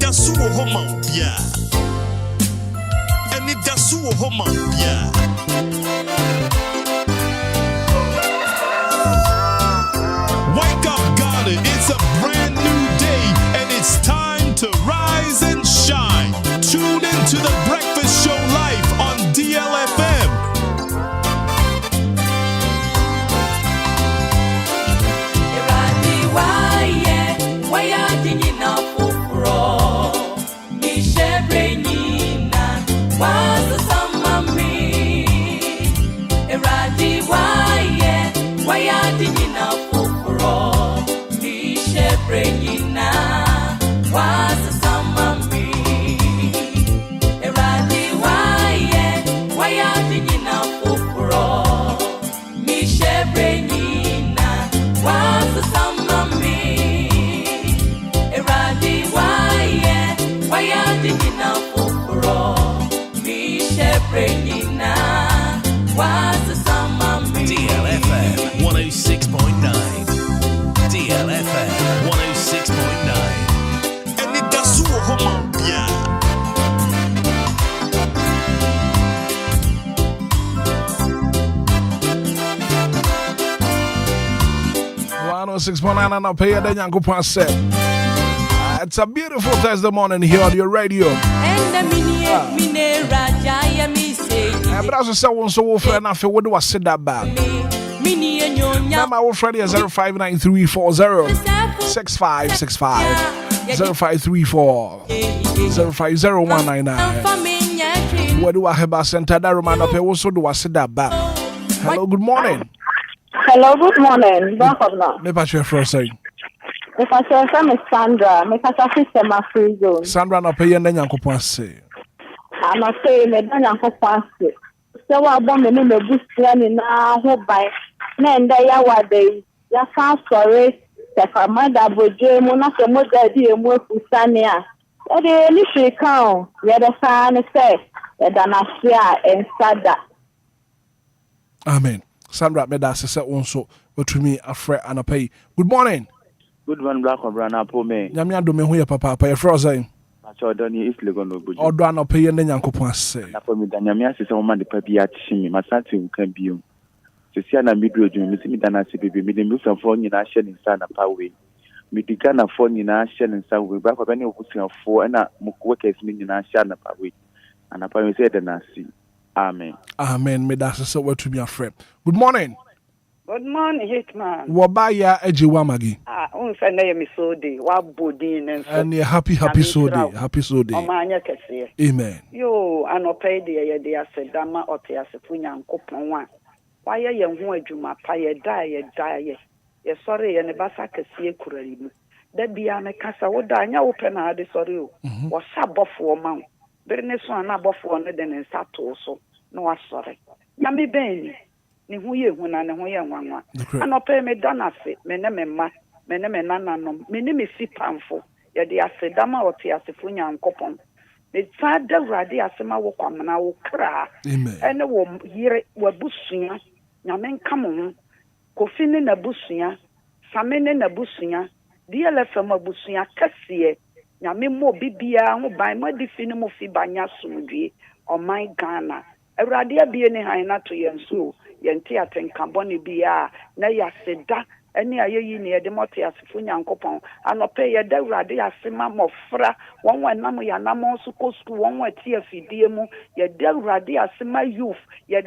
Anidaso Wɔhɔ Obia. Anidaso Wɔhɔ Obia. Wake up, Ghana! It's a brand new day, and it's time to rise and shine. Tune into the breakfast show live on DLFM. DLFM 106.9. DLFM 106.9. Anidaso Wɔhɔ Obia. 106.9 and I'll pay the Yankopon set. It's a beautiful Thursday morning here on your radio. But as I said, one so friend, I feel what do I say that bad? Now my old friend is 0593406565 0534 050199. What do I have a center that remind up? Also, do I say that bad? Hello, good morning. Hello, good morning. Maybe I should first say. If I say I'm Sandra, make us a system of free zone. Sandra, no pay and then Yankopon say. I'm a say, me don't Yankopon say. So I want me to boost planning now, hope by Nenda Yawade. Ya sound sorry. The mother would do Monaka Mother, dear Mofusania. At the initial count, the other sign say, that Danasia and Sada. Amen. Sandra, me that's a also, but to me, a friend and a pay. Good morning. Good one, Black or Brown Apple, me. Yamia do me who papa, pay frozen. I don't need Islegon. Or do I not pay and then Yankopon say? For me, Danyamia is a woman, the papi at Shimi, my son can be you. Ceciana Midro, Missy Dana Sibi, me the Musa phone in Ashen in Sana Poway. Me the Ghana phone in Ashen in South, back of any of four and a Mukwakas mean in Ashana Poway. And upon said, and I see. Amen. Amen. May that's so well to be a friend. Good morning. Good morning, Hitman. Wabaya Ejiwamagi. Unfane me so day. Wabudin and happy so day. Happy so day. Amen. Yo, anope de ye asedama ote asefunya nkopon wa. Waye ye ho adwuma pa ye die. Ye sorry ye ne basa kese kurari mu. Da bia me kasa wo da anya wo pe na ade sorry o. Wo sabofo ma. Bere ne so ana abofo ne de ne nsato so. No wa sorry. Nyame beni. Ni hu ye hu na ne hu ye nwanwa anope me donase me ne me ma me ne me nananom me ne me sipamfo ye de asedama ote asefo nyankopon me fa da wrade asema wo kwamna wo kra ene wo yire wo busua nyame nka mo ho kofi ne na busua same ne na busua DLFM abusua kase nyame mo bibia ho ban mo di fi ne mo fi banya sumdue o my Ghana awrade abie ne han na to yenso yenti atenkabone bia na yaseda eni ayeyi ne de mote asefo nyankopon anope ye da wrade asema mofra wonwa nam ya nam so kostu wonwa ti afidie mu ye da wrade asema youth ye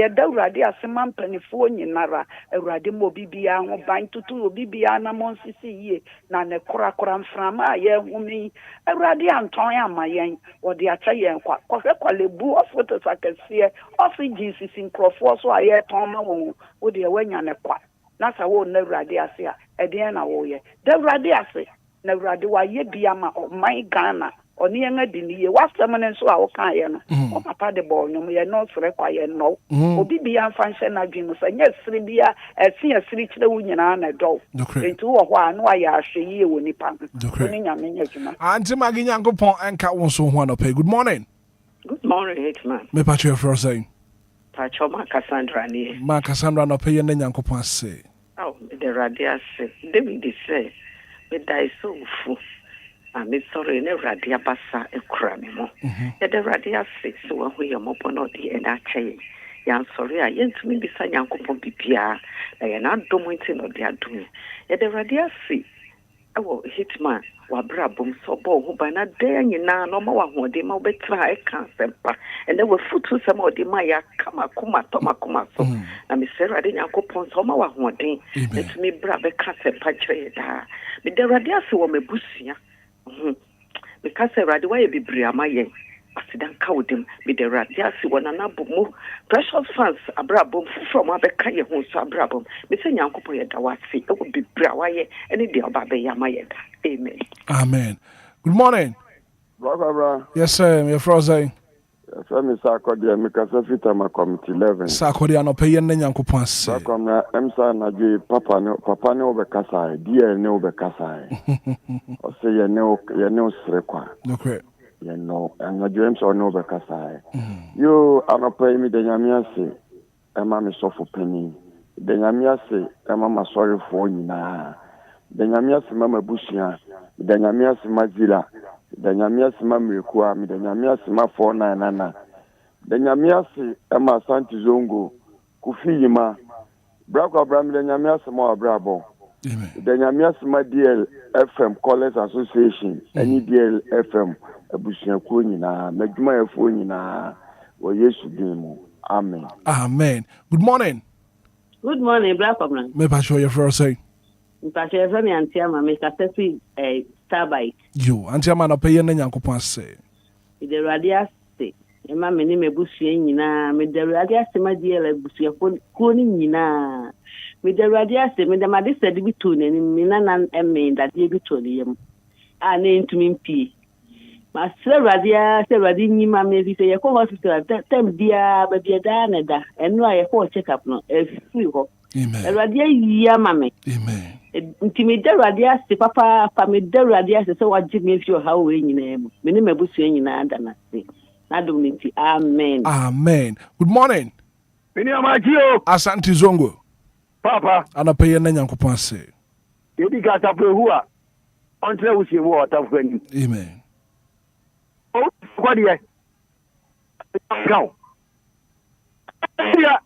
da wrade asema mpanifo nyinara awrade mo bibia ho ban tutu obibia na monsisi yie na ne korakora mframa ye humi awrade anton ya mayen wode acha ye kwa kwalebu ofoto sakase ofi Jesus nkrofo so aye ton ma wo de wanya ne kwa nasa wo na wrade ase a ede na wo ye da wrade ase na wrade wa ye bia ma o my Ghana oni en adiniye wasem ne so a wo kan ye no o papa de bo nyum ye no sere kwa ye no obi bia mfa na dwem so nya sere bia asiri kire wo nyina na do entu wo ho a no aye ahwe ye wo nipa oni nyame nya dwuma anti magi nyankopon enka won so ho no pay. Good morning. Good morning, Hitman. Me patch your first saying Pachoma Cassandra ni. Ma Cassandra no pay and nyankopon say. Oh, the radia say. David say. Me die so fu. I'm sorry, never radia basa a cramimo. Yet the radia six, so we are more bonodi and I say, Yan sorry, I yent to me beside Yanko Pompipia, I am not doing what they are doing. Yet the radia six, I will Hitman, Wabrabum, so bo, who by not there, you know, no more one, they might try, can't semper, and there were foot to some of the Maya, Kuma, Toma, so. And Miss Sarah didn't go upon some of one day, let me brave a cat and patreda. But the radia so me busia. Because I rather why be Briamaye. I said, I cowed him with the radiasi one and more precious fans, a brabum from Abekaya, who's a brabum. Mr. Yankopoya Dawasi, it would be Brawaye, any day about Yamayed. Amen. Amen. Good morning. Yes, sir. You're frozen. Femi Sakodia, Mikasa my committee 11. Sakodia no pay and Yankopon. Sakomna, Emsa Naji, Papa no Bekasai, dear no Bekasai. Or say you know Srekwa. No correct. You know, and your dreams or no Bekasai. You are not paying me the Yamiasi, Emma me so for penny. The Yamiasi, Emma sorry for you now. The Yamiasi Mama Bushia, the Yamiasi Mazila. The Nyamiasi Mamikua, the Nyamiasi Ma 499. The Nyamiasi Emma Santi Zongo, Kufiyima, Brako Abram, the Nyamiasi Ma Brabo. The Nyamiasi Ma DLFM College Association, any DLFM, Abusian Kunina, Megma Funina, or Yesu Demo. Amen. Amen. Good morning. Good morning, Black Obran. Maybe I show you for a say. Mpashe Femi Antiama, make a sexy Starbite. You, Antiama no pay and Yankopon say. The radia say, a mamma name a bushina, made the radia say, my dear, a bushia kunina. With the radia say, Madame Adis said between and Minan and me that ye between I named to me P. Master radia, say radini, mamma, say a co hospital, that time, dear, but dear Danada, and no, I for check up no, a free hope. Amen. A radia, ya, mamma. Amen. Intimate radia, say papa, family radia, so what Jimmy if you how we name. Minimum bushing in Andanasi. Nadumiti. Amen. Amen. Good morning. Minimagio. Asante Zongo. Papa. Anapay and Yankopon say. You got up who are until we see water when. Amen. Oh, what do you go? Yeah.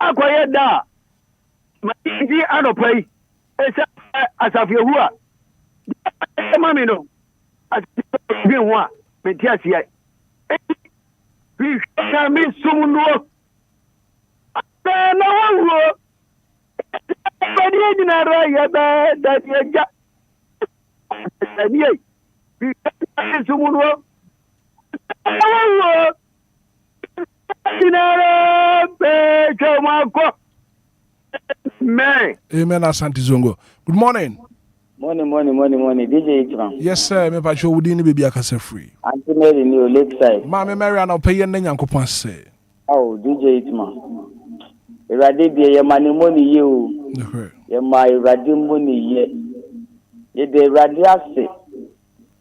I quiet da. My easy I don't pay. As of you who are. Mammy, no. I didn't want. But yes, yet. We can miss someone. No one will. But you didn't write that you got. We can miss someone. Amen, Asante Zongo. Good morning. Morning. DJ Hitman. Yes, sir. Me pacho wudi ni baby akase free. Auntie Mary New Lakeside. Mama Mary anapay and Yankopon say. Oh, DJ Hitman. Irade bi ye mani money you. Ye my irade money ye. Ye de irade ase.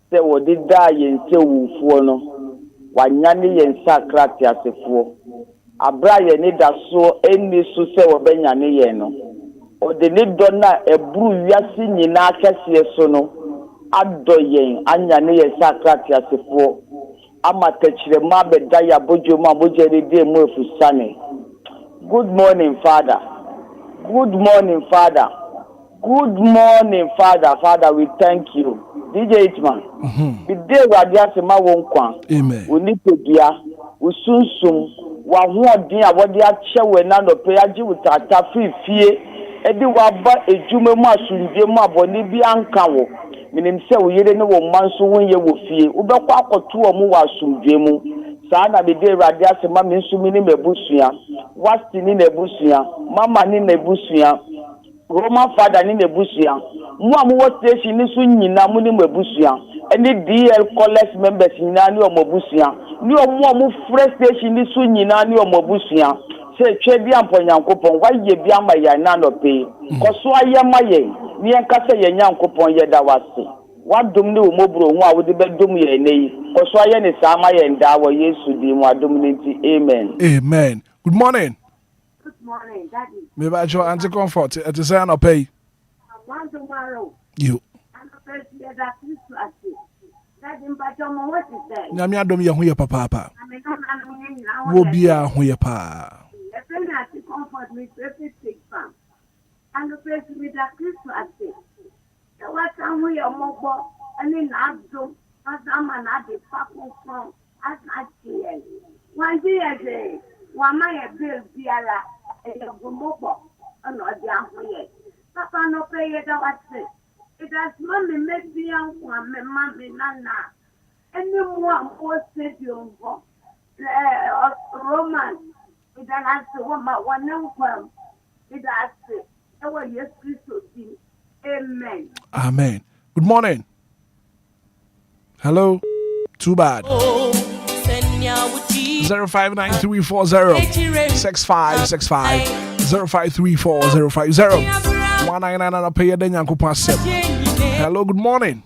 Se wo di da ye nse wufuo no. Wanyane ye nsa krati asefo. Abra ye ni da so eni so se wo benyane ye no. O de ni dona ebru wiase nyina akese so no. Ado ye anyane ye nsa krati asefo. Ama techire ma be da ya bojo ma boje de mu efusane. Good morning, Father. Good morning, Father. Good morning, Father. Father, we thank you. DJ Hitman. The day radia se ma won kwan. Amen. We need to dia. We sunsum. Wa ho odin a wode a chewe na no pe agi wutata fifie. Edi wa ba ejume mu asunje mu aboni bi anka wo. Minim se wo yere ne wo manso wonye wo fie. Wo bekọ akoto wo mu wa asunje mu. Saa na the day radia se ma mensumi ni mebusua. Wasti ni nebusua. Mama ni nebusua. Roman father ni nebusua. Mu amu station ni so nyina mu ni mebusua. Any DL college members nyina ni omobusua. Ni omu fresh station ni so nyina ni omobusua. Se twe bi ampo Nyankopon wa ye bi ama ya na no pe. Koso aye maye ni enka se ye Nyankopon ye da wase. Wa dum ni omobro hu a wo de bedum ye nei. Koso aye ni sa ma ye nda wo Yesu di mu adum ni ti. Amen. Amen. Good morning. Good morning, Daddy. Me ba jo anti comfort. It is an pay. I want tomorrow. You. I'm a first Nyame adom ye ho ye papa. Obia ho ye pa. Comfort me, and the place with a Christmas. What time we are mobile, and then I do, as I'm an addict, from as I see it. 1 day, one my bill, Biala, and a mobile, and not down here. Papa no pay it, what's it? It has mommy made the young one, my mommy, Nana, and no more stadium for Roman. It has to one uncle. It has to. Yes, amen. Amen. Good morning. Hello. Too bad. 0593406565 0534050199. Hello. Good morning.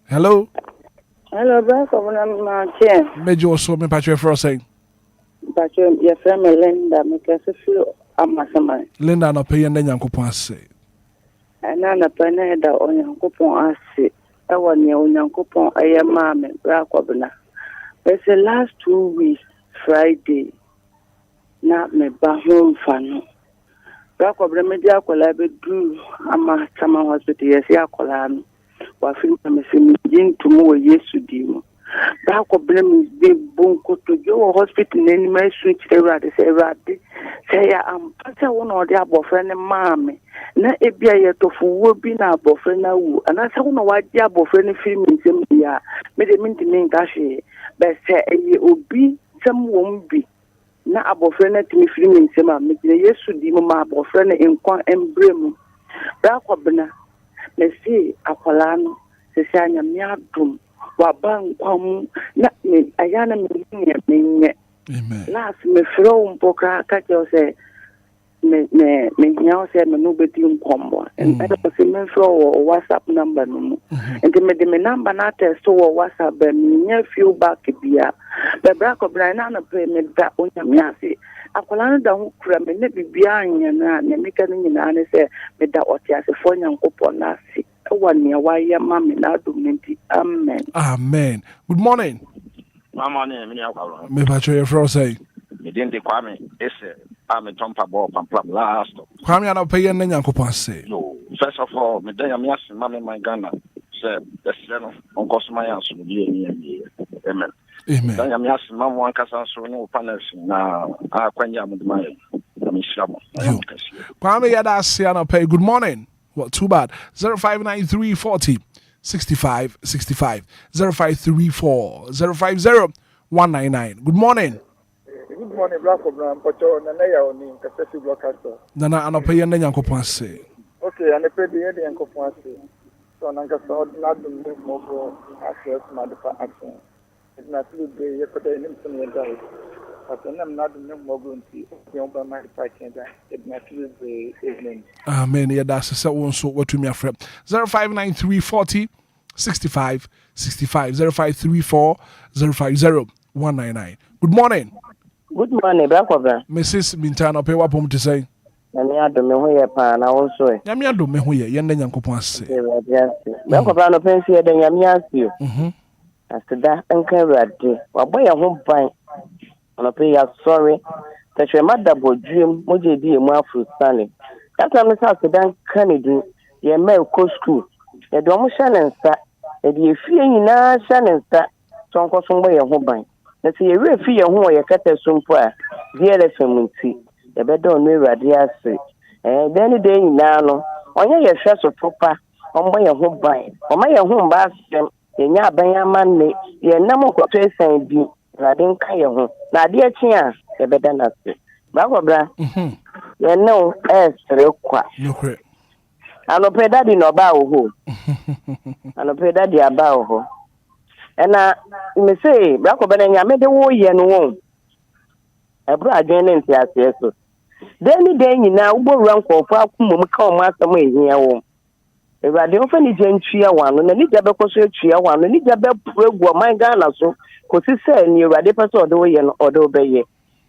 Hello. Hello, brother. Major so me patch for saying. But your friend Linda, make us feel amassama. Linda no pay and then Yankopon say. And Anna Peneda on Yankopon assay. I want you on Yankopon, I am mammy, Bracobina. It's the last 2 weeks, Friday. Not me bahom fan. Bracobina media collaborate drew Ama Sama Hospital, yes, Yakolan. While film is to more yes to demo. Bracobina is big bunko to go hospital in my switch erradi say I'm pata one or the abofriend mammy. Na ebia yeto fuwo bi na abofriend na wu. Ana sa wono wadi abofriend film nsem bia. Me de minti min ka hwe. Be se eye obi sam wom bi. Na abofriend na timi film nsem a me de Yesu di mo ma abofriend enkwan embrem. Bracobina me si akwala no se se anya me adum. Waban kwam na me ayana me nye. Amen. Last me throw mpoka ka say me here say me no beti nkombo and I say me throw WhatsApp number no and me number na test to WhatsApp be me few back bia be Bracobina na pay me da onya me ase akwala no da hu kura me na bibia anya na me ka nyina ne say me da oti ase fo nyankopon na ase wani waye mama na adumenti. Amen. Amen. Good morning. Mama name me akwa. Me patch your for say. Me den de kwame ese I'm a tompa ball pam last. Kwame na pay and Yankopon say. No, first of all, me den am yas mama my Ghana. Say the seno on cosma yas ni. Amen. Amen. Dan am yas mama wan kasa so no panels na akwanya muduma. Me shamo. Kwame yada say na pay. Good morning. Well, too bad. 059340 6565 0534 050 Good morning. Good morning, Bracobina. Pocho Nanaya Oni, Cassette Broadcaster. Nana Anope and Yankopon say. Okay, and the Pedi and Yankopon say. So Nankasa not the move more access Madifa action. It's not too big, you put a name to me. But I'm not the name more going to see by my fighting that it's not too big evening. Amen. Yeah, that's so what to me, a friend. 059340 65 65 0534 050 199. Good morning. Good morning, Bracobina. Mrs. Mintano, pay what to say. Nyame adome ho ye pa na wo so e. Nyame adome ho ye na Nyankopon ase. Bracobina no pensi e de nyame ase. Aseda enkwirade. Wabo ye ho ban. Ono pe ya sorry. Tachwe madabo dream moje di emu afro style. Kata me sa aseda kanidi ye me ko school. E do mo shanensa. E di efie nyina shanensa. Tonko so mbo ye ho ban. Na se ye we efie ho ye kata sumpo a DLFM nti. E be do no irade ase. Then day nyina no. Onye ye hwe so proper. Ombo ye ho ban. Oma ye ho mba asem. Enya abanya manne. Ye nam ko to esan bi. Rade nka ye ho. Na ade achi a e be da na se. Bracobina. Ye no esre kwa. No Anope daddy no ba wo ho. Anope daddy aba wo ho. Ena me say Bracobina nyame de wo ye no wo. Ebro adwen ne nti ase so. Deni day nyina wo boru ankofo akomom ka o ma asem ehia wo. Ewade ofa ni gentria wano na ni jabe koso etria wano ni jabe pregu man Ghana so kosi se ni ewade pese odo ye no odo be ye.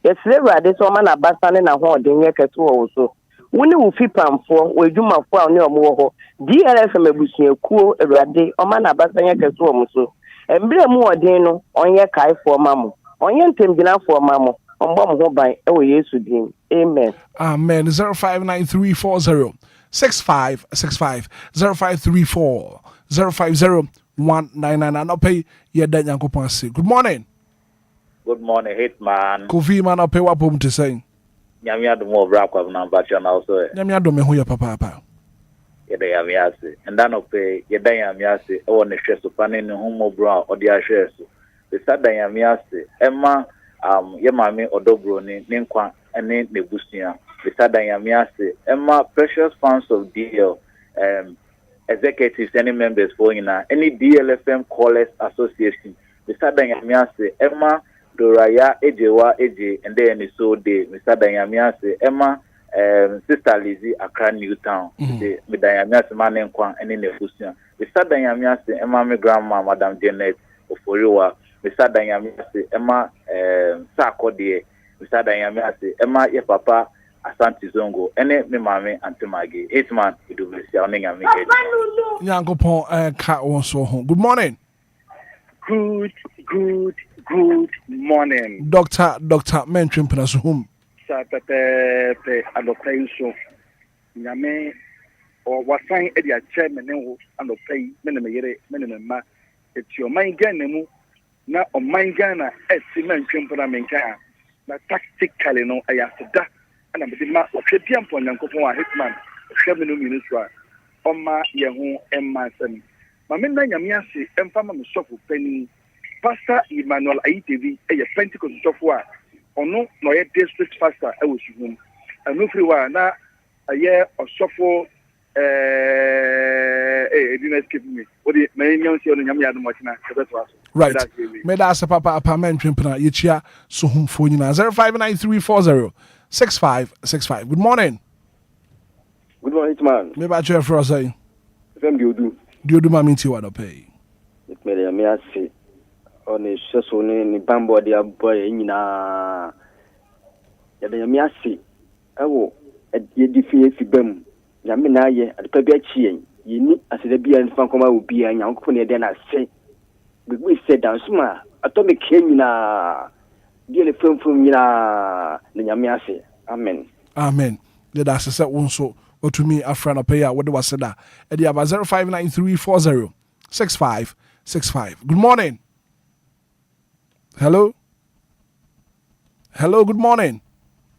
Yesle ewade so ma na basane na ho ode nye keto wo so. Wone wo fipamfo wo adwumafo a ne omo ho DLFM abusuakuo Awurade oma na abasanya keso omo so embre mu odin no onye kaifo mamo onye ntembinafo mamo ombo mo ho ban e wo Yesu din amen. Amen. 0593406565 0534050199 and pay ye dan yankopon ase. Good morning. Good morning, Hitman. Kofi man pay wa pom to say. Nyame adom obra kwa na bacha na also. Nyame adom me ho ya papa. Ye da yame ase. Enda no pay ye da yame ase e wo ne hwe so pane ne ho mobro odi ahwe so. Be sada yame ase. Emma ye mame odobro ni nkwa ene nebusia. Be sada yame ase. Emma precious fans of DL executives any members for any DLFM callers association. Be sada yame ase. Emma Doraya Ejewa Eje and then so de Mr. Dayamiase Emma Sister Lizzie Accra Newtown the Dayamiase man nkwa and in the Fusia Mr. Dayamiase Emma my grandma Madam Janet Oforiwa Mr. Dayamiase Emma Sako de Mr. Dayamiase Emma ye papa Asante Zongo ene me mame Antimagi Hitman Idubesia oninga me Yankopon ka won so ho. Good morning. Good morning. Doctor Mentrim Penasum. Sa pepe adopay so. Nyame o wasan e dia chairman wo anopay me yere me ma eti o man Ghana mu na o man Ghana esi Mentrim Pena menka na tactically no ayaseda ana me ma o hwediam pon Nyankopon a Hitman hwe me no ministry o ma ye ho emma sam ma me na nyame ase emfa ma me sofo pani Pastor Emmanuel ITV a Pentecost software ono no ye district pastor e was home and no free one na a year of software didn't skip me what the main young see on yamia no much na right me da se papa apartment twempna ye chia so home phone na 0593406565. Good morning. Good morning, man. Me ba che for say fem diodu ma minti wa do pay it me ya me ase on a so ni bambo dia boy nyina ya da yami ase ewo ye difie fi bam ya me na ye adepa bi achi yen yini asede bia nfa nkoma obi anya nkopon ne de na ase we said down sma atomic nyina die fem nyina na yami ase amen le da se won so otumi afra na pay a wo de waseda e dia ba 0593406565. Good morning. Hello, good morning.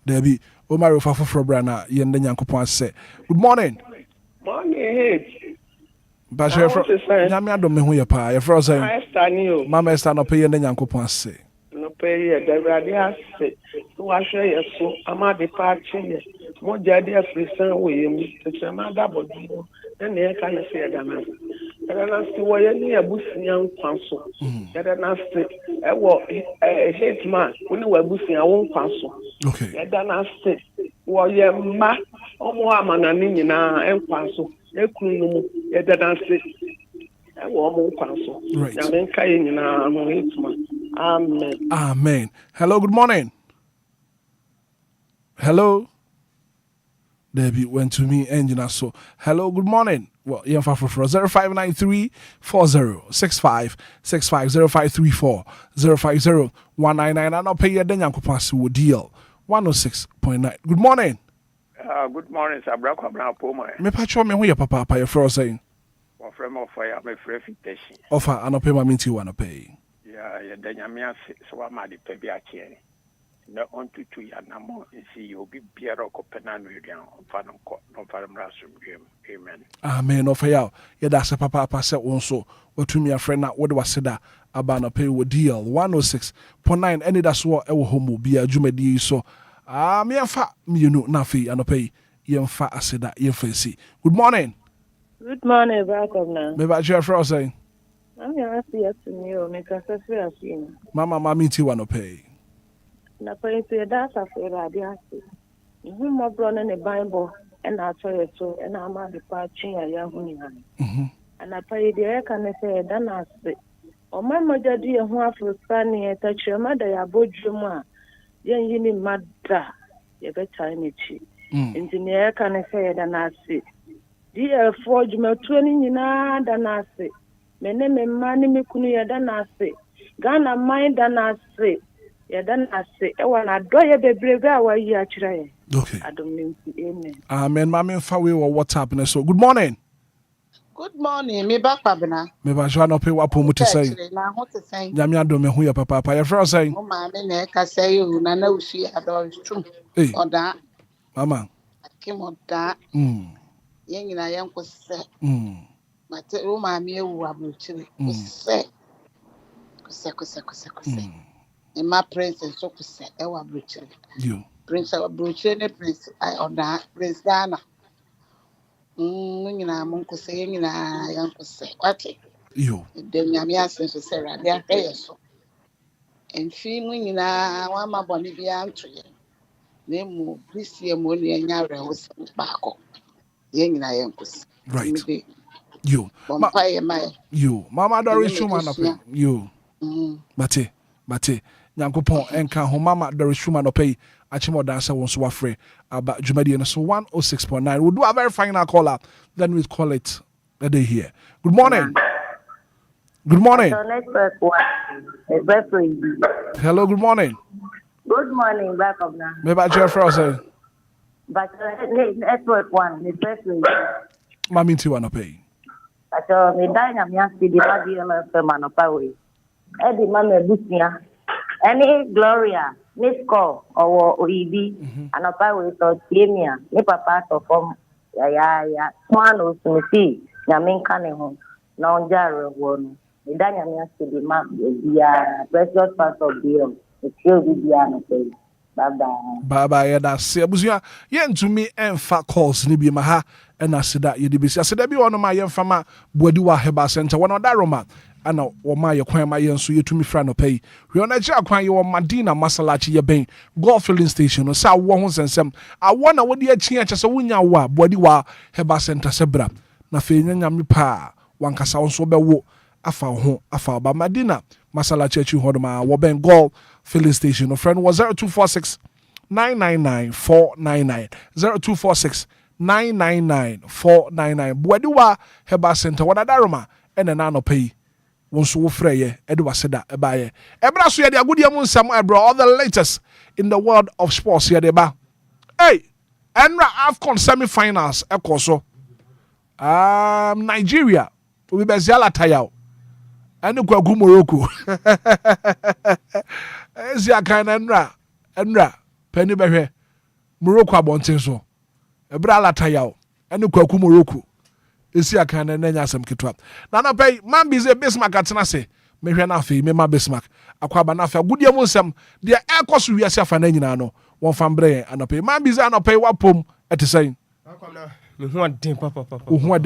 Debbie, Omar Fafa from Brana, Yende Yankopon say. Good morning. Morning. Basher from Yamia don't know who you pay. You're frozen. Mama stand up here, Yende Yankopon say. No pay, the Radia say. Wash your so, I'm at the party. More Jadia Frisan William, it's a mother body, and they can say that. And I see why any a bushing young council. And I say, Hitman, when you were bushing our own council. Okay. And then I say, why your ma, Omoaman and Nina and council, a queen, and then I say, I want council. Right. And then Kayin, Hitman. Amen. Hello, good morning. Hello. Debbie went to me engine so. Hello, good morning. Well, yeah, for 0593406565 0534050199 and I'll pay you then Yankopon will deal 106.9. Good morning. Good morning, Sabraka Brown Poma. Me patcho me who your papa your fro saying. Or from of fire, my friend fitation. Offer and I'll pay my minty one pay. Yeah, then Yamia so I'm at the Pebiachi. No on to 2 years no more. See you be beer or Copenhagen on Farm Rasum. Amen. Amen. Offer you. Yeah, that's a papa said also. Or to me a friend now what was said about a pay with deal 106.9 any that's what our home will be a Jumedi so me and fat me you know nothing and pay you fat I said that you fancy. Good morning. Good morning, Bracom. Maybe I share for saying. I'm happy to you, make us a fair thing. Mama, mammy, you want to pay. Na pay to your data for Radiasi. You more brown in the Bible, and I tell you so, and I'm at the patching a young and I pay the air can say, then I say, oh, my mother, dear, who have to stand here, touch your mother, your boat, your ma, then you need mother, you better in it. nti ne ka ne say da na ase DL4 dwumatu ni nyina da na ase me ne me ma ne me kunu ya da na ase Ghana mind da na ase ya da na ase e wa na doye bebrebe a wa yi a kire ye okay adom ne amen amen mama fa we wo WhatsApp ne so good morning. Good morning, me back pabna. Me ba jwa no pe wa po mu te say. Na ho te say. Nyame adom me hu ya papa pa. Your friend say. O ma me na ka say o na na ufi ado strum. Hey. Oda. Mama. Kim oda. Yen nyina yen ko se. Mate o ma me ewu abrochire. Ko se. Ko se. E ma princess so ko se e wa abrochire. You. Prince abrochire ne prince I oda prince Dana. Nyina mon ko se nyina yen ko se. Wati. Yo. De nyame asenso se rade ahwe so. Enfi mu nyina wa ma boni bia ntoye. Na mu bisie mu ne anya rewo se baako. Ye nyina yen ko se. Right. You. You. Mama Doris Schumann up. You. Mate. Nyankopon enka ho Mama Doris Schumann up. Achimo dancer won so afre about Jumadi and so 106.9. We'll do a very final caller. Then we'll call it a day here. Good morning. Good morning. Hello, good morning. Good morning, back of now. Maybe I just say. But network one, the best way. Mami ti wanna pay. But me dine am yasti the DLFM manopawe. Edi mama busia. Any Gloria, Miss Call or Oibi, anopawe to Timia, ni papa to form ya Swano to see, Yamin Caneho, non jaro one. The dine am yasti the map, the precious part of the it's still the pay. Bye ya da se abusua ye ntumi emfa calls ni bi ma ha na aseda ye de besi aseda bi wono ma ye mfa ma boadi wa heba center wono da roma ana wo ma ye kwan ma ye nso ye tumi fra no pay we ona ji akwan ye wo Madina Masalachi ye ben golf filling station no sa wo ho sensem a wona wo de achi a chese wonya wo a boadi wa heba center sebra na fe nyanyam pa wankasa wo so be wo afa ho afa ba Madina Masalachi achi ho ma wo ben golf filling station. No friend was 0246 999 499 0246 999 499. Buadiwa Heba Center. What adaroma and an ano pay. Once wo freye Edwa Seda Ebaye. Ebrasu ya good yamun sam ebro all the latest in the world of sports here deba. Hey, Enra AFCON semi-finals ekoso. Nigeria will be beziala tayao. And the Kwagu Morocco. Ezia kind Enra Penny Behe Morocco abontenso. Ebrala tayao. And the Kwagu Morocco. Ezia kind of Nenya Sam Kitwap. Nana pay man be a Bismarck at Nase. Mehanafi, Mema Bismarck. Aquabanafa. Good year Musam. The air cost we are Safanano. One fambre and a pay. Man be a pay what pom at the same. Who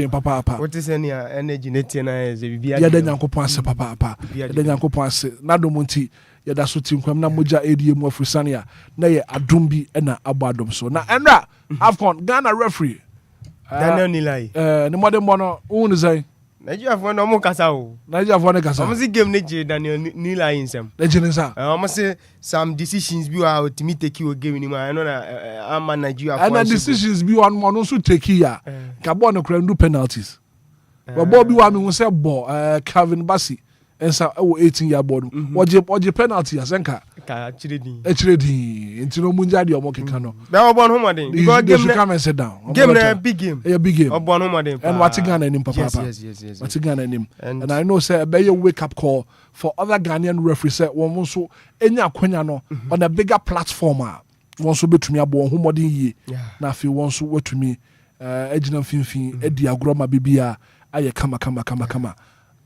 papa. What is any energy netina as a bia? Yada Yankopon se papa. Yada Yankopon se Nado Monti. Yada sutim kwamna moja ADM wa Frisania. Na ye adumbi ena abadom so. Na Enra AFCON Ghana referee. Daniel Nilai. Ni modern bono unu zai. Nigeria for no mo kasa o. Nigeria for no kasa. Omo si game neje Daniel Nilai insem. Neje nsa. Omo say some decisions bi wa to me take you game ni ma I know na am Nigeria for. And decisions bi one mo no so take ya. Ka ball no kra ndu penalties. We ball bi wa me hu say ball Calvin Bassey ensa e wo 18-year ball no. Oje penalty asenka. Ka chiredi. Enti no munja de omo keka no. Be obon ho modern. Because game come and sit down. Game na big game. A big game. Obon ho modern. And what Ghana nim papa. Yes. What Ghana nim. And I know say be a wake up call for other Ghanaian referees say won so enya akwanya no on a bigger platform won so betumi abo ho modern yi. Na afi won so watumi agina finfin edi agroma bibia aye kama.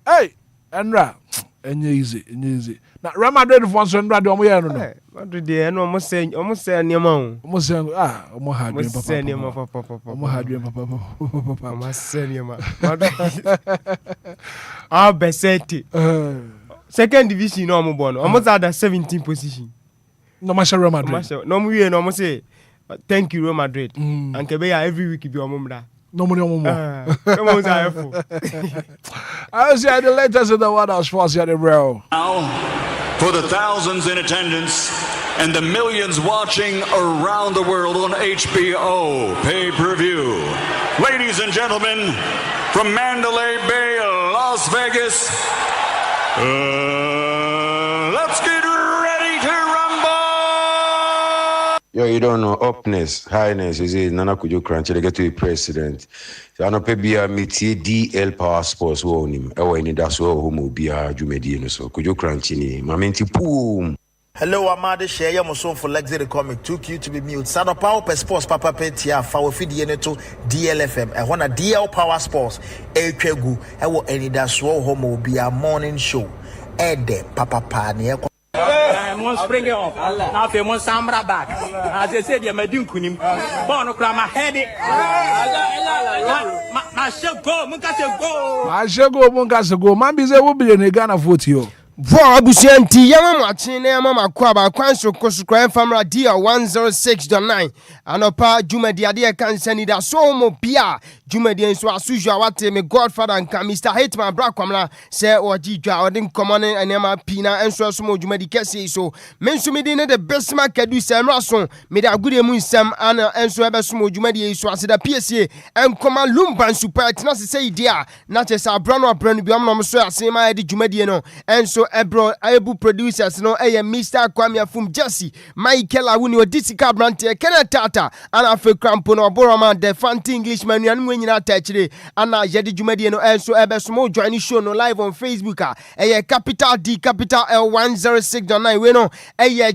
Hey, Enra enye easy. Na Real Madrid for so Enra de omo ye no. Madrid de no omo say niema o. Omo say omo ha dwen papa. Say niema papa. Omo ha dwen papa. Omo say niema. Besete. Second division no omo born. Omo say that 17th position. No ma Real Madrid. No mo we no omo say thank you Real Madrid. And kebe ya every week bi omo mda. No money on more. I was the latest in the world of sports here, bro. Now, for the thousands in attendance and the millions watching around the world on HBO pay-per-view. Ladies and gentlemen, from Mandalay Bay, Las Vegas, let's get ready to rumble! Yo, you don't know, upness, highness, is it Nana Kujo Crunchy, they get to be president. So I know Pebia Miti DL Power Sports won him. Anidaso Wɔhɔ Obia Jumedi so Kujo Crunchy ni. Mamenti boom. Hello, Amade share your son for luxury comic. Too cute to be mute. Sada Power per Sports Papa Petia, Fowl Feed Yeneto, DLFM. I want a DL Power Sports. Echegu, I will Anidaso Wɔhɔ Obia morning show. Ede Papa Pani. One spring it off. Now, if you want Samra back, as I said, you're my Dunkunim. Bono Krama heady. I shall go, Munkas go. Mambize will be in a Ghana vote you. Vo abusianti yama machine yama makwa ba kwanso kosukran famra dia 106.9 anopa jumadi ade kan sanida so mo bia jumadi enso asuju awate me godfather nka Mr Hitman bra kwamla se oji dwa odin common anema pina enso so mo jumadi kese so menso me din the best market du se nraso me da gude mu nsam ana enso ebe so mo jumadi so asida PSA enkoma Lumba super tina se say dia na chesa brano bi omno so asema edi jumadi no enso ebro able producers no Mr Kwame from Jesse Michael Awuni odisika brante Kenneth Tata ana fe crampo no boroma the fancy Englishman anu nyina tachire ana yedi jumadi no enso ebesomo join show no live on Facebook capital D capital L106.9 we no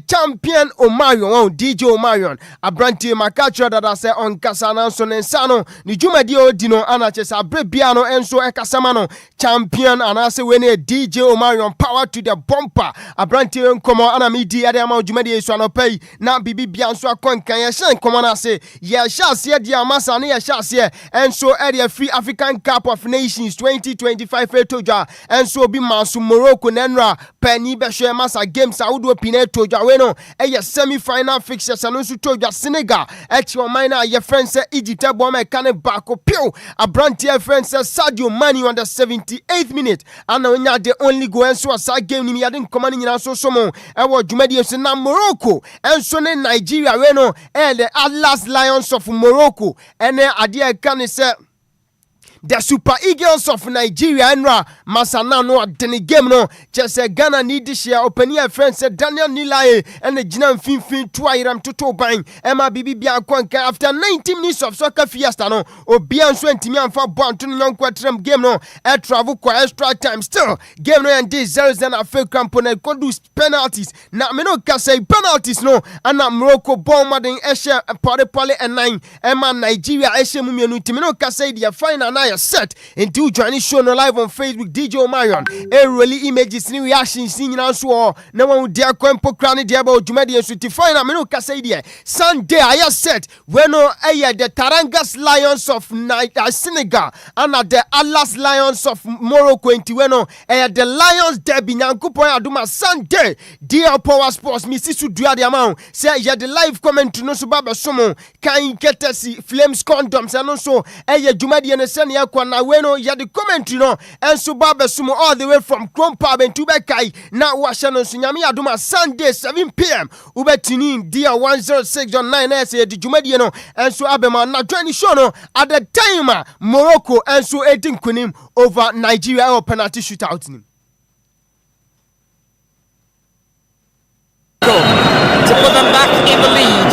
champion Omarion DJ Omarion abrante makacho dada se on kasa na so nensano ni jumadi odino ana chesa brebia no enso ekasama no champion ana se we ne DJ Omarion power to the bumper abrante nkomo ana midi ade ama jumadi eso anopai na bibi bia nso akonkan ye hye nkomo na se ye hye dia amasa ne ye hye enso area free African Cup of Nations 2025 etoja enso obi masu Morocco nenra pani be hye masa games awudo pina etoja we no semi final fixtures anu su toja Senegal echi o mine ye friends Egypt ebo ma kan back pio abrante friends Sadio Mane on the 78th minute ana onya the only goal enso asa game ni yade nkomani nyina so somo ewo jumadi enso na Morocco enso ne Nigeria we no the Atlas Lions of Morocco ene ade kan se the Super Eagles of Nigeria enra masana no adene game no chese Ghana need share openia friends Daniel Nilaye and the Jinam Finfin Tuairam Toto Bang Emma Bibi Bianca after 90 minutes of soccer fiesta no Obia so ntimi amfa bonto no nkwatram game no e travel kwa extra time still game no and this 0-0 afa component could do penalties na me no ka say penalties no ana Morocco bomb maden e share pole and 9 Emma Nigeria e share mumienu ntimi no ka say the final na set into joining show no live on Facebook DJ Omarion really images ni reactions ni nyina so na won dia kwempo kra ne dia ba odwumade enso ti fine na me no ka say dia Sunday I set when no the Tarangas Lions of Senegal and the Atlas Lions of Morocco enti when no the Lions derby nyankopon aduma Sunday DL Power Sports mi sisu dua dia ma say the live comment no so baba somo kan ketesi Flames condoms and so dwumade ne se ne kwa na weno ya the commentary no enso baba sumo all the way from Krompa bentu bekai na wahye no so nyame adoma Sunday 7 p.m. ubetini dia 106.9 na say the jumadi no enso abema na join show no at the time Morocco enso 18 kunim over Nigeria or penalty shootout nim to put them back in the lead.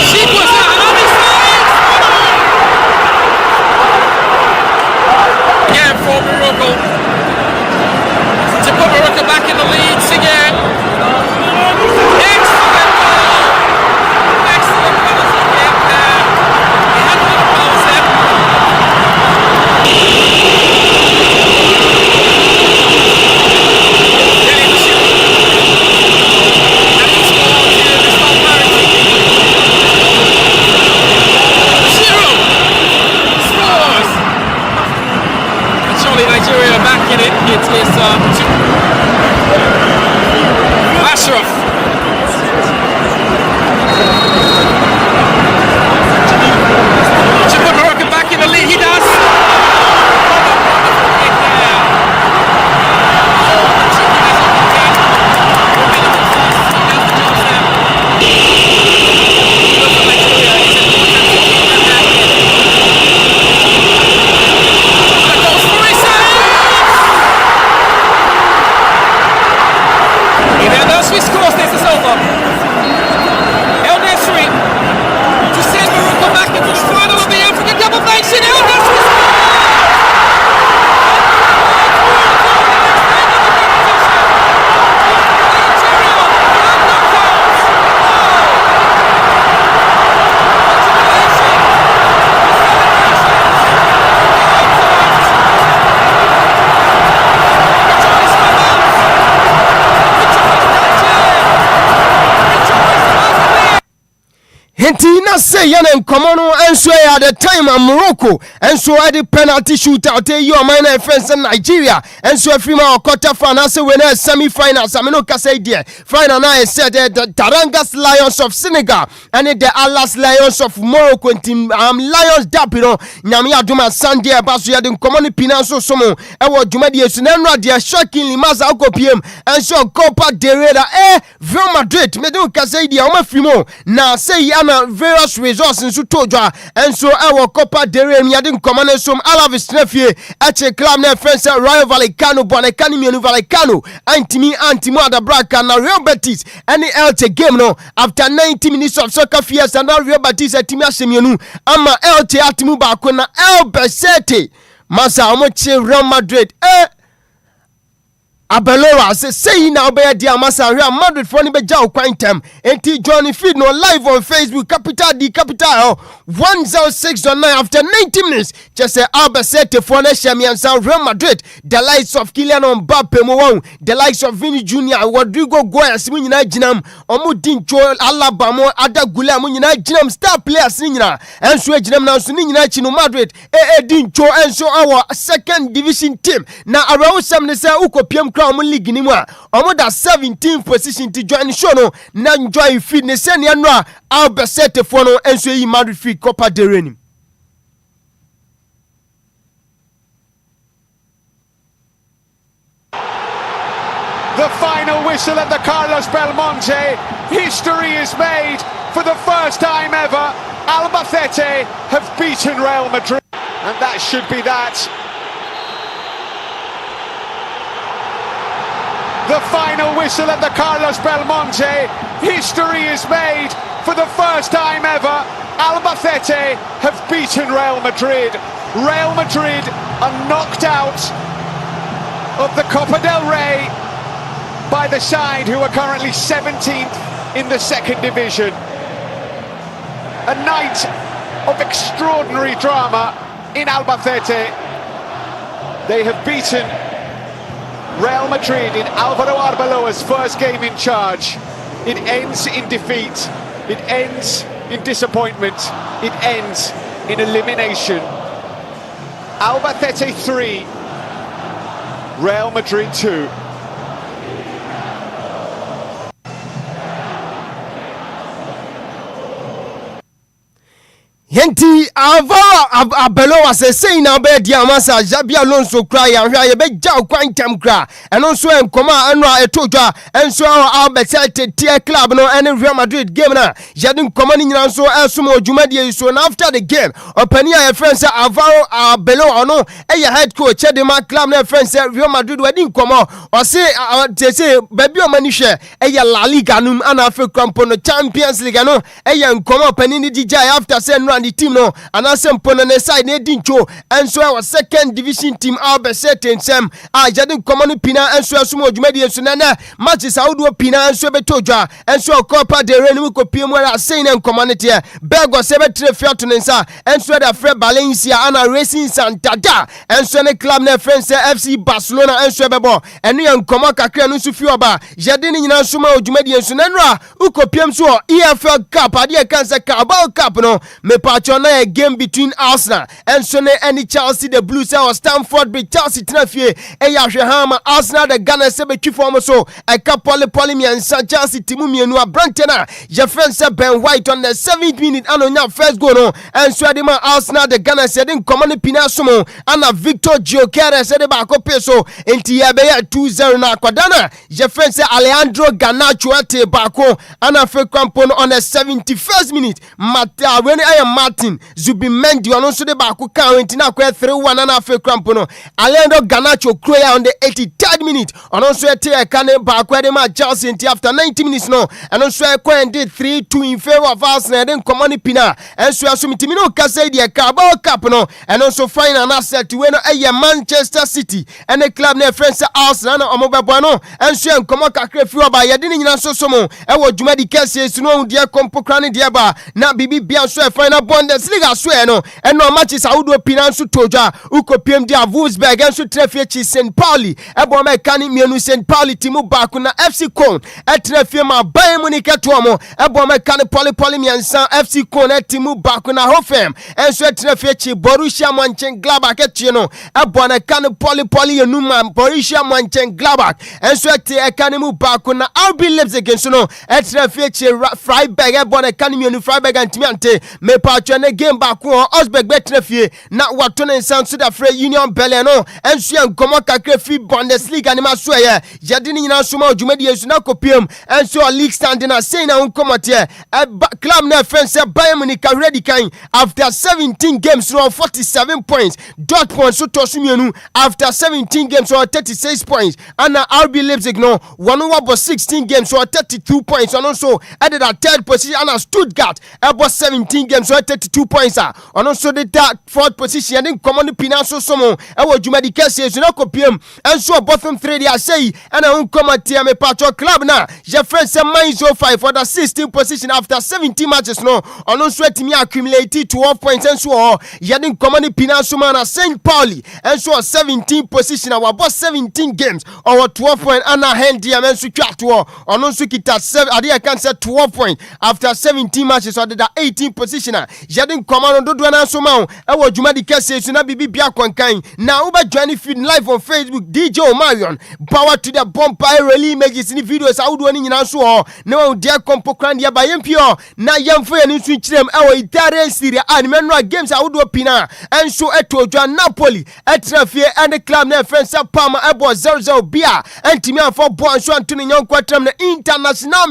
Sequence na say yan nkɔmɔ no enso at the time Morocco enso at the penalty shootout you my friends in Nigeria enso afima quarter final say when semi finals amino kasa die final na said the Tarangas Lions of Senegal and the Alas Lions of Morocco team Lions dapiro nyame aduma Sunday abaso ya de nkɔmɔ pina so somo e wo dwumadi esu na nra de shockingly maza okopiem enso Copa del Rey Real Madrid me do kasa die o ma frimo na say ana various resources nso tojwa enso e wo Copa del Rey mi ade nkɔmɔ na som Alaves trafie eche club na friends Rayo Vallecano Bonacani Mienu Vallecano antimo adabraka na Real Betis any Elche game no after 90 minutes of soccer fiesta na Real Betis atimi asemienu ama Elche atimu ba ko na El Besete masa omoche Real Madrid Abelora say now be dia masa Real Madrid for ni be jaw kwan tem enti Johnny feed no live on Facebook capital 106.9 after 90 minutes just say Albacete for na Shamiansa Real Madrid the likes of Kylian Mbappe mo won the likes of Vini Jr. Rodrigo Goyas mo nyina ginam omo dincho Alaba mo Adagula mo nyina ginam star players ni nyina enso ginam na so ni nyina chi no Madrid dincho enso our second division team na arawo sam ne say ukopiem crown league ni mu a omo da 17th position to join show no na enjoy feed ne say ne no Albacete for no enso yi Madrid feed Copa del Rey. The final whistle at the Carlos Belmonte. History is made for the first time ever. Albacete have beaten Real Madrid, and that should be that. The final whistle at the Carlos Belmonte. History is made for the first time ever. Albacete have beaten Real Madrid. Real Madrid are knocked out of the Copa del Rey by the side who are currently 17th in the second division. A night of extraordinary drama in Albacete. They have beaten Real Madrid in Alvaro Arbeloa's first game in charge. It ends in defeat. It ends in disappointment. It ends in elimination. Albacete 3, Real Madrid 2. Yenti Alvaro Arbeloa say na be dia masa Xabi Alonso kra ya hwa ye be jaw kwantam kra eno nso enkoma anwa etodwa enso Albacete tie club no ene Real Madrid game na yade nkoma ni nyina nso esum odwumadie so na after the game opani ya friend say Alvaro Arbeloa no head coach Edema club na friend say Real Madrid wadi nkoma o say baby o mani hwe La Liga num ana afa krampo no Champions League no nkoma opani ni dijai after say the team no and asempo na side na dincho enso our second division team Albacete nsem jadin common pina enso asumo dwumadi enso na matches awdo pina enso betodwa enso Copa del Rey no kopiem wara sei na community Belgo sebetre fiato nsa enso da Fred Valencia ana Racing Santander enso ne club na friends FC Barcelona enso bebo eno ye nkomo kakra no sufi oba jadin nyina nsoma dwumadi enso na nra ukopiem so EFL Cup ade kansa Carabao Cup no me patchona a game between Arsenal and Sonny and Chelsea. The Blues or Stamford Bridge Chelsea Tinafie Eyahama Arsenal the Ghana sebe form so a couple and San Chelsea Timumi no Brantena Jefferson Ben White on the 7th minute and on first goal no and Swadima Arsenal the Ghana said in common Pinasumo and a Victor Giocare said about peso in Tiabeya 2-0 na Quadana Jefferson Alejandro Garnacho ate Bako and a fake crampon on the 71st minute Mata when I am Martin Zubimendi on also the Baku count na 3-1 and a fake crampon Alejandro Garnacho Kroya on the 83rd minute on also a tear can Baku de Chelsea after 90 minutes no and also a coin did 3-2 in favor of Arsenal then Common Pina and so Sumitimino Cassadia Carabao Cup no and also find an asset to win a Manchester City and the club near friends Arsenal or Mobabano and so Komaka Crefua by Yadini Naso Somo and what Jumadi Cassis no dear Compo Crani Diaba na Bibi Bianso final Bundesliga Sueno and no matches Audo Pinansu Toja Uko PM Dia Wolfsburg and so Trefici St. Pauli Ebome a Kani Mienu St. Pauli Timu Bakuna FC Cone etre fie ma Bayern Munich etomo ebo me Kani Poli miensa FC Cone Timu Bakuna Hofem enso etre fie chi Borussia Mönchengladbach etino ebo na Kani Poli enuma Borussia Mönchengladbach enso etre Kani mu Bakuna RB Leipzig enso no etre fie chi Freiburg ebo na Kani Mienu Freiburg antimiante me patcho na game bako Osberg betre fie na wato ne nsan so da free Union Berlin no enso en komo kakre fi Bundesliga ni maso ye yade ni nyina so ma odwumadi yesu na kopiem enso league standing na say na unkomote club na friends Bayern Munich ready kan after 17 games no 47 points. Dortmund so tosu mienu after 17 games so 36 points and RB Leipzig no one over 16 games so 32 points and also added a third position and Stuttgart about 17 games so 32 points and also the fourth position and common pinanso somo e wo dwumadi kese yesu na kopiem enso bottom 3 they say and unkomote me patro club na je friends Mainz 05 for the 16th position after 17 matches no ono so atimi accumulate 12 points and so yadin common pinanso man St. Pauli and so 17th position our boss 17 games or 12 points and hand diamond so twato ono so kita 7 ade can say 12 points after 17 matches or the 18th position yadin common dodo na so ma e wo dwumadi kese so na bibi bia kwankan na uba join feed live on Facebook DJ Omarion power to the bumper really images in videos audio ni nyina so na we dia kompo kran dia ba yempio na yemfo ye ni nsu kirem e wo Italian Serie A ni menua games audio pina enso etodwa Napoli etrafie and club na friends Parma ebo 0-0 bia entimi afo bo anso antuni nyankwatam na International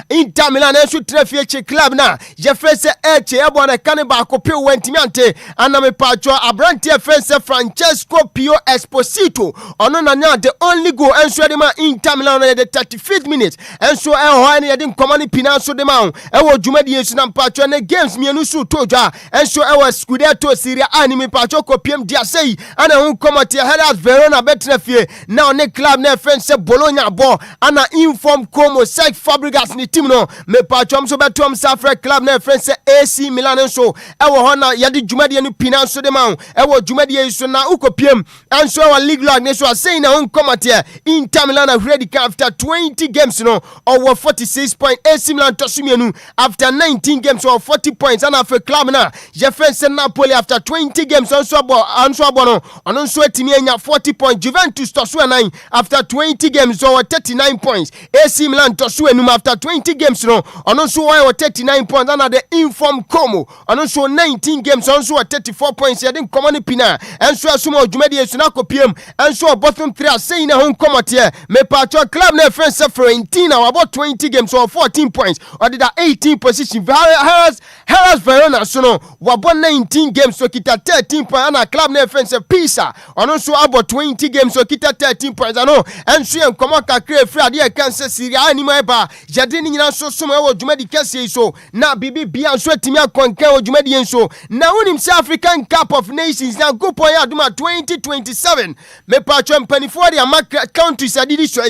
Inter Milan enso trafie che club na je friends eche ebo na kan ba akopio wentimi ante aname patro abrantie friends Francesco Pio Esposito ono na nya the only goal enso de ma Inter Milan na the 35th minute enso e ho ani ye din komani pinanso de ma e wo dwumadi yesu na patro na games mienu su todwa enso e wo Scudetto Serie A ni me patro kopiem dia sei ana hu komati Hellas Verona betrafie na one club na friends Bologna bo ana inform como Cesc Fabregas ni team no me patro so betom Safra club na friends AC Milan enso e wo ho na ye di dwumadi enu pinanso de ma e wo dwumadi yesu na ukopiem enso wa league log ne so say na hu komati Inter Milan ready after 20 games no or 46 points AC Milan tosumienu after 19 games or 40 points and after club na je friends Napoli after 20 games onso no onso etimi anya 40 points Juventus tosu 9 after 20 games or 39 points AC Milan tosu enum after 20 games no onso why 39 points and the inform Como onso 19 games onso 34 points yadin common pina enso asumo dwumadi yesu na kopiem enso bottom 3 saying na hon komote me patro club na friends Fiorentina about 20 games or 14 points or the 18 position Hellas Verona so no wabo 19 games so kita 13 points and club na friends Pisa ono so about 20 games so kita 13 points ano enso en komo kakre free ade kan se Serie A ni meba yade ni nyina so so wo dwumadi kase so na bibi bia so atimi akonkan wo dwumadi enso na wonim se African Cup of Nations na go point aduma 2027 me patro mpanifo de amaka countries adidi so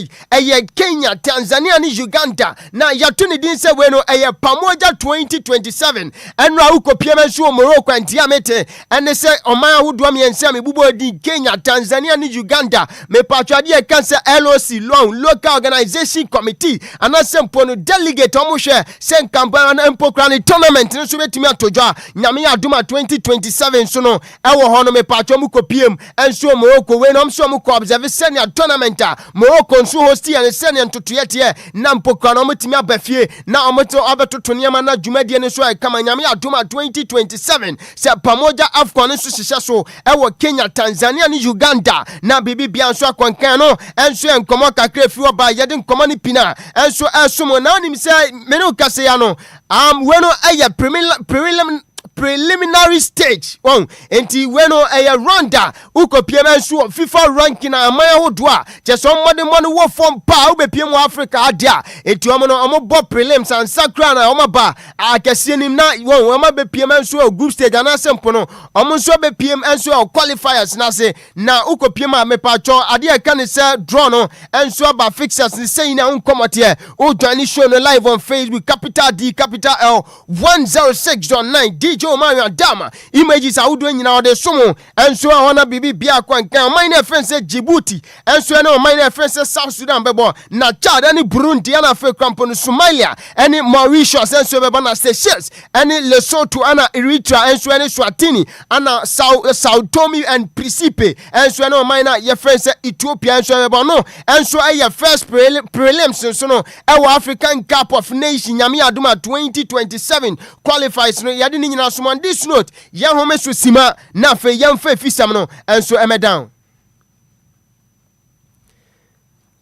Kenya, Tanzania ni Uganda na yatuni din se we no Pamoja 2027 enra ukopiem nso Morocco antiamete ene se oman ahodo amiense mebubo di Kenya, Tanzania ni Uganda me patro ade kan se LOC local organization committee anasempo no delegate omohwe se nkampa na empokra ni tournament nso betimi atodwa nyame aduma 2027 so no ewo ho no me patro mu kopiem enso Morocco we no mso mu ko observe senior tournament Morocco nso hosti and senior ntotoyete na mpokra no mutimi abafie na omoto abetoto niam na dwumadi ne so kama nyame aduma 2027 se Pamoja AFCON nso hihye so ewo Kenya, Tanzania ni Uganda na bibi bia nso akwankan no enso enkomo kakra fi oba yede nkomo ni pina enso esomo na onim se menu kase ya no we no preliminary stage enti weno ronda ukopiem nso FIFA ranking amaya hodwa je so mmode wo form pa ubepiem wo Africa adia enti omo bo prelims and sakra na omo ba akese nim na omo bepiem nso group stage ana sempo no omo nso bepiem nso qualifiers na se na ukopiem a mepacho adia kan se draw no nso ba fixers ni say na unkomote o join show no live on Facebook capital D capital L 106.9 DJ Joe Mario Dama images awudo nyina ode somo enso ahona bibi bia kwankan mine friend say Djibouti enso na mine friend say South Sudan bebo na Chad any Burundi ana fe krampo no Somalia any Mauritius enso bebo na Seychelles any Lesotho ana Eritrea enso any Swatini ana Sao Tome and Principe enso na mine ye friend say Ethiopia enso bebo no enso aye first prelims so no e African Cup of Nations nyame aduma 2027 qualifies no yade ni nyina so on this note ye home so sima na fe yemfa fisam no enso emedan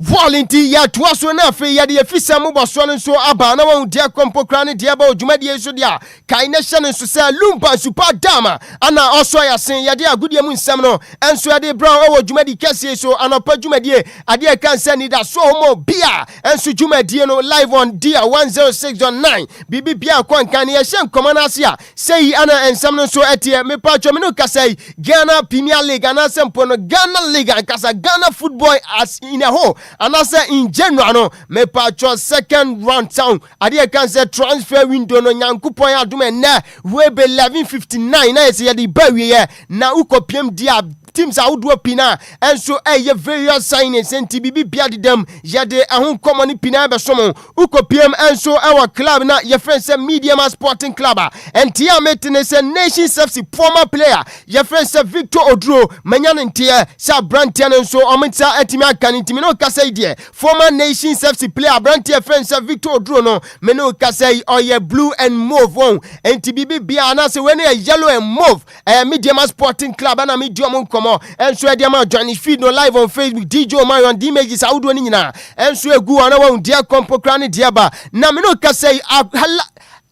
volunteer ya twaso na fe ya de fisam boso no so aba na won dia kompokra ne dia ba odwumadie so dia kai na hye no so say Lumba super dama ana oso ya sen ya de agudie mu nsam no enso ya de brown o odwumadi kese so anopa dwumadie ade kan say Anidaso Wɔhɔ bia enso dwumadie no live on dia 106.9 bibi bia kwankan ne ye hye nkoma na ase a sei ana ensam no so etie me pa twa me no kasai Ghana Premier League ana sempo no Ghana League kasa Ghana football as in a whole and I say in general no me patcho second round town ade kan say transfer window no nyankopon adom na we be 11:59 na say the bawie na ukopiem dia teams awudo pina enso eye various signings enti bibi bia dem yade ahun common pina be somo ukopiem enso our club na ye friend say Medium Sporting Club enti ametene say Nations FC former player ye friend say Victor Odro manya ntie sa brantian enso omita etimi aka ntimi no kasa ide former Nations FC player brantian friend say Victor Odro no me no kasa oye blue and mauve won enti bibi bia na say when yellow and mauve Medium Sporting Club na Medium and so Diama Johnny feed no live on Facebook DJ Mario the images awudo ni nyina and so egu ana wa dia kompokra ne diaba na me no ka say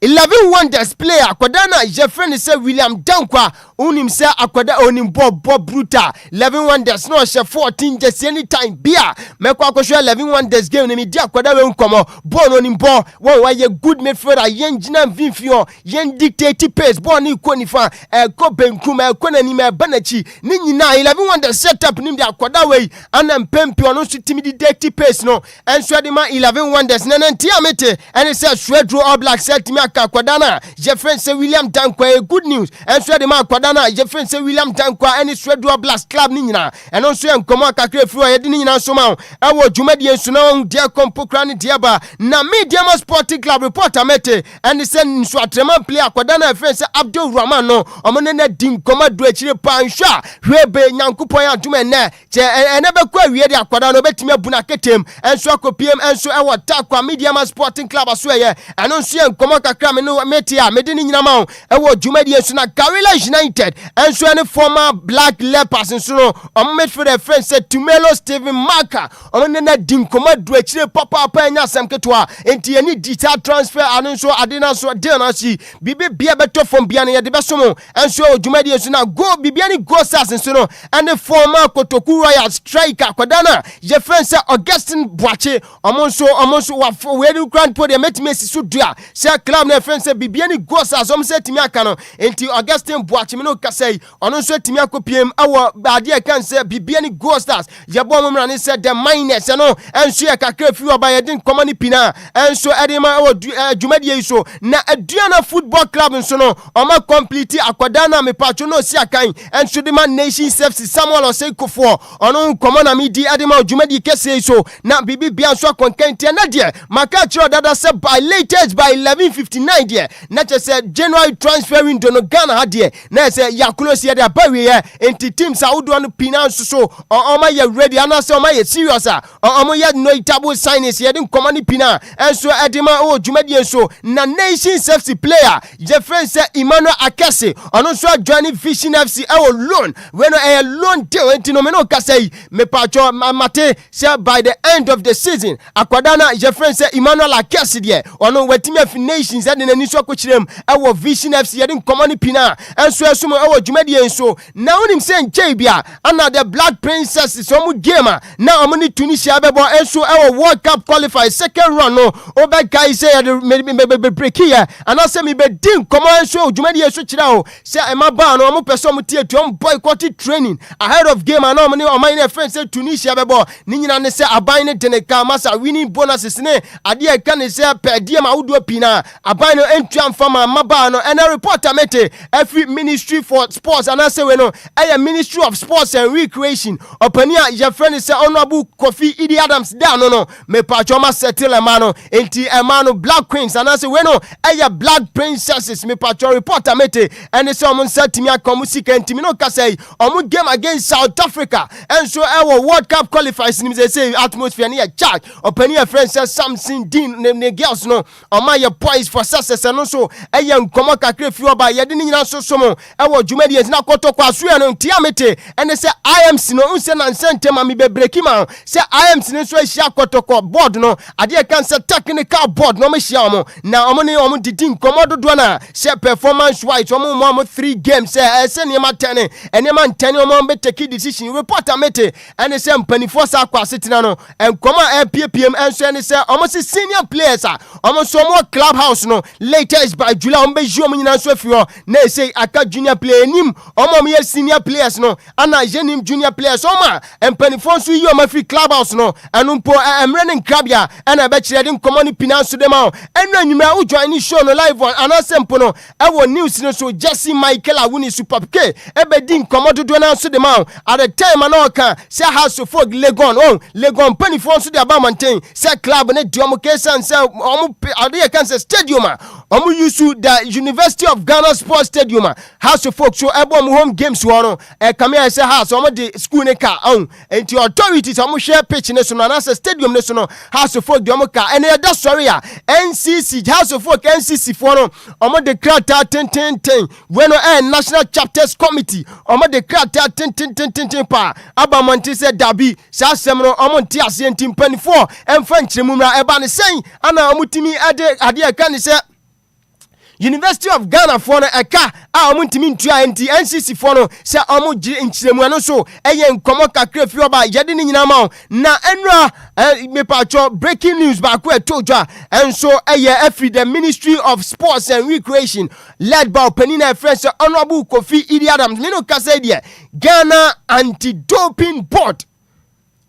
11 wonders player akwadana je friend say William Dankwa unim say akwada onim bob brutal 11 wonders no she 14 just anytime bia mekwa akosho 11 wonders game ni dia akwada we nkomo ball onim ball wa ye good midfielder yen gina mfimfio yen dictate pace ball ni ko nifa ko benkum ko nani me banachi ni nyina 11 wonders setup nim dia akwada we ana mpempi ono so timi dictate pace no enso de ma 11 wonders nananti amete and say Shredro All Black set me akwadana je friend say William Dankwa good news enso de ma akwadana je friend say William Dankwa any Shredro Blast club ni nyina eno so enkomo akakra firi o ye de ni nyina so ma e wo dwumadie nso na dia kompokra ne dia ba na Medium Sporting Club reporter mete and say nso atrema play akwadana friend say Abdul Rahman no omone na din komado akire panhwa hwebe nyankopon adom na che ene be kwa wie de akwadana no betimi abuna ketem enso akopiem enso e wo takwa Medium Sporting Club aso ye eno nso enkomo akakra me no metia me de ni nyina ma e wo dwumadie nso na Garilla United enso any former Black Leopards nso no ommet for the friend say Tumelo Steven Marker omone na din komado akire papa anya asem ketwa enti ani detail transfer anu so adena so de na si bibi bia beto from bia na ye de besomo enso dwumadie nso na go bibia ni go stars nso no and former Kotoku Royal striker kwadana je friend say Augustine Boache omonso wa we do grand po de metime sisu dua say club na friend say bibia ni go stars om say timi aka no enti Augustine Boache me no kasai ono so timi akopiem awo ade kan say bibia ni go stars je bo momra ne say the miners no enso ya kakra fi oba ye din komani pina enso edema awo dwumadie so na aduana football club nso no oma complete akwadana me pacho no si akan enso de man Nations FC Samuel Oseikofo ono komo na midi edema dwumadie kese so na bibi bia so konkantia na de maka chiro dada say by latest by 11:59 de na say January transfer window no Ghana ha de na say yakulo si de abawe ye enti teams awudo no pina so oma ye ready ana say oma ye serious oma ye no itable signings ye din komani pina enso edema o dwumadie so na Nations FC player je friend say Emmanuel Akese ono so join Vision FC e loan when a loan deal enti no me no kasai me pacho mate say by the end of the season akwadana je friend say Emmanuel Akese de ono watimi of Nations and na niso akokirem e Vision FC ye din komani pina enso esumo e dwumadie so na onim say nche bia ana the Black Princesses so mu game na omo ni Tunisia bebo enso e World Cup qualify second run no obeka say me break here and I say me be din komo enso dwumadie so kira o say e ma ba no omo person mo tie to boycott training ahead of game and omo ni oman na friend say Tunisia bebo ni nyina ne say aban ne deneka masa winning bonuses ne ade e ka ne say per diem awudo pina abano entuam fama mabano and a reporter mete every ministry for sports and I say we no a ministry of sports and recreation opania your friend is honorable Kofi Idi Adams down no me pachoma settle emano enti emano black queens and I say we no a black princesses me pacho reporter mete and say omon setimi akomusika enti me no ka say omon game against South Africa and so our World Cup qualifiers ni say atmosphere near charge opania friend says something din ne girls no oma your poise for success and so nkomo kakre fi oba ye de ni nyina so somo wo dwumadi na kotokwa aso no ntiamete and say IMC no unse na nsente ma me be breaki ma say IMC no so ahia kotokwa board no ade kan say technical board no me hia omo na omo ne omo didi nkomo dodo na say performance wise omo 3 games say niema 10 enema 10 omo be take decision reporter mete and say mpanifo sa kwa setina no nkomo PPM and say omo senior players omo so mo clubhouse no latest by July on be jomo nyina so afio na say aka junior player nim omo me senior players no ana jenim junior players oma empanifo so yi omo free clubhouse no anumpo emrenin krabia ana be kire dem common finance dem a enu anwuma wo join ni show no live on ana sempo no e wo news no so Jesse Michael Awuni Super K e be din common do na so dem a at the time ana oka say house of folk Legon panifo so de aba maintain say club ne di omo kesan say omo ade kan say stadium omo use the University of Ghana Sports Stadium house of folk so ebo mo home games no come here say house omo the school ne car enti authorities omo share pitch ne so na say stadium ne so no house of folk de omo car and that sorry NCC house of folk NCC for no omo the krata 10 when national chapters committee omo the krata 10 pa abamonti say dabi sa asem no omo nti ase enti mpanifo emfa nkyeremumra eba ne sen ana omo timi ade kan say University of Ghana for eka omuntimi ntua enti NCC for no se omu nkyiremu no so eye nkomo kakra fi oba yede ni nyina ma na enra me pacho breaking news ba ko etodwa enso eye every the Ministry of Sports and Recreation led by Penina friends honorable Kofi Idi Adams me no ka say there Ghana Anti-Doping Board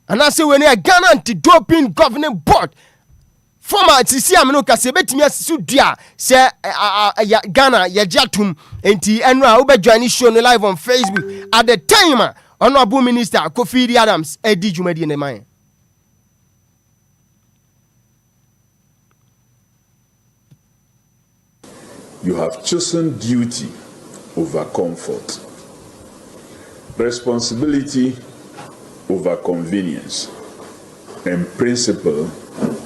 and I say when Ghana Anti-Doping Governing Board former tisi ameno kase betimi asisu dua se Ghana ya jatum enti enra wo be join show no live on Facebook at the time honorable minister Kofi Idi Adams edi jumadi ne man. You have chosen duty over comfort, responsibility over convenience, and principle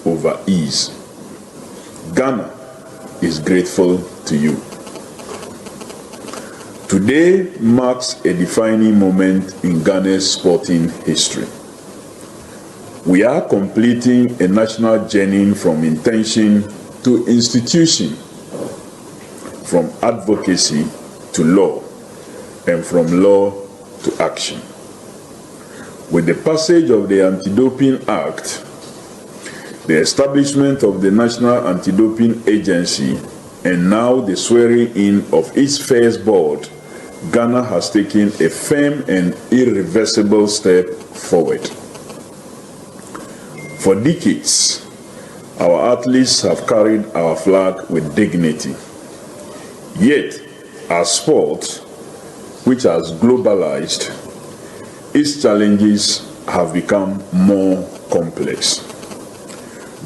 over ease. Ghana is grateful to you. Today marks a defining moment in Ghana's sporting history. We are completing a national journey from intention to institution, from advocacy to law, and from law to action. With the passage of the Anti-Doping Act, the establishment of the National Anti-Doping Agency, and now the swearing in of its first board, Ghana has taken a firm and irreversible step forward. For decades, our athletes have carried our flag with dignity. Yet, our sport, which has globalized, its challenges have become more complex.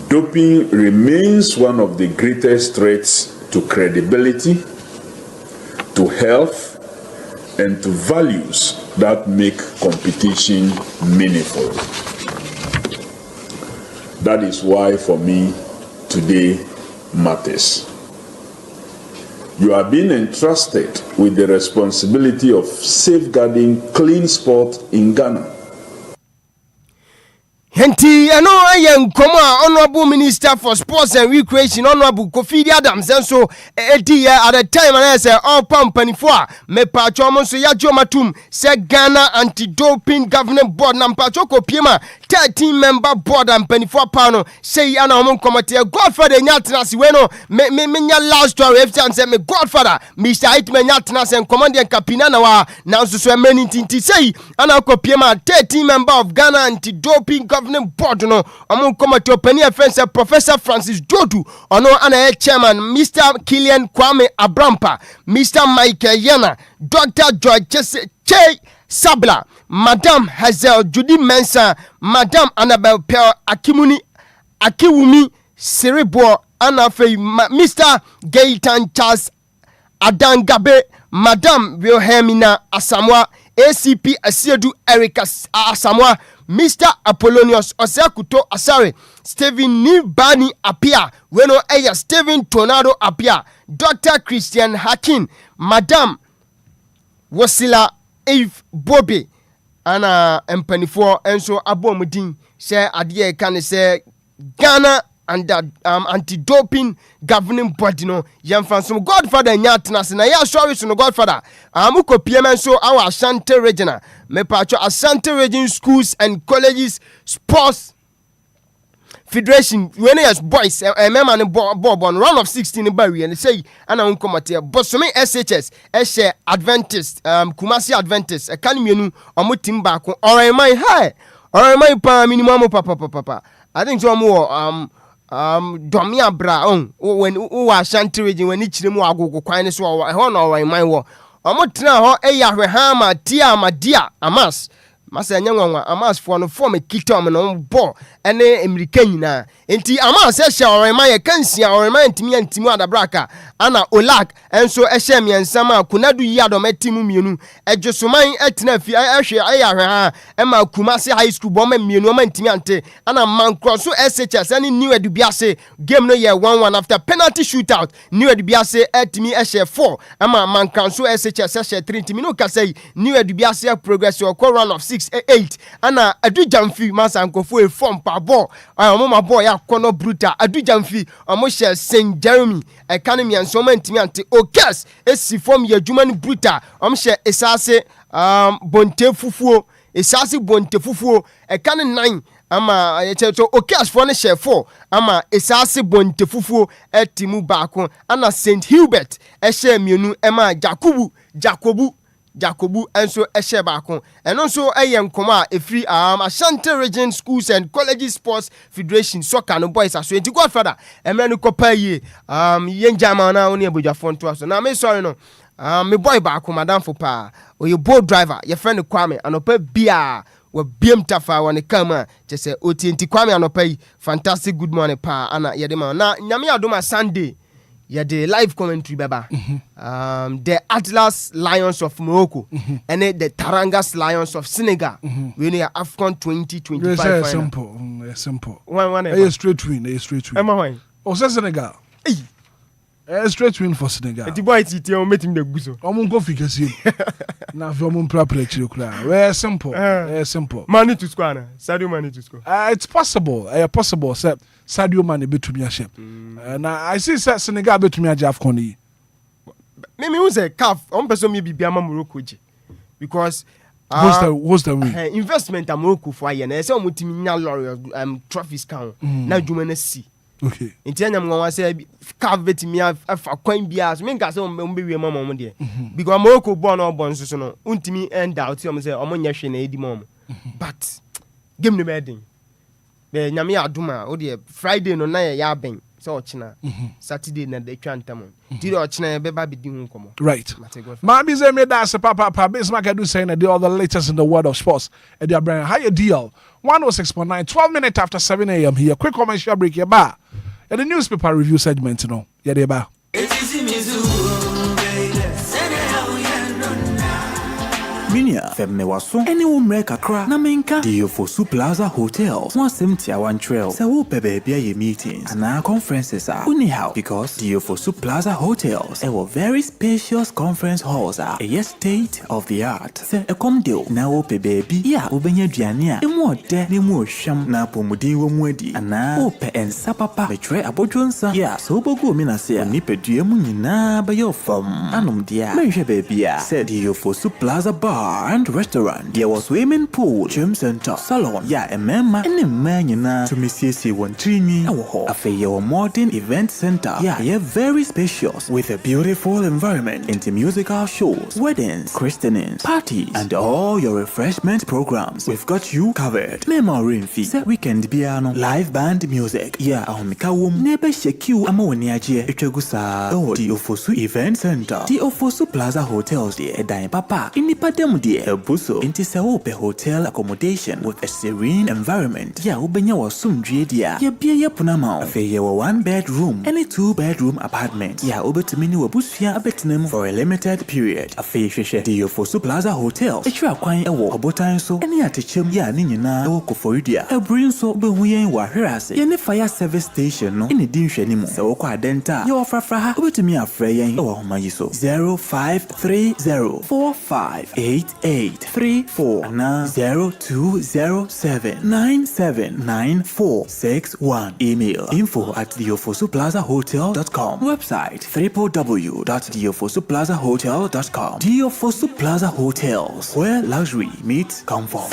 Doping remains one of the greatest threats to credibility, to health, and to values that make competition meaningful. That is why, for me, today matters. You are being entrusted with the responsibility of safeguarding clean sport in Ghana. Henti eno aye nkomo honorable minister for sports and recreation honorable Kofi Idi Adams and so edi at the time and say all company for me pacho mo so ya jomatum say Ghana Anti-Doping Governing Board na pacho ko piema 13-member board and penifo pano say ana omo committee Godfather nyatenase we no me nya last story if say me Godfather Mr. Hitman nyatenase and commandant kapina na wa na so so many tinti say ana kopie ma 13-member of Ghana anti-doping governing board no omo committee opani offense Professor Francis Dodu ono ana chairman Mr. Kilian Kwame Abrampa, Mr. Michael Yana, Dr. George Che Sabla, Madam Hazel Judy Mensa, Madam Annabel Pearl Akiwumi Siribo, Anafe, Mr. Gaitan Charles Adangabe, Madam Wilhelmina Asamoah, ACP Asiedu Erica Asamoah, Mr. Apollonius Osekuto Asare, Stephen Nibani Apia, Weno Eya Stephen Tornado Apia, Dr. Christian Hakin, Madam Wasila Eve Bobby, Anna Empenifo, and so Abomudin, say Adia can say Ghana and anti-doping governing body no yamfa some Godfather nyatnas na ya sorry so no Godfather amuko piemen so our Ashanti region me pacho Ashanti region schools and colleges sports federation when yes boys man bob on round of 16 barry and say ana unkomate but so me SHS share Adventist Kumasi Adventist ekanmienu omutim ba ko oran man pa minimum papa I think so more Domia bra when Ashanti region when each mu agogo kwan so ho na owan man wo omotra ho eya hwehama tia madia amas masa nyanwa amas fo no form kitom no bo ene America nyina enti amas ehye owan man ye kansia owan man ntimi antimu adabraka ana olak enso ehye miensama kunadu yi adometimu mienu ejosoman etena fi ehwe eya hweha ema Kumasi high school bo ma mienu ma ntimi ante ana man cross so SHS ani new edubiase game no ye 1-1 after penalty shootout new edubiase etimi ehye 4 ama man kan so SHS ehye 3 ntimi no kasai new edubiase progress or run of 6-8 ana adujamfi masa nkofo e form pa ball omo ma ball ya kono brutal adujamfi omo share St Jeremy economy and so ntimi ante okes esi form ye adwuma brutal omo share esase bonte fufuo ekane 9 ama yecheto okes for ne share 4 ama esase bonte fufuo etimu baako ana St Hubert share mienu ema Jacobu enso ehye baako eno so eye nkoma efri Ashanti region schools and colleges sports federation soccer no boys aso enti Godfather emre no kopa ye yenjama na oni abodwafo nto aso na me sorry no me boy baako madam fo pa oye boat driver ye friend Kwame anopa bia wa biem tafa woni kama chese oti Kwame anopa yi fantastic good morning pa ana ye de ma na nyame adoma Sunday the live commentary baba the Atlas Lions of Morocco and the Tarangas Lions of Senegal we need AFCON 2025 final. Simple one a straight win am I Senegal a straight win for Senegal the boy it you meet him the guso omun go figure see na fi omun prepare chire kura very simple money to score na Sadio money to score it's possible Sadio Mane betumi a shape na I see Senegal betumi a AFCON yi me who say CAF on person me bibia ma Morocco ji because what's the win investment am Morocco for aye na say omutimi nya lorry trophies kan na dwuma na si okay enti anyam nwa say CAF betumi afa kwan bia so me nka say ombe wie mama mo de because Morocco born no born so no untimi end out say omonye hwe na edi mom but game no meeting be nyame aduma o de Friday no na ya ben so ochina Saturday na de twantam ti de ochina be ba bedi hu komo right ma bi ze me da se papa Bismarck do say na the other latest in the world of sports e dia brand higher deal 106.9 12 minutes after 7 a.m. here quick commercial break here ba the newspaper review segment no ya de ba Minia femme waso ene wo mre kakra na menka Diofosu Plaza Hotels one semti awan trail se wo pebe bia ye meetings and conferences are anyhow because Diofosu Plaza Hotels a very spacious conference halls are a state of the art se e kom deal na wo pebe bi ya obenya duane a emu ode na emu ohwam na pomudin wo mu adi ana wo pe ensa papa betre abodwonsa ya so bogu mi na se ni pedua mu nyina ba yo fam anom dia menhwe be bia se Diofosu Plaza Bar bar and restaurant. There was swimming pool, gym center, salon. Yeah, a member and a man to Missy 1 a modern event center. Yeah, very spacious with a beautiful environment into musical shows, weddings, christenings, parties, and all your refreshment programs. We've got you covered. Memory fee, set weekend piano, live band music. Yeah, Mikawum, neighbor Sheku, Amoniaje, Echegusa, oh, the Ofosu Event Center, the Ofosu Plaza Hotels, the Edain Papa, in the Padem, the Ebuso, into Saope Hotel accommodation with a serene environment. Yeah, Ubenya was soon dia. Yeah, Bia Punama, a 1-bedroom, and a 2-bedroom apartment. Yeah, over to mini Wabusia Abetinem for a limited period. A Fisher, the Ofosu Plaza Hotel, a Traquine, a walk, Botan so, any attention, ya Nina, Okoforidia, a brin so, Buhuyan, Waherase, and a fire service station, no, in the dish anymore. So, Denta, your Fraha, over to me a Freyan, or Mayiso, 0530458834, na 0207979461. Email info@diofosuplazahotel.com. Website www.diofosuplazahotel.com. Diofosu Plaza Hotels, where luxury meets comfort.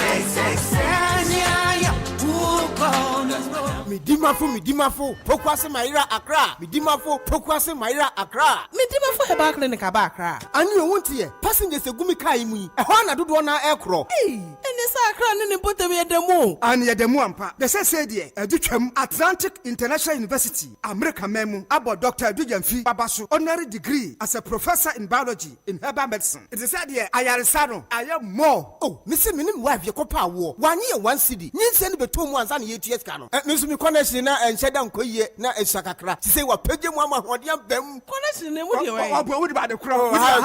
Midimafo, Pokwase Maira Accra. Midimafo, Pokwase Maira Accra. Midimafo Heba Clinic Accra. And you won't hear passengers a gumika imu. A Hana do one aircraft. Hey, and this Accra and put them at the moon. And yet the Muampa. The said here, a Duchem Atlantic International University, America Memo, about Dr. Dujanfi Babasu, honorary degree as a professor in biology in herbal medicine. It is said here, I am Sano, I am more. Oh, Mr. Minim wife, your copa war. 1 year, 1 city. You send me 2 months and 8 years. Miss connection na encheda nkoye na esakakra ti say wa page mu ama hodiam bam connection ne wo de we wo de ba de kro wo ba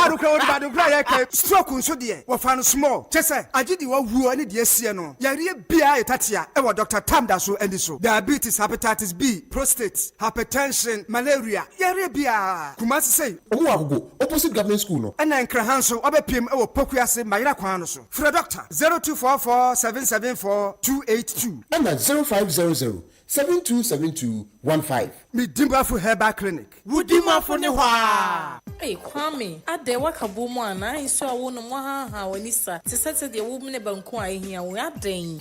do kro wo de ba do kro ya ke stroke nso de wo fa no small chese agidi wo wuo ne de asie no yare bia etatia e wo Dr. Tamdaso endi so diabetes, hepatitis B, prostate, hypertension, malaria yare bia Kumasi say wo agogo opposite government school no na nkra so obepiem e wo Pokuase Mayira kwan no so for doctor 0244774282 and 0500-727215. Midimafo Herbal Clinic. Wudimafo ne hwa. Hey Kwame, ade wakabo mu ana iso awo no mo ha wanisa. Ti sete de wo mne banko ahia wo aden.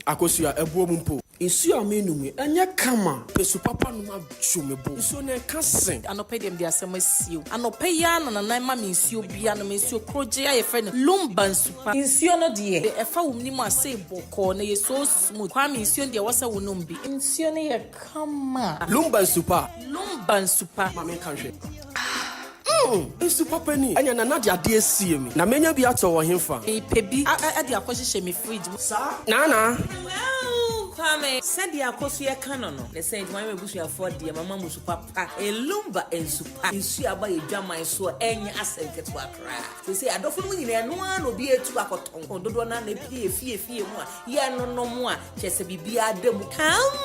Akosua ebuo mu mpo. Isu amenumi anya kama pesu papa no ma chomebo. Isu ne kasen. Anope dem de asema sio. Anope ya na na ma me nsuo bia na me nsuo proje aye fe no Lumba nsupa. Nsuo no de e fa wumni mu ase boko na ye so smooth. Kwame nsuo de wasa wonombi. Nsuo ne ye kama. Lumba nsupa. Lumba nsupa. Mama kanhwe. Nsupa pani. Anya na na de ade asie mi. Na menya bi ato wo hemfa. Pebi ade akohye me fridge. Sa? Na. Kwame, said the akosia canon. They said, my bush afford the mama musupa, a Lumba and supa. You see about a jama so any asset to a cry. They say, I don't know and one will be a 2 o'clock. Don't want to pay a fee more. Yeah, no more. Just a BBR demo. Come.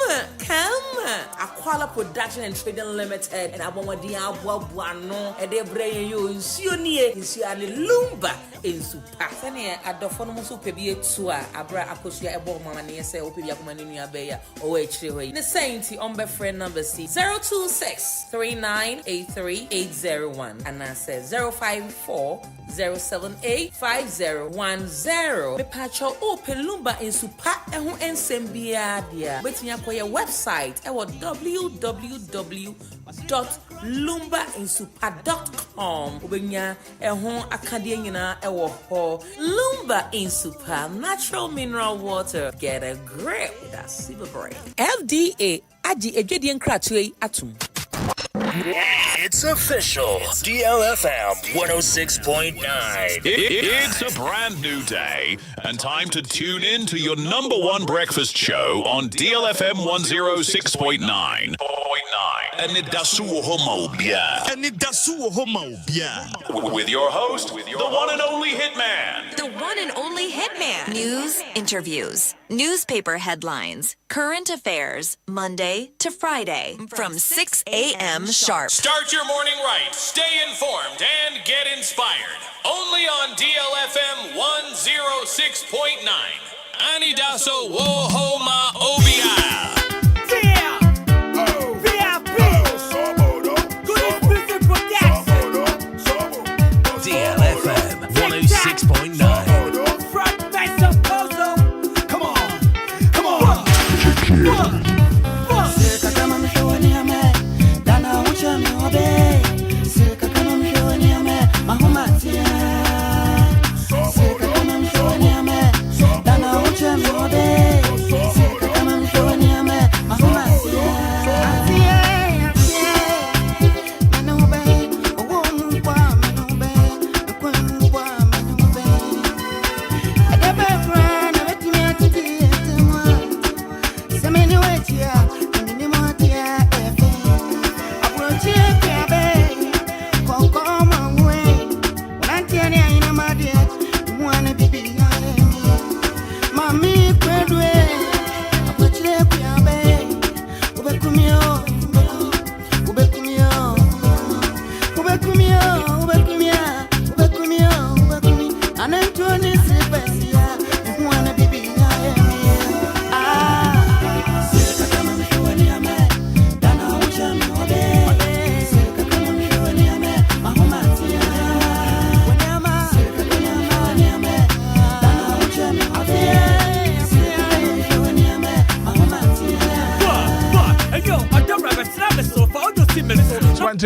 Aquala Production and Trading Limited. And I want the Abuano. And they bring you in Sioni. You see, and Lumba in supa. Sanya, I don't want to pay a 2 Abra Akosia about Mamma and say, Opia. The Sainty on my friend number C 026-3983-801 and I said 054-078-5010. Me pacho open Lumba in Supa and who ensembia dia. Waiting for your website at www.lumbainsupa.com. Ubenya ehon akadenya ewo ho Lumba in Supa natural mineral water. Get a grip. That's super brain. FDA Aji Ejedian Kratwe Atum. It's official. DLFM 106.9. It's a brand new day and time to tune in to your number one breakfast show on DLFM 106.9. Anidaso Wɔhɔ with your host, the one and only Hitman. The one and only Hitman. News, interviews, newspaper headlines, current affairs, Monday to Friday from 6 a.m. sharp. Start your morning right, stay informed, and get inspired. Only on DLFM 106.9. Anidaso Wɔhɔ ma Obia. DLFM 106.9. 106.9.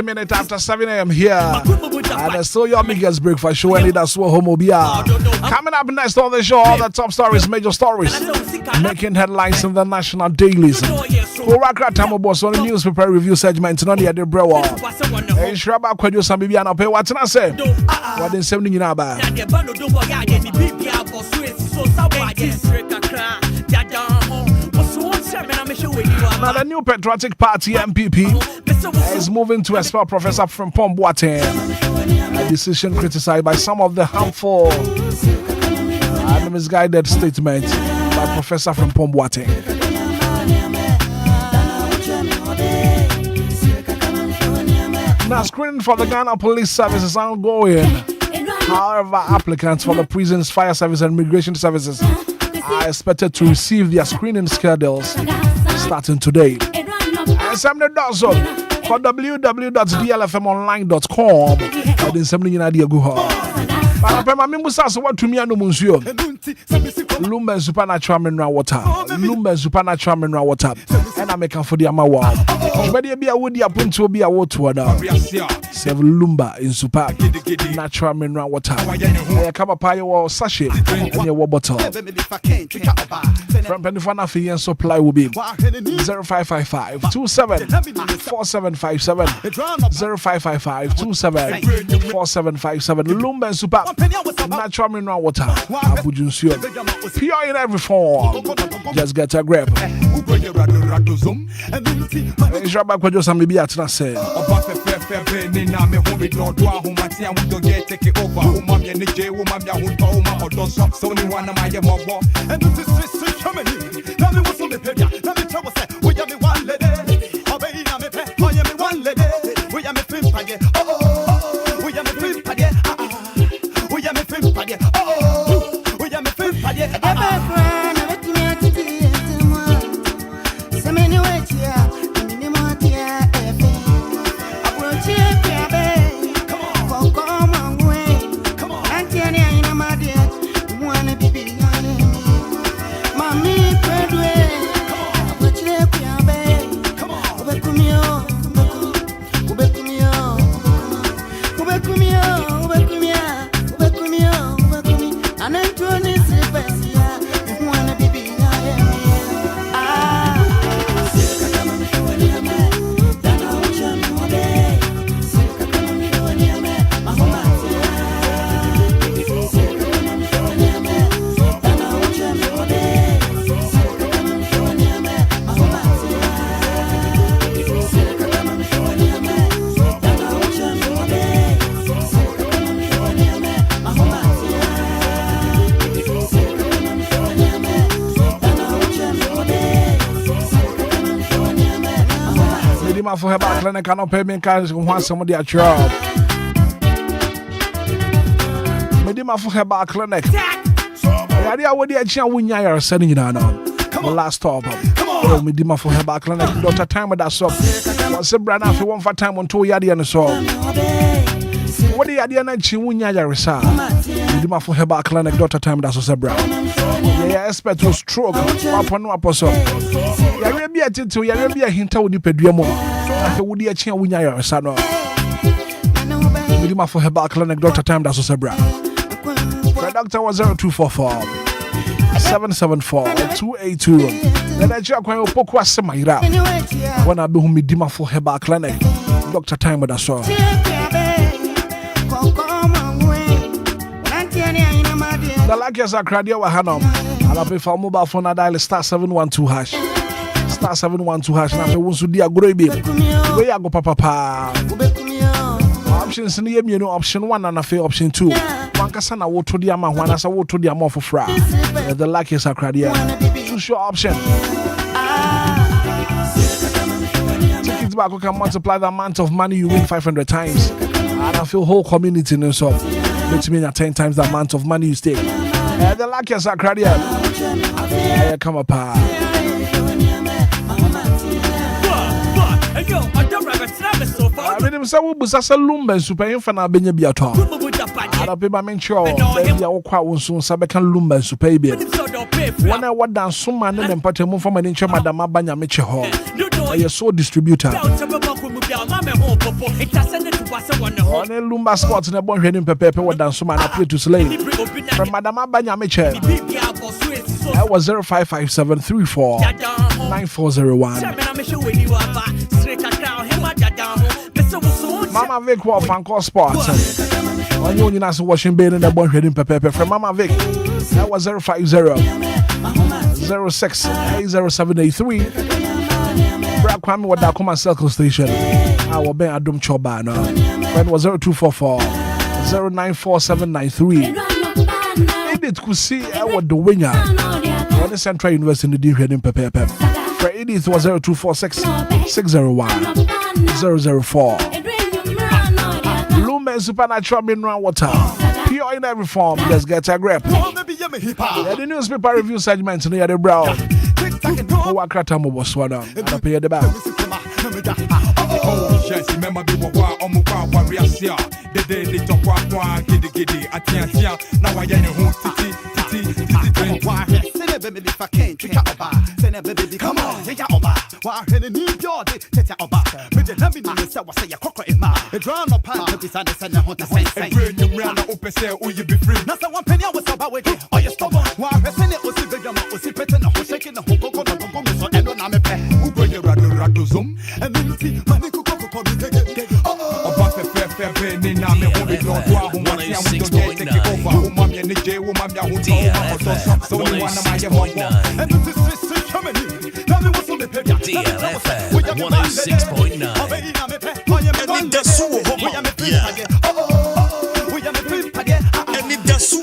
Minutes after 7 a.m. here. And it's still your biggest breakfast show. Anidaso Wɔhɔ Obia. Coming up next on the show, all the top stories, major stories, making headlines in the national dailies. Kurakra Tamobos on the newspaper review segment. No the other brewer. And Shraba Kwedu Sambibiana pay what's I say. What in 70 in Abba. Now the new patriotic party MPP is moving to expel Professor from Pomboate. A decision criticized by some of the harmful and misguided statement by Professor from Pomboate. Now screening for the Ghana Police Service is ongoing. However, applicants for the prisons, fire service and immigration services are expected to receive their screening schedules starting today. And some of the doors for www.dlfmonline.com. And then some of the idea go home. But I'm what to me and Monsieur Lumba and supernatural mineral water. Lumba and supernatural mineral water. And I make for the Amawa. But there be a woody upon to be a water. Save Lumba in super natural mineral water. I come up your sachet and your bottle. From Penifana Fee and supply will be 0555 27 4757 0555 27 4757 Lumba and super natural mineral water. Pure in every form. Just get a grab. Jaba kwa josa mibi atina se. For her back clinic cannot pay me cash want somebody at job. Medima for her back clinic. The idea what the action when you are sending it on. The last stop. Medima for her back clinic. Dr. Time with that shop. What's a brand after one for time on 2 yard and so. What the idea that she win ya resa? Midima for Herbal Clinic, Dr. Time that's Zebra. Yeah, expert was stroke. Upon apostle. Ya will be a title, ya will be a hint of the Pedriamo. After Woody a chain Winya Sano. Midima for Herbal Clinic, Dr. Time that's Zebra. The doctor was 0244 774 282. Then I check when you poke was Samaira. When I be whom Midima for Herbal Clinic, Dr. Time with us. The luckiest are Cradia Wahanum. I'll be for mobile phone. I dial star 712 hash. Star 712 hash. Now, once you dear gravy, where I go, papa. Options in the option 1 and a fair option 2. One Cassana would to the amount, one as I would to the amount for fra. The luckiest are Cradia. Choose your option. Tickets back, you can multiply the amount of money you win 500 times. And I feel whole community in so. Which means 10 times the amount of money you stake. The luckiest are Cradia. Come up. I mean, so we was a Lumba and super infana Benya Biato. I don't pay my mention. Baby, I will quite soon Sabekan Lumba and super baby. When I was down some man and put a move from an inch of Madame Banya Mitchell Hall. I saw distributor. On a Lumba spots in a bon heading Pepe, what down some man appeared to slay. From Madame Banya Mitchell. I was 055734 9401. Mama Vic was fan call sports. When you are washing bed in the bon heading Pepe from Mama Vic. That was 050 06 80783. Brad Kwame with that Kuma Circle Station. I will be a dumb chobana. When was 0244 094793. Edith could see I was the winner. On the Central University in the deep heading Pepe. For Edith was 0246 601 004. Lumba supernatural mineral water. Pure in every form. Let's get a grip. The newspaper review segment near the brow. Who are Kratamo was swallowed. I pay the back. Oh, yes, remember the war on Muka Warrior. The day they talk about giddy, Atia. Now I am home titi. If I can't take out a baby, come on, take out a why any new yard, take out a but the heavy say a cocker in my drown of pan to be sent and want to say, bring you round the open cell, will you be free? Not the 1 penny I was about with it. Oh, you stop. Why I send it was a good young was sitting a whole shaking the whole cocoa and on a pet who bring your radosum and then see money cook up. Oh, about the fair penny now, me hold it on who wants to take it over. Who mommy and the J woman, so one of my and this is coming. Tell me what's on the paper. DLFM 106.9. Anidaso Wɔhɔ. Anidaso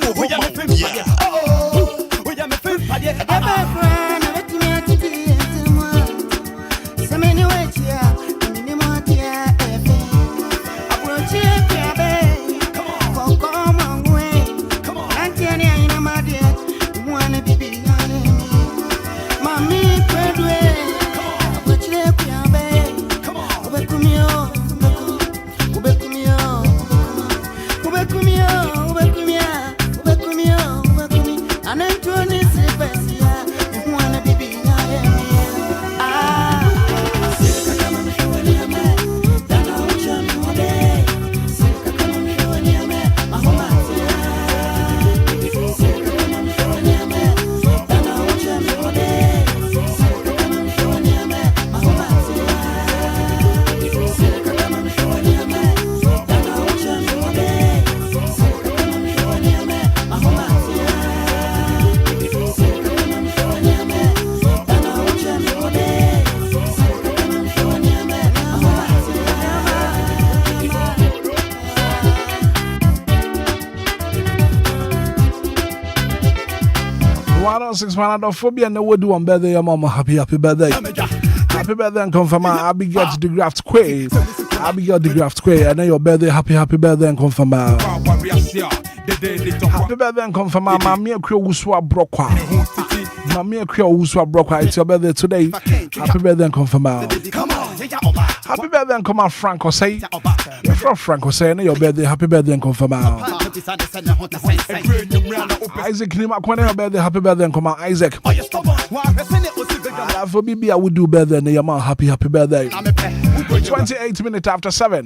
Six man of phobia and the wood one birthday, your mama. Happy birthday. Happy birthday and confirm Abigail the Graft Quay. Abigail the Graft Quay, and then your birthday, happy birthday and confirm. Happy birthday and confirm Mamma Crew Uswa Brokwa. Mamma Crew Uswa Brokwa. It's your birthday today. Happy birthday and confirm. Happy birthday and come out Franco say. From Franco say your birthday, happy birthday and come from out. Isaac Nima Kwane your birthday, happy birthday and come out Isaac. For BB I would do better than your happy birthday. 28 minutes after 7.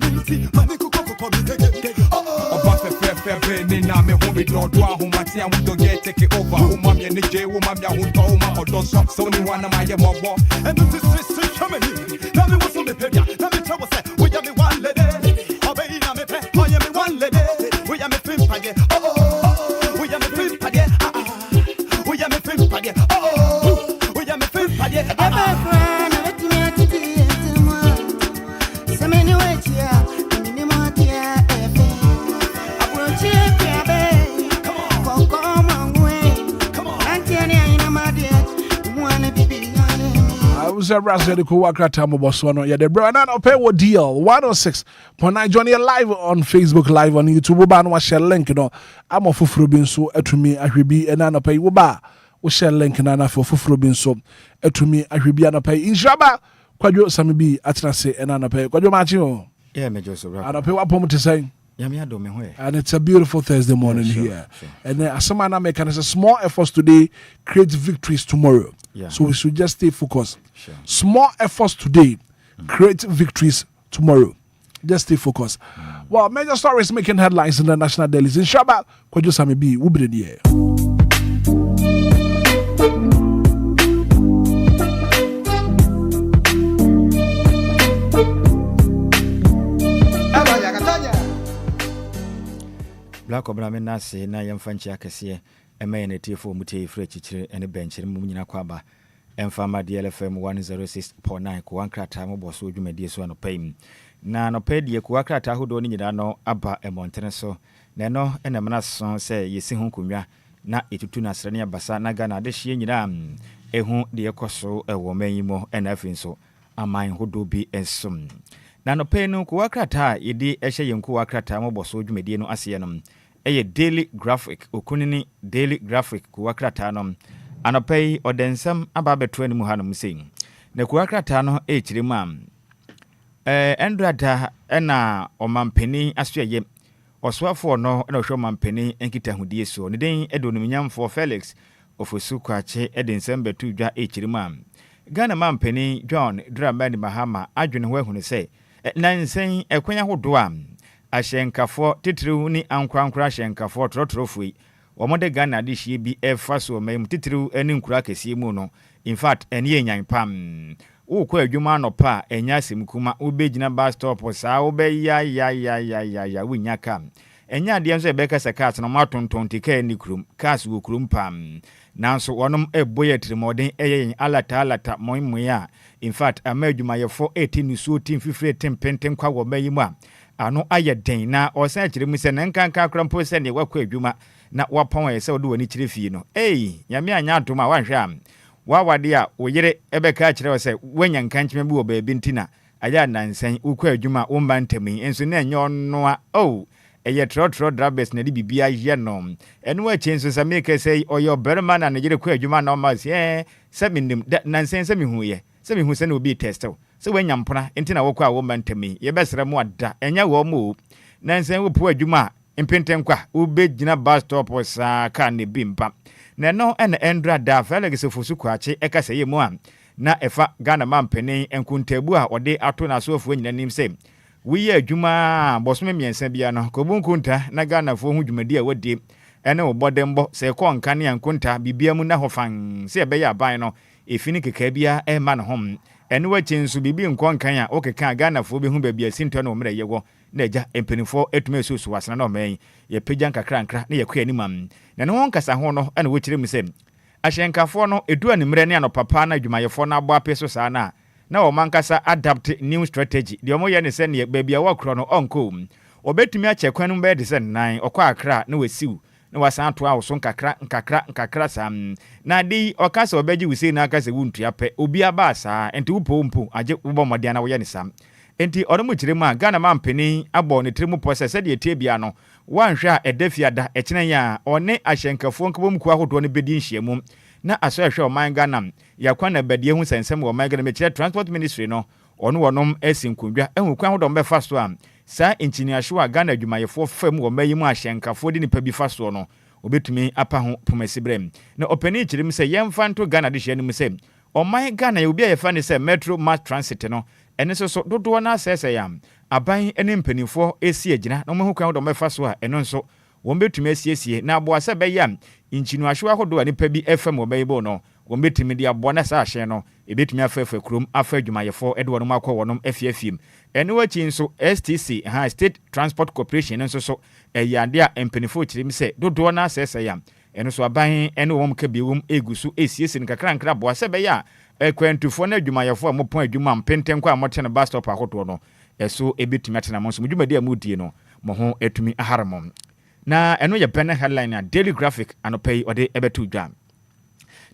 The the brand pay what deal 106.9 Johnny live on Facebook, live on YouTube. Ban was share link, I'm a fufrubin so to me I will be and I pay woba. We share link and for fufrubin so to me I will be and pay in Shaba. Quadro Samibi Atrase and I pay Quadro Macho. Yeah, Major Sobra. I pay what point to say. And it's a beautiful Thursday morning here. Sure. And then as someone making a small efforts today, create victories tomorrow. Yeah. So we should just stay focused. Sure. Small efforts today, create victories tomorrow. Just stay focused. Well, major stories making headlines in the national dailies. In Shaba, Kwajo Sami B, we'll be there. Black Obra Nase na yamfanchi akese ema ne tifo mutie free chichire ene bench mu nyina kwaba emfama DLFM 106.9 ko wankrata mo boso dwumadi so anopam na anopedie ko wakrata hodo ni nyina no aba emontene so na no ene mena so se yesi hu konwa na etutu na srane abasa na Ghana de hye nyina ehu de ekoso ewo manimo ena afin so aman hodo bi ensom na no penu ko wakrata yedi ehye yenko wakrata mo boso dwumadi no ase no eye daily graphic okunini daily graphic ko wakrata no anopei odensam ababeto ani mu hanom sei na ko wakrata no echirima endrada ena omampeni asoye oswafo no na ohwe omampeni enkitahudie so ne den edonumnyamfo Felix ofosu kwache edensam betu dwa echirima Ghana mampeni John Dramani Mahama adwene ho ehunu sei nansen ekwanya hodo a ahyenkafo titiriw ni ankrankra ahyenkafo trotrofui omode Ghana de hye bi efa so mem titiriw ani nkura kese mu no in fact eni enyan pam wo kwa adwuma no pa enya asemkuma ubegina bus stop saa obe ya winya kam enya de enso ebeka sakat no matonton tika ni krum kas wo krum pam nanso wonom eboye trimoden eyen alata moymoya in fact amadwuma yefo 18 nusu 15 tempenten kwa wo mayimu a ano aye den na osan kire mu se nankanka krampo se ne wakwa adwuma na wapon ye se wo do wani kire fie no nyame anya atoma wanhwe am wawade a oyere ebeka kire wo se wanya nkanchime bi wo baabi ntina aya nansan ukwa adwuma wo mbantami enso na enyo no a eye trotro drabes na di bibia ye no eno a chenso sameke sei oyo berman na negere kwa adwuma na ma se seminim nansan semihu ye semihu se na obi testo se wanya mpona ntina wo kwa wo mbantami ye besra mu ada enya wo mu nansan wo po adwuma impenten kwa ubegina bus stop sa ka ne bimpa na no ena endra da Felix ofosu kwache ekase ye mu a na efa Ghana mampeni enkuntabu a ode ato na so ofu nyina nim se wiye adwuma bosome miensa bia no kobunkunta na Ghana fo hu dwumadi a wadi ene obodembo se ko nkane ankunta bibia mu na hofan se ebe ya ban no efini keka bia e ma no hom ene wachensu bibi nko nkan a okeka Ghana fo be hu ba bia sinto na omre yewo na eja empenifo etume susu wasana na omen ye pejan kakra na ye kwa animam na ne won kasa ho no ene wokire mu se ahyenkafo no edu animre ne anopapa na adwumayefo na abo apeso saa na o mankasa adapt new strategy de omo ye ne se ne babia wakro no onko obetumi ache kwanu mbe de se nan okwa akra na wasiu na wasan to awo so nkakra sam na di okasa obeji wisi na akasa wuntua pe obi aba saa enti wupompo age wubomode na wo ye ne sam enti onomu kiremu a Ghana mampeni abo ne tiremu pose se de etie bia no wanhwe a edafiada ekene ya one ahyenkafo nkabom ku ahodo ne bedi nhyiemu na aso ehwe o man Ghana yakwa na badie hu sensem o man Ghana mekire transport ministry no ɔno wɔnom asi nkonnwa ɛhu kwan ho dɔm bɛfa so a saa engineer show a Ghana adwumayɛfoɔ fam wɔ mayi mu ahyɛnkafoɔ de nipa bi fa so no obetumi apa ho pomasi brɛm na ɔpani kyirim sɛ yɛmfa nto Ghana de hyɛ no mu sɛ ɔman Ghana yɛ obi a yɛfa ne sɛ metro mass transit no ɛne so dodoɔ no asɛsɛ yam aban ne mpanimfoɔ esi agyina na ɔmo ho kwan ho dɔm bɛfa so a ɛno nso wɔn betumi asiesie na aboa sɛ bɛyɛ engineer show ahodoɔ a nipa bi fam wɔ mayi bo no wɔn betumi de aboa na saa ahyɛn no ebetumi afɛfɛ kurom afa adwumayɛfoɔ ɛde wɔn akɔ wɔn afiafiem ɛno akyi nso STC State Transport Corporation nso so ɛyɛ ade a mpanimfoɔ kyerɛm sɛ dodoɔ no asɛsɛ yam ɛno so aban ɛne wɔn ka biewom egu so esiesie nkakrankra aboa sɛ bɛyɛ a ɛkwantufoɔ na adwumayɛfoɔ a mopɔn adwuma mpentenkɔ a mɔte no bus stop ahodoɔ no ɛso ebetumi atena mo nso mo dwumadi a modie no mo ho etumi aharamom na ɛno yɛ bɛn headline a Daily Graphic anɔpɛ yi ɔde ɛbɛto dwa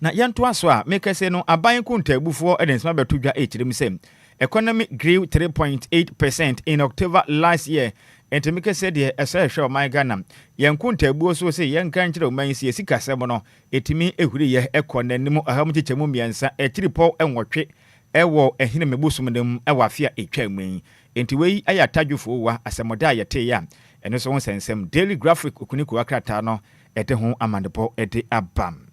na yɛnto aso a mekɛse no aban kontabufoɔ ɛde nsɛm bɛto dwa ɛkyerɛm sɛ economy grew 3.8% in October last year enti mekɛse deɛ ɛsɛ hwɛ ɔman Ghana yɛn kontabuo so sɛ yɛn kan kyerɛ ɔman si sika sɛm no etimi ehuri yɛ ɛkɔ n'anim aham kyekyɛmu mmiɛnsa ɛkyiripɔ ɛnwɔtwe ɛwɔ ɛhene mebusum dem ɛwɔ afia etwa mu yi enti wei ayɛ atadwofo wa asɛmɔda a yɛte ya ɛno so ho sɛnsɛm Daily Graphic okuniko akrata no ɛde ho amandepɔ ɛde abam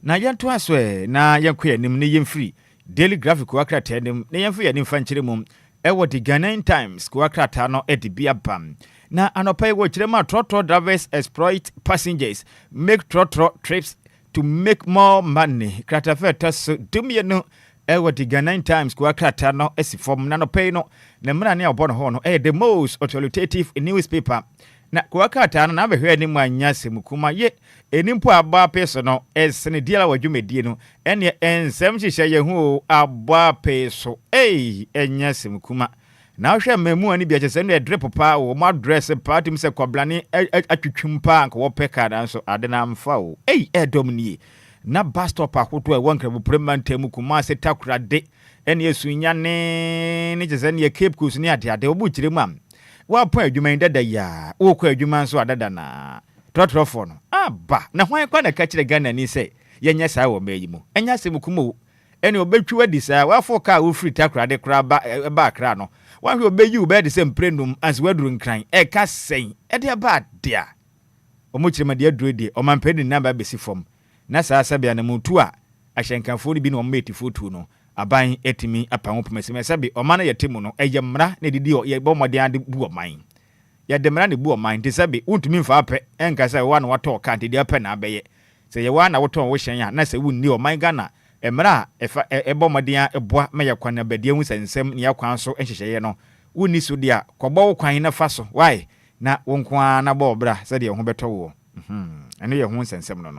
na yɛnto aso na yɛnkɔ yanim ne yɛmfiri Daily Graphic akrata nim na yɛmfiri yanim fa nkyerɛ mu ɛwɔ the Ghanaian Times akrata no ɛde bi abam na anɔpa yi wɔ kyerɛ ma trotro drivers exploit passengers make trotro trips to make more money kratafa tas dumie no ɛwɔ the Ghanaian Times akrata no esi fam na anɔpa yi no na mra ne ɔbɔ no ho no the most authoritative newspaper na akrata no na bɛhwɛ anim anya semukuma ye enimpo aba peso no esene diala wadwumedie no ene ensɛm hyehyɛ yɛ ho aba peso enya semukuma na hwɛ mamu ani bia kyesɛ no drip pa wo mo address party m sɛ kwablane atwitwum pa anka wo peka dan so ade na mfa wo edom nie na bus stop akoto won krabu premantam kuma se takura de ene esunya ne kyesɛ ne Cape Coast ne ade obu kyire mu am wa pon adwuma dada ya wo kɔ adwuma nso adada na trɔtrɔfo no aba na hwan kwa na ka kyerɛ Ghana ni sɛ yɛnyɛ saa wɔ mayi mu enya sɛ mukumo ene obetwi wadi saa wafo ka wo free takura de kra ba akra no wahwe obeyi wo bɛde sɛ mprenum as waduru nkran ka sɛn ɛde ba dia ɔmo kyerɛ ma de aduru de ɔmampɛni namba besi fam na saa sabia na mutu a ahyɛnkanfo bi na ɔmo metifo tu no aban etimi apanwo pomasi sɛbe ɔma no yɛtemu no ɛyɛ mmra na didi yɛ bɔ mɔden ade bu ɔman yɛ demra ne bu ɔman te sɛbe untumi mfa apɛ enka sɛ wa na watɔ ka te de apɛ na abɛyɛ sɛ yɛ wa na wotɔ wo hyɛn a na sɛ wunni ɔman Ghana mmra ɛfa ɛbɔ mɔden ɛboa ma yɛ kwan na badie hu sɛnsɛm ne yakwan so nhyehyɛyɛ no wunni so dia kɔbɔ wo kwan na fa so why na wo nkoa na bɔ obra sɛ de ho bɛtɔ wo ɛno yɛ ho sɛnsɛm no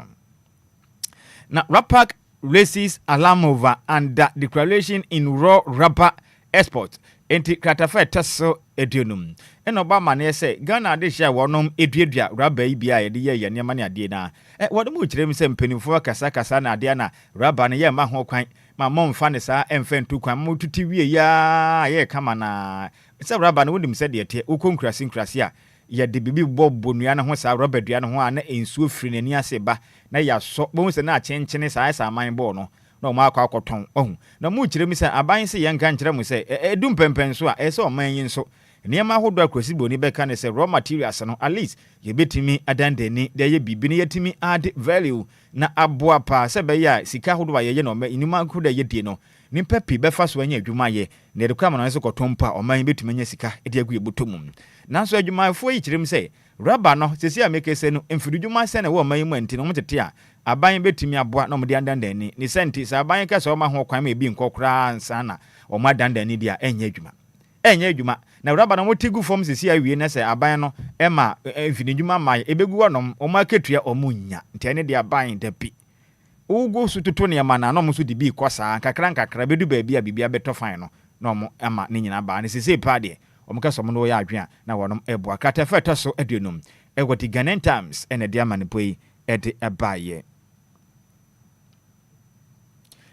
na Rapak races alarm over under declaration in raw rubber export enti kratafa taso edunum eno ba mane se Ghana de hia wonom eduadua rubber yi bia ye de ye nneema ne ade na wodom ukirem se mpanimfo kasa na ade na rubber ne ye ma ho kwan ma momfa ne saa emfentu kwan mututi wie ya ye kama na se rubber ne wodim se de te ukonkrasi a ye de bibi bobonua ne ho saa rubber dua ne ho a na ensuo firi nani ase ba na ya so bo se na chenchene saa aman bo no na o ma akwakoton ohu na mu kirem se aban se yenka nkire mu se edum pempen so a ese o man yin so nneema hodo akwasi boni beka ne se raw materials no at least ye betimi adandani de ye bibi ne yetimi add value na aboa pa se be ya sika hodo ye no ma inima hodo ye die no nimpa pi befa so anya adwuma ye na de kwama no se kotompa o man betimi anya sika e de agu ye botomum nanso adwumayefo yi kirem se rubber no sesi a mekese no emfidudwuma se na wo man mu anti no motete a aban betimi aboa na omde andandani ni senti sa aban ka se o ma ho kwan ma ebi nkokra ansa na o ma dandani dia enya adwuma na rubber no motigu form sesi a wie na se aban no ema emfidudwuma ma ebegu wonom o ma ketua o munya ntene dia aban da bi ugo sututo ne ma na no mo so di bi kosa nkakra bedu ba bi a bibia beto fan no no mo ama ne nyina ba ne sesi pa de omka somo no ya adwen na wonom ebo akata feta so aduonum ego the Ghanaian Times ene de amanepoi ede abaye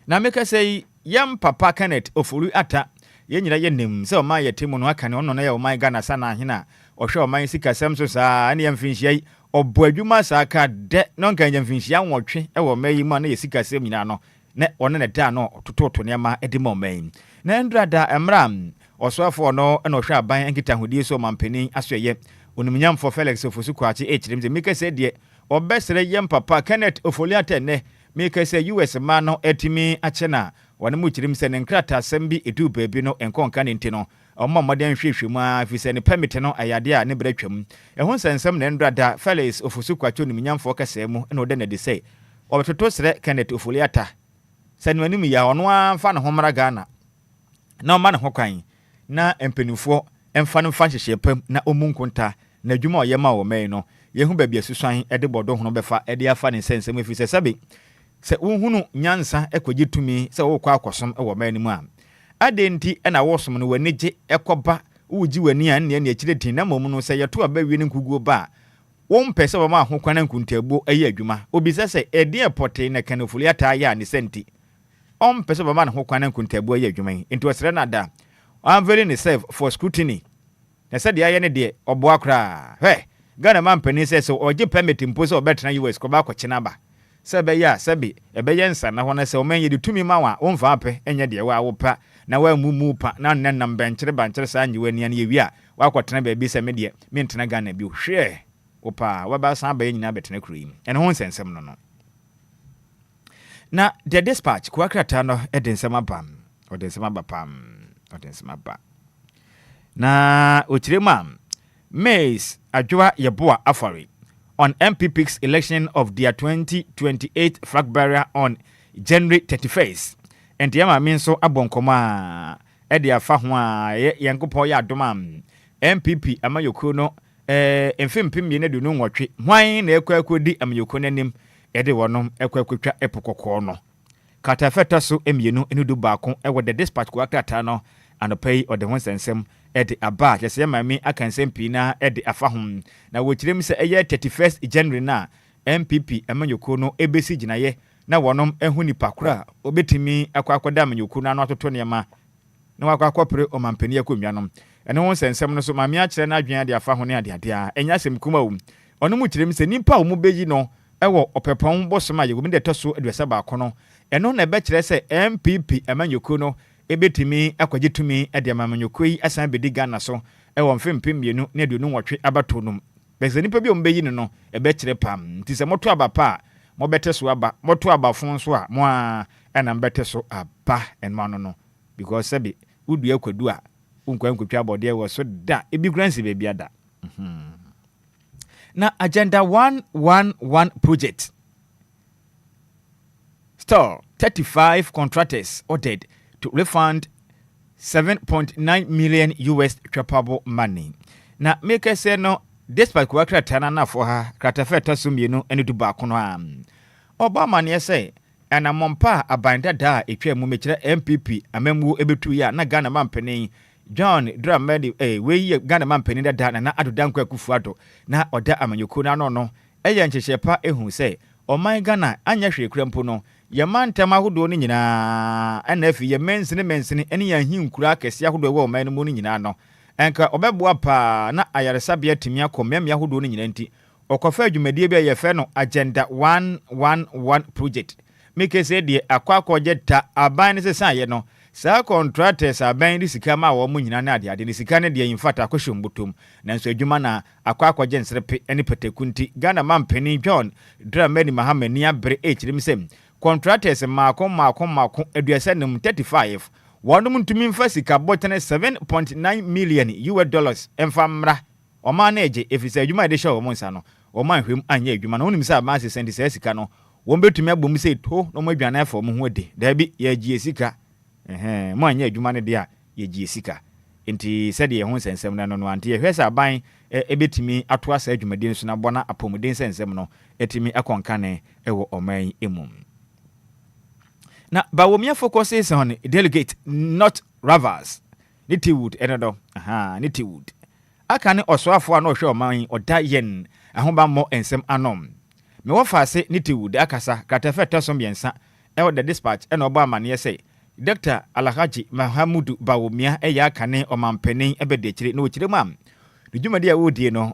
na meka sei yam papa Kenneth ofuru ata ye nyina ye nim se o ma ye temu no aka ne ono na ye o man Ghana sana ahina o hwe o man sika sem so saa ne yamfinhia obo adwuma saa ka de no nka yamfinhia nwotwe e wo mayi mu na ye sika sem nyina no ne one ne da no tototo ne ma ede mo man na endrada emram oswafo no na ohwe aban enkita hodie so mampeni asoye onumnyamfo Felix Ofosu Kwachi echirem ze mika se de obesere yem papa Kenneth Ofoliata ne mika se US man no etimi achena wane mu chirim se ne nkrata asem bi edu baabi no enkonka ne ntino omma moden hwehwemu afise ne permit no ayade a ne bratwam ehun sensem ne ndrada Felix Ofosu Kwachi onumnyamfo kase mu na ode na de se obetoto sere Kenneth Ofoliata sanwanu ya ono amfa ne homra Ghana na oma ne hokwan na empenifo emfa no fa hyehye pam na omunkunta na adwuma oyema wo men no yehu baabi asusuan ede bodo hono befa ede afa ne sensem afise sabe se unhunu nyansa ekwaji tumi se wo kwa akosom wo men mu a adenti na wosom no wanije ekoba uji wani an ne akire tin na mom no se yeto aba wi ne nkuguo ba won pese wo ma ahokwan nkuntabu ayi adwuma obisa se ede epote na kanofuli ata ya ne senti on pese wo ma na ahokwan nkuntabu ayi adwuma enti wasere na da I'm very safe for scrutiny. Na said the ayene de obo akra. He, Ghana man penny says so or give permit impose or better US ko ba ko chinaba. Sebe ya, sebe, ebe yensa na hona se o men ye to me mawa on fa pe enye de wa wo pa na wa mumu pa na nan benchere banchere sa anyi ni ye wi a wa ko tena ba bi se me de me ntena Ghana bi hwe. Wo pa wa ba san ba nyina betena kru yi. En ho nsensem no no. Na the dispatch ko akrata no edensem abam. Odensem abapam. Na Uchirima Mays Ajua Yeboa Afari on MPP's election of their 2028 flag bearer on January 31st. And Yama Minso Abonkoma Edia Fahwa Yankopo ya Domam MPP Amayokuno Enfim Yene do no watch wine equidi Amayokunem Ede Wonom Equaquita Epocono. Katafeta so emienu enudu baako ewo the dispatch ko akrata no anopay or the one sensem ede aba yesi mami akansem pina ede afahum na wochirem se eye 31st January na MPP amanyoko no ebesi ginaye na wonom ehu nipa kora obetimi akwakoda amanyoko na no atoto nema na wakwakopre omampani akonwanom ene won sensem no so mami akire na adwen ade afahum ne ade ade a enya sem kuma wo ono mu chirem se nipa wo mu beyi no ewo opepon bosoma ye wo de toso aduasa baako no eno na be kire se MPP amanyoko no ebetimi akwagetumi ade amanyoko yi asan bedi Ghana so ewo mfempem mienu na aduonu nwotwe abatonum beze nipa bi ombeyi no ebe kire pam nti se moto abapa mo bete so aba moto abafon so a mo a ena mbete so aba enma no because sabi udu akwadu a unkwankotwa bode wo so da ebi gransi be biada na agenda 111 project store 35 contractors ordered to refund 7.9 million US trappable money. Na make say no despite kwakra tana na for her kratafeta sumienu eni du ba kono am. Obama ne say ana mompa abanda da etwa mu mekire MPP amemu ebetu ya na Ghana mampeni John Dramedi we Ghana mampeni da na adodankwa kufuado na oda amanyoko na no eye nchehyepa ehu say oman Ghana anya hwekrampo no yamantam ahodo ni nyina enafi ye mensene eni ya hinkura kese ahodo we oman no mu ni nyina no enka obeboa pa na ayaresabia timi akomem ahodo ni nyina nti okofa adwumadie bi ye fe no agenda 111 project make say de akwakoje ta aban ne sesan ye no sa contractors aban di sika ma wo mu nyina na ade ni sika ne de yimfata akohwombutom nanso adwuma na akwakoje nsrepe eni petekunti Ghana mampeni John Dramani Mahamani abre echirimsem contractors mako eduasenem 35 wonum ntumi mfa sika botene 7.9 million US dollars emfamra oma na eje efisa adwuma de hye wo monsa no oma hwem anya adwuma no onim sa ma se send sika no won betumi abom se to no mo adwane afo mo ho de da bi ye gie sika mo anya adwuma ne de a ye gie sika enti sede ye ho sensem na no ante ye hwesa aban ebetumi ato asa adwumadie so na bona apomuden sensem no etimi akonkane ewo oman emum. Na Bawomia focuses on delegate, not rivals. Nitiwood, enodo. Nitiwood. Akane oswafo ano hwe oman oda yen ahoba mo ensem anom. Me wo fa se Nitiwood akasa katafeta so miensa e the dispatch eno ba amane say Dr. Alhaji Mahamudu Bawomia eya akane omampanin ebedekire na okire mam. Djumadi a wodie no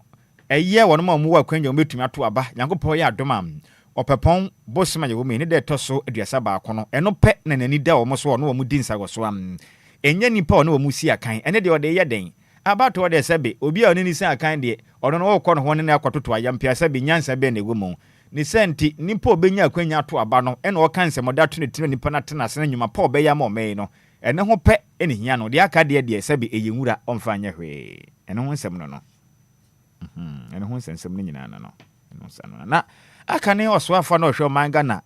eye wono ma mu wa kwanya metumi ato aba Nyankopon ya adomam. Opepon bosima ye wo me ne de toso aduasa ba kono eno pe na nani da wo so no wo mu dinsa go so am enya nipa ono wo musi akan ene de ode ye den abato de sebe obi a oni ni san akan de ono no wo no ho ne na akototo ayampia sebe nyansa be na egumu ni senti nipa obenya akwanya to aba no ene o kan se moda to ne tire nipa na tena se nyuma pa obeya ma omei no ene ho pe ene hia no de aka de sebe eyewura omfa nya hwe ene ho nsem no no ene ho nsem no nyina no no na aka ne oso afa na ohwe manga na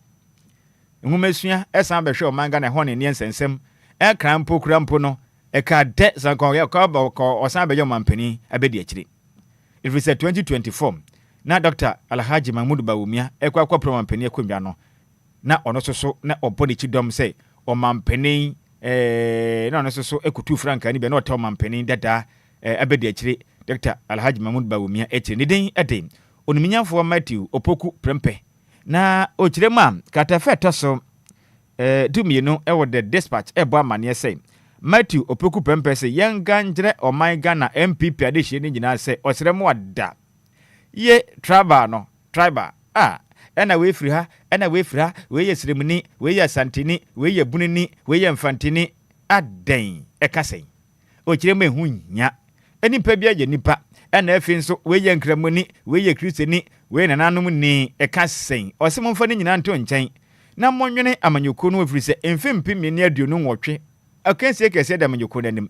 nhumesua esan be hwe manga na ho ne nsensem e krampo krampo no e ka de sanko ya ka ba ko osan be yo mampani abedi akiri it was 2024 na Dr. Alhaji Mahmoud Bawumia ekwa pro mampani akwamwa no na ono soso na obodi chidom say o mampani na ono soso ekutu franka ni be na o mampani dada abedi akiri Dr. Alhaji Mahmoud Bawumia ekiri ni den eden oniminyafo Matthew Opoku Prempe na ochirema katafe toso dumienu ewo the dispatch ebo amane say Matthew Opoku Prempe say yanga njre oman Ghana MPP adehye ni nyina say osremo wada ye tribal ena we free ha ena we free ha we ye sremuni we ye santini we ye bunini we ye mfantini aden ekasei ochirema ehunya enipa bia ye nipa ena efi nso we ye nkramuni we ye kristeni we nananum ni ekasei osemo mfa ni nyina nto nkyɛn na monwene amanyoko no ofiri se emfempi meni aduonu nwɔtwe akansie kese da amanyoko nanim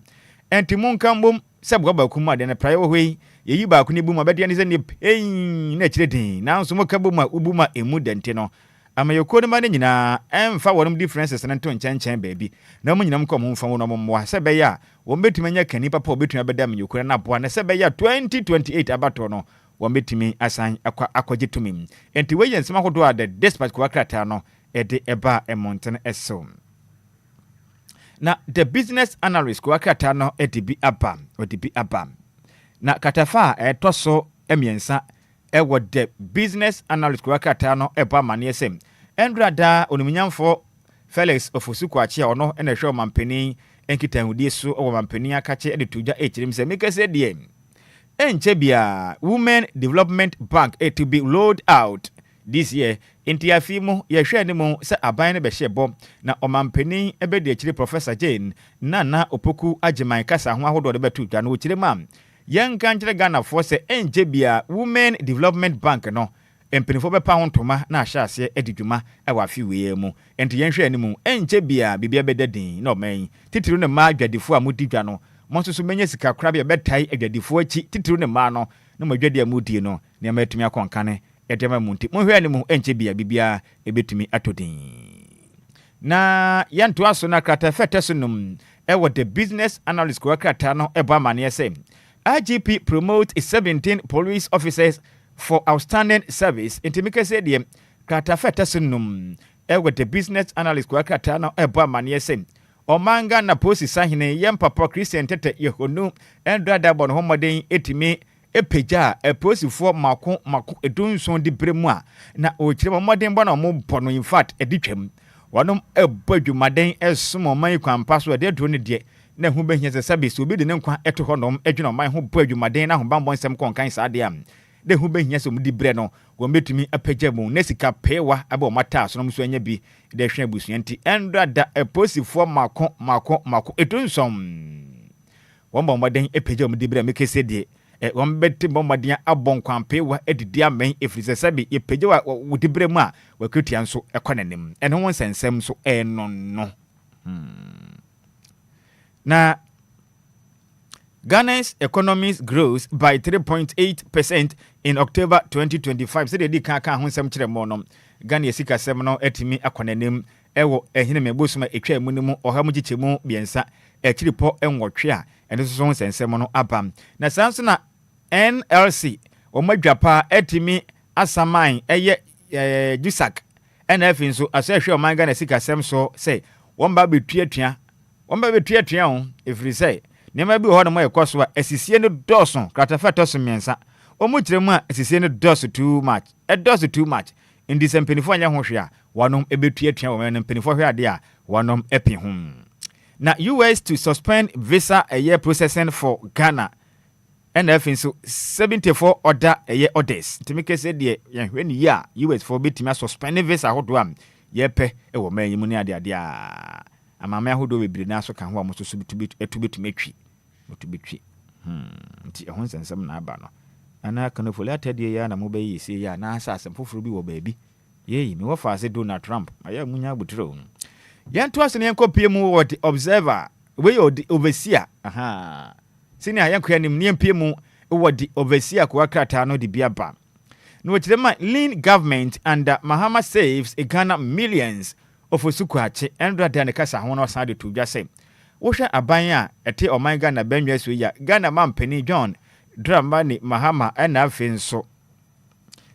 entimu nkambom se baba kuma de na praye wo hwei yeyi ba ko ni buma bede ne se ne pein na kire din na nso mo kabuma ubuma emu dente no amayoko ne ma ne nyina emfa wonom differences na nto nkyɛnkyɛn baabi na mo nyinam kom mfa wonom mmoa se be ya wo betumi anya kani papa obetumi abeda amayoko na boa na se be ya 2028 abato no wo betumi asan akwaje tumim enti we yensema hodo a the dispatch kwa krata no ede eba emonten eso na the business analyst kwa krata no odibi aba na katafa etoso emiensa ewo the business analyst kwa krata no eba mane esem endrada oniminyamfo Felix Ofosukwachia ono ene hwe mampani enkitahudie so owo mampani akache ede tuja echirim se mekese die enchebia Women Development Bank to be rolled out this year inti afimu ye hwe ne mu se aban ne be hyebo na omampani ebedi akiri Professor Jane Nana Opoku Agiman kasa ho ahodo de betu dwa na okire mam yen kan kire Ghana for se enchebia Women Development Bank no empinifo be pa hontoma na ahyase edidwuma ewa afiwe mu enti yen hwe ne mu enchebia bibia bedadin na oman titiru ne ma adwadifo amudidwa no monsoso menye sika kra bia betai adwadifo achi titiru ne ma no na madwadi amudie no ne matumi akonkane edema munti mohwe ne mu enchebia bibia ebetumi atodin na yanto aso na krata fetesunum ewo the business analyst kwa krata no eba mane ese IGP promote 17 police officers for outstanding service intimike said the krata fetesunum ewo the business analyst kwa krata no eba mane ese omanga na posi sahine yempapa Christian tete yehonu endrada bon homoden etimi epeja eposifo mako edunson di bremu a na okire moden bo na mo bono in fact editwam wonom ebadwumaden esomo man kwampa so de do ne de na hu behia se sabisi obi de ne nkwa eto honom edwuna man ho badwumaden na ho bambon sem konkan sa de am de hu behia so mudi bre no wo metumi apeja mu na sika pewa aba o mata so no so anya bi de hwe abusuanti endrada eposifo mako edunson wo bambon epeja mudi bre mekese de won beti bombadia abon kwampe wa edidi amen efrise sabi yepeje wa wodibre mu a wakutia nso ekonanim ene won sensem so no na Ghana's economy grows by 3.8% in October 2025 so dey kan ho nsem kire mo no Ghana esika sem no etimi akonanim ewo ehine mebosuma etwa mu nimu oha mu gichemu biensa ekiripo enwotwe a ene so ho sensem no abam na sanso na NLC omadwapa etimi asaman eye jusak NF nso asehwe omanga na sika sem so say womba betuatua on efiri say nema bi ho no mo ekoso a asisie no doson kratafeto so miensa omukiremu a asisie no dos too much in this empenifo anya ho hwe a wonom ebetuatua wo men empenifo hwe ade a wonom epi hum na US to suspend visa a year processing for Ghana NF so 74 order orders timike say de yehwe ni US for betimi suspend visa hodo am yepe e wo man yimu ni ade a amame ahodo bebre na so ka ho amoso so bitumi twi nti ehon sensem na aba no ana kanofoli atade ya na mobayi se ya na asasem foforo bi wo baabi yeyi me wo fa ase Donald Trump aya munya abutiro yanto ase ne yankopie mu wo the observer we the overseer senior yankoya nim ne yampie mu wo the overseer ko akrata no de biaba no chirema lean government under Mahama saves a Ghana millions of Osukwache and rather ne kasa ho no sade to dwa say wo hwe aban a ete oman Ghana banwa so ya Ghana man pani John Dramani Mahama na afin so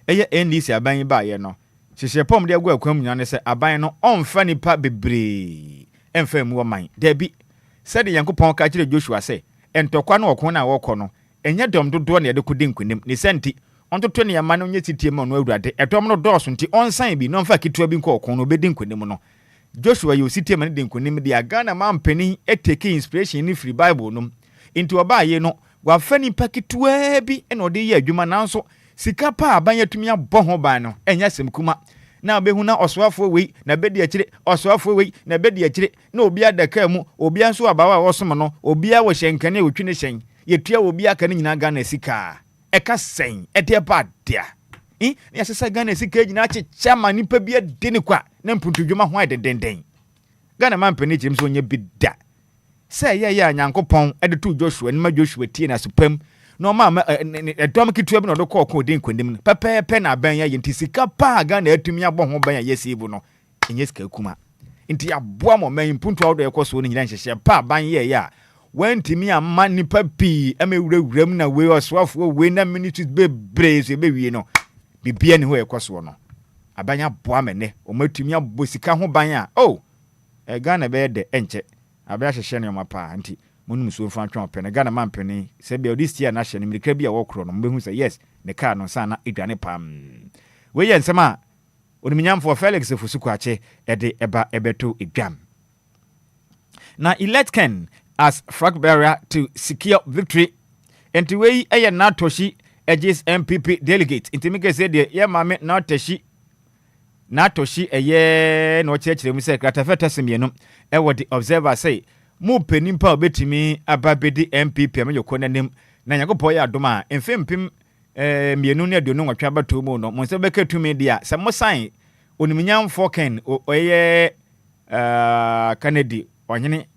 eye NDC aban ba ye no hyehyɛ pom de agwa akwam nyane sɛ aban no ɔmfa nipa bebree ɛmfa mu ɔman dabi sɛde yankopɔn ka kyerɛ Joshua sɛ entokwa no ɔko na wɔkɔ no ɛnyɛ dɔm dodoɔ na yɛde kodi nkunim ne sɛnti ɔntoto ne yama no nyɛ titie ma no awurade ɛdɔm no dɔɔso nti ɔnsan bi no mfa kitua bi nkɔ ɔko no obedi nkunim no Joshua yɛ ositie ma ne de nkunim de Ghana man pani eteke inspiration ni free Bible no nti ɔbaa ye no wafa nipa kitua bi ɛna ɔde yɛ adwuma nanso sika pa aban yatumi abɔ ho ban no enya semkuma na obehu na osoafo wei na bedi akire osoafo wei na bedi akire na obi adaka mu obi anso abawa wosom no obi a wo hyenkane otwi ne hyen yetua obi aka ne nyina Ghana sika eka sen ede badia ne yasesa Ghana sika nyina checha ma nipa bi ade ne kwa na mpuntudwuma ho adedenden Ghana man pani chim so nya bida se ye anyankopon ede to Joshua ne ma Joshua tie na supam no ma dom kitua bi no do kɔ den kwandim pepepe na ban ya yenti sika pa Ghana atumi abɔ ho ban ya yesibu no enye sika kuma nti aboa mo man mpuntu awdo ekoso no nyina nhyehyɛ pa ban ye ya wantimi amma nipa pi amewurawuram na we oswafo we na ministries bebre so be wie no bibia ne ho ekoso no abanya aboa mene o matumi abɔ sika ho ban ya Ghana be de enche abia hyehyɛ ne omapa nti monum so mfa twon pene Ghana man pene se be this year na hye ne mirika bia wo kro no mbehu say yes ne car no sana edwane pam we ye nsema oniminyamfo Felix Fusukuache ede eba ebeto edwam na elect Ken as flag bearer to secure victory enti we eye na toshi edges MPP delegate enti meke say de ye mame na toshi eye no chekire mu say kratafeta semienu e wo the observer say mu penimpa obetimi ababedi MPP amyoko nanim na yakopɔ ya adoma emfempim mienu ne aduonu nwatwa bato mu no monse bekatumi dia sɛ mosan oniminyamfo Ken oyɛ Kennedy onyene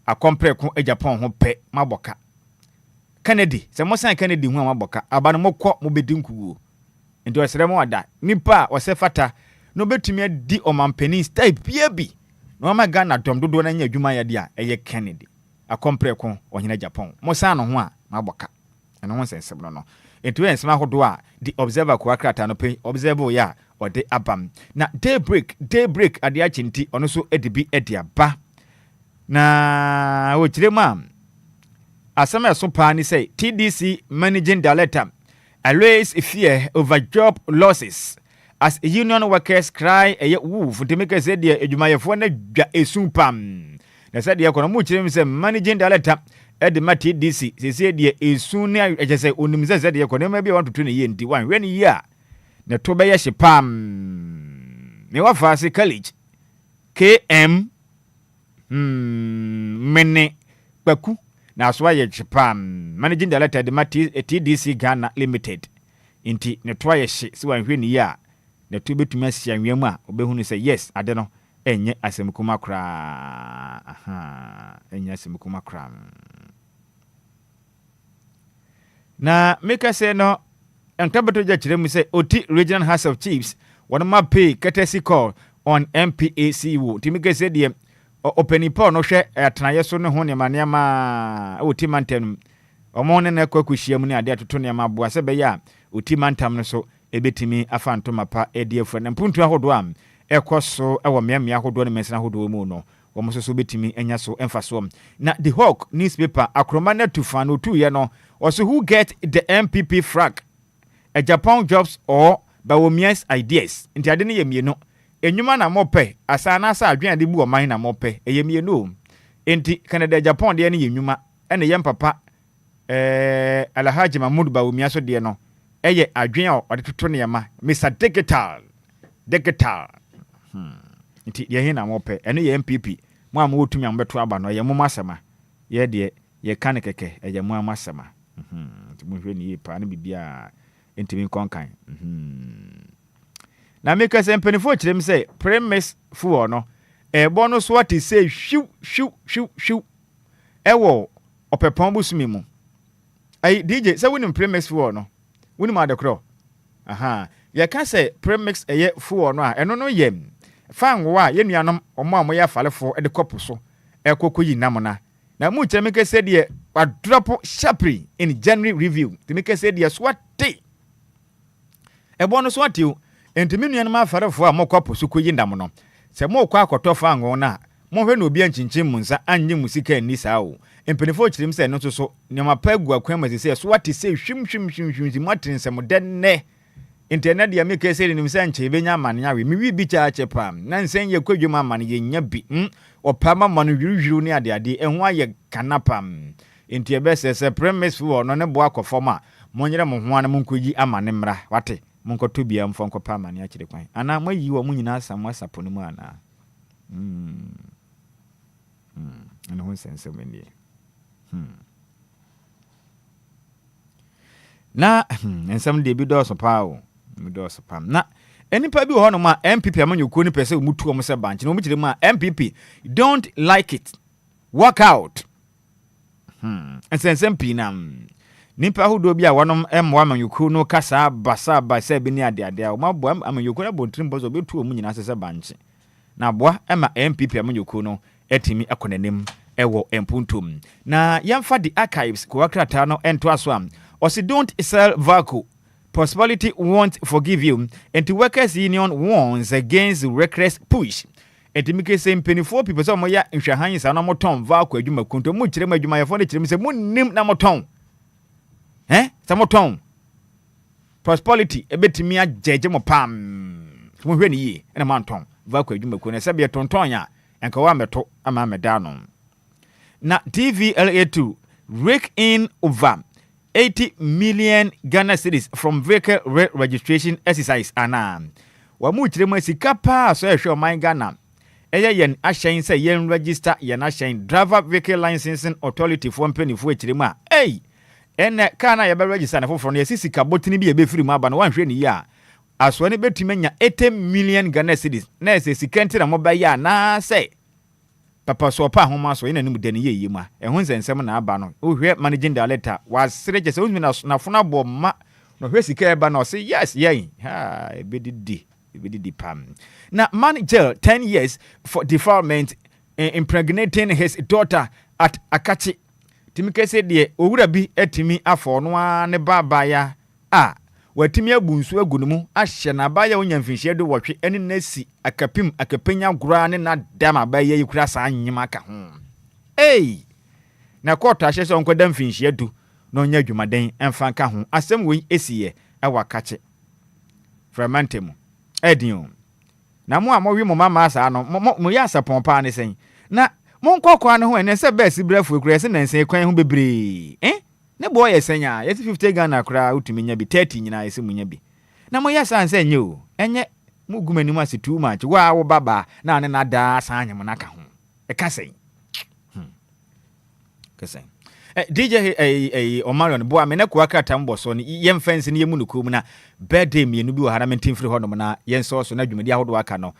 akompreko Japan ho pɛ maboka Kennedy sɛ mosan Kennedy ho maboka abano mokɔ mobedi nkuwo nti osere mo ada nipa osefata no betumi adi omampani style bia bi no ma Ghana dom dodo na nya adwuma ya dia eye Kennedy akompreko onyene Japan mosan no ho a maboka ɛno ho sensem no etu ensema hodo a the observer ko akrata no pe observer ya ode abam na daybreak ade achinti ono so edibi ediaba na wo kirema asema so pa ni say TDC managing director always fear over job losses as union workers cry a wolf to make say the edwumayefo na dwa esun pam na say the kono mu kirem say managing director Edema TDC say the esun na ejese onim say the kono ma bi want to ne ye ndi wan when year na to be ye pam me wa fa se college KM mene baku na so ye pam managing director Edema TDC Ghana Limited inti ne to ye hye si wan hwe ne year na to betumi asia nwiam a obehunu say yes ade no enye asemkuma kra enye asemkuma kra na make say no enkabeto ja kiremu say oti regional house of chiefs one ma pay courtesy call on MPACU timike say de opening poll no hwe atenaye so ne ho ne manema oti mantam omo ne na kwakuhia mu ne ade atoto ne ma boa se be ya oti mantam no so ebetimi afantoma pa ediefo na mpuntu ahodo am ekoso ewo miamia ahodo ne mesna ahodo mu no wo so betimi enya so emfaso na the Hawk newspaper akroma na tufan otu ye no also who get the MPP flag a Japan jobs or Bawomia's ideas nti ade ne ye mienu enwuma na mope asana asa adwen de bu oman na mope ye mienu enti Canada Japan de ne ye nwuma ene ye mpapa Alhaji Mahmoud Bawumia so de no eye adwen a ode toto ne yama Mr digital nti ye hin na mope ene ye MPP mo am wotumi am beto aba no ye mo masema ye de ye kan keke ye mo amasema mo hwe ni pa na bibia entimi konkan na make us empenifo kirem say premise fu no bono so what is say hwiu ewo opepon busumi mu ai DJ say wonim premise fu no wonim adekro ye ka say premix eye fu no a eno no yem fan wo a ye nuanom omo amoye afalefo de kopo so ekokoyi namona na mu kire meke say de drop sharply in January review to make say de swati bono swati o entimi nuanom afalefo a mokopo so koyi namono se mo kwa akoto fan wo na mo hwe na obi anchinchim munsa anye musika ni saa o empenifo kirim say no so nyama pagu akwan ma say swati say hwim matinsem denne internet ya make say ni msa nche benya amane yawe mi wi bi cha chepam na nsen ye kwadwuma amane ye nya bi opama manu hwiru ni ade ehun aye kanapam enti ebese premise fu no ne bo akofoma monyere mo ho an monkoyi amane mra wate monkoto bia mfonko pa amane a kire kwan ana mayi wo munyina asam asapo no mu ana ana hon sense meni na ensam de bi do so pa o mi do so pam na enipa bi ho no ma MPP amanyokuo ni pese mutu om se banch no mu kire ma MPP don't like it walk out ensensem pina nipa ho do bi a wonom emwa amanyokuo no kasa basa basa bi ni ade o ma bo amanyokuo na bontrim bozo betu om nyina se banch na boa ema MPP amanyokuo no etimi akonanim ewo empuntum na yamfa the archives ko wakrata no ento aso am or don't sell vacuum. Possibility won't forgive you. And the workers' union warns against reckless push. And to make the same penny for people, some ya in Shahans and Amoton, vacuum, you may come to much, you may have only say, moon name Namoton. Samoton. Possibility, a bit to me, a jejamo pam. When ye, and a mountain, vacuum, you may come, a sabia tontonia, and Coameto, a mamma na TVLA2 rake in over 80 million Ghana cedis from vehicle registration exercise ana wa mu kirema sika pa so ehwe man Ghana yen ahyen say yen register yen ahyen driver vehicle licensing authority for mpanifo ekirema ene kana ya be register na foforo na sisika botini bi ebe firi mu aba na wanhwe ni ya aso ne betimanya 80 million Ghana cedis na ese sika ntira mo ba ya na say papa so pa homa so ina nimu dani ye ma ehun nsensem na aba no ohwe managing director was sreje se uzmi na funa bo ma no hwe sika eba na say yes yen ebedi pam na manager 10 years for defilement impregnating his daughter at Akachi timike se de owura bi etimi afo no ne baba ya watimi abunsu agunumu ahye na baya onyamfinhie do wotwe eni nasi akapim akapenya gura ne na dama baya yikura sa anyima ka ho na court ahye so nkoda mfinhie du no nya dwumaden emfa ka ho asem we esiye awakache fragmentemu edin na mo amowi mo mama asa no mo ya sapon pa ne sen na mo nkokwa ne ho ene se best brafo ekura se nansen kwan ho bebre ne boy esenya yesi 50 Ghana kra utumi nya bi 30 nyina yesi munya bi na mo yesa anse nye o enye mugumani mu ase too much wa wo baba na ne na da san nyem na ka ho e ka sen DJ Omarion boa me ne kwa krata mbo so ni yem fence ni yemu nukum na birthday me nu bi wo hara mentin free ho no na yen so na dwumadi ahodo aka no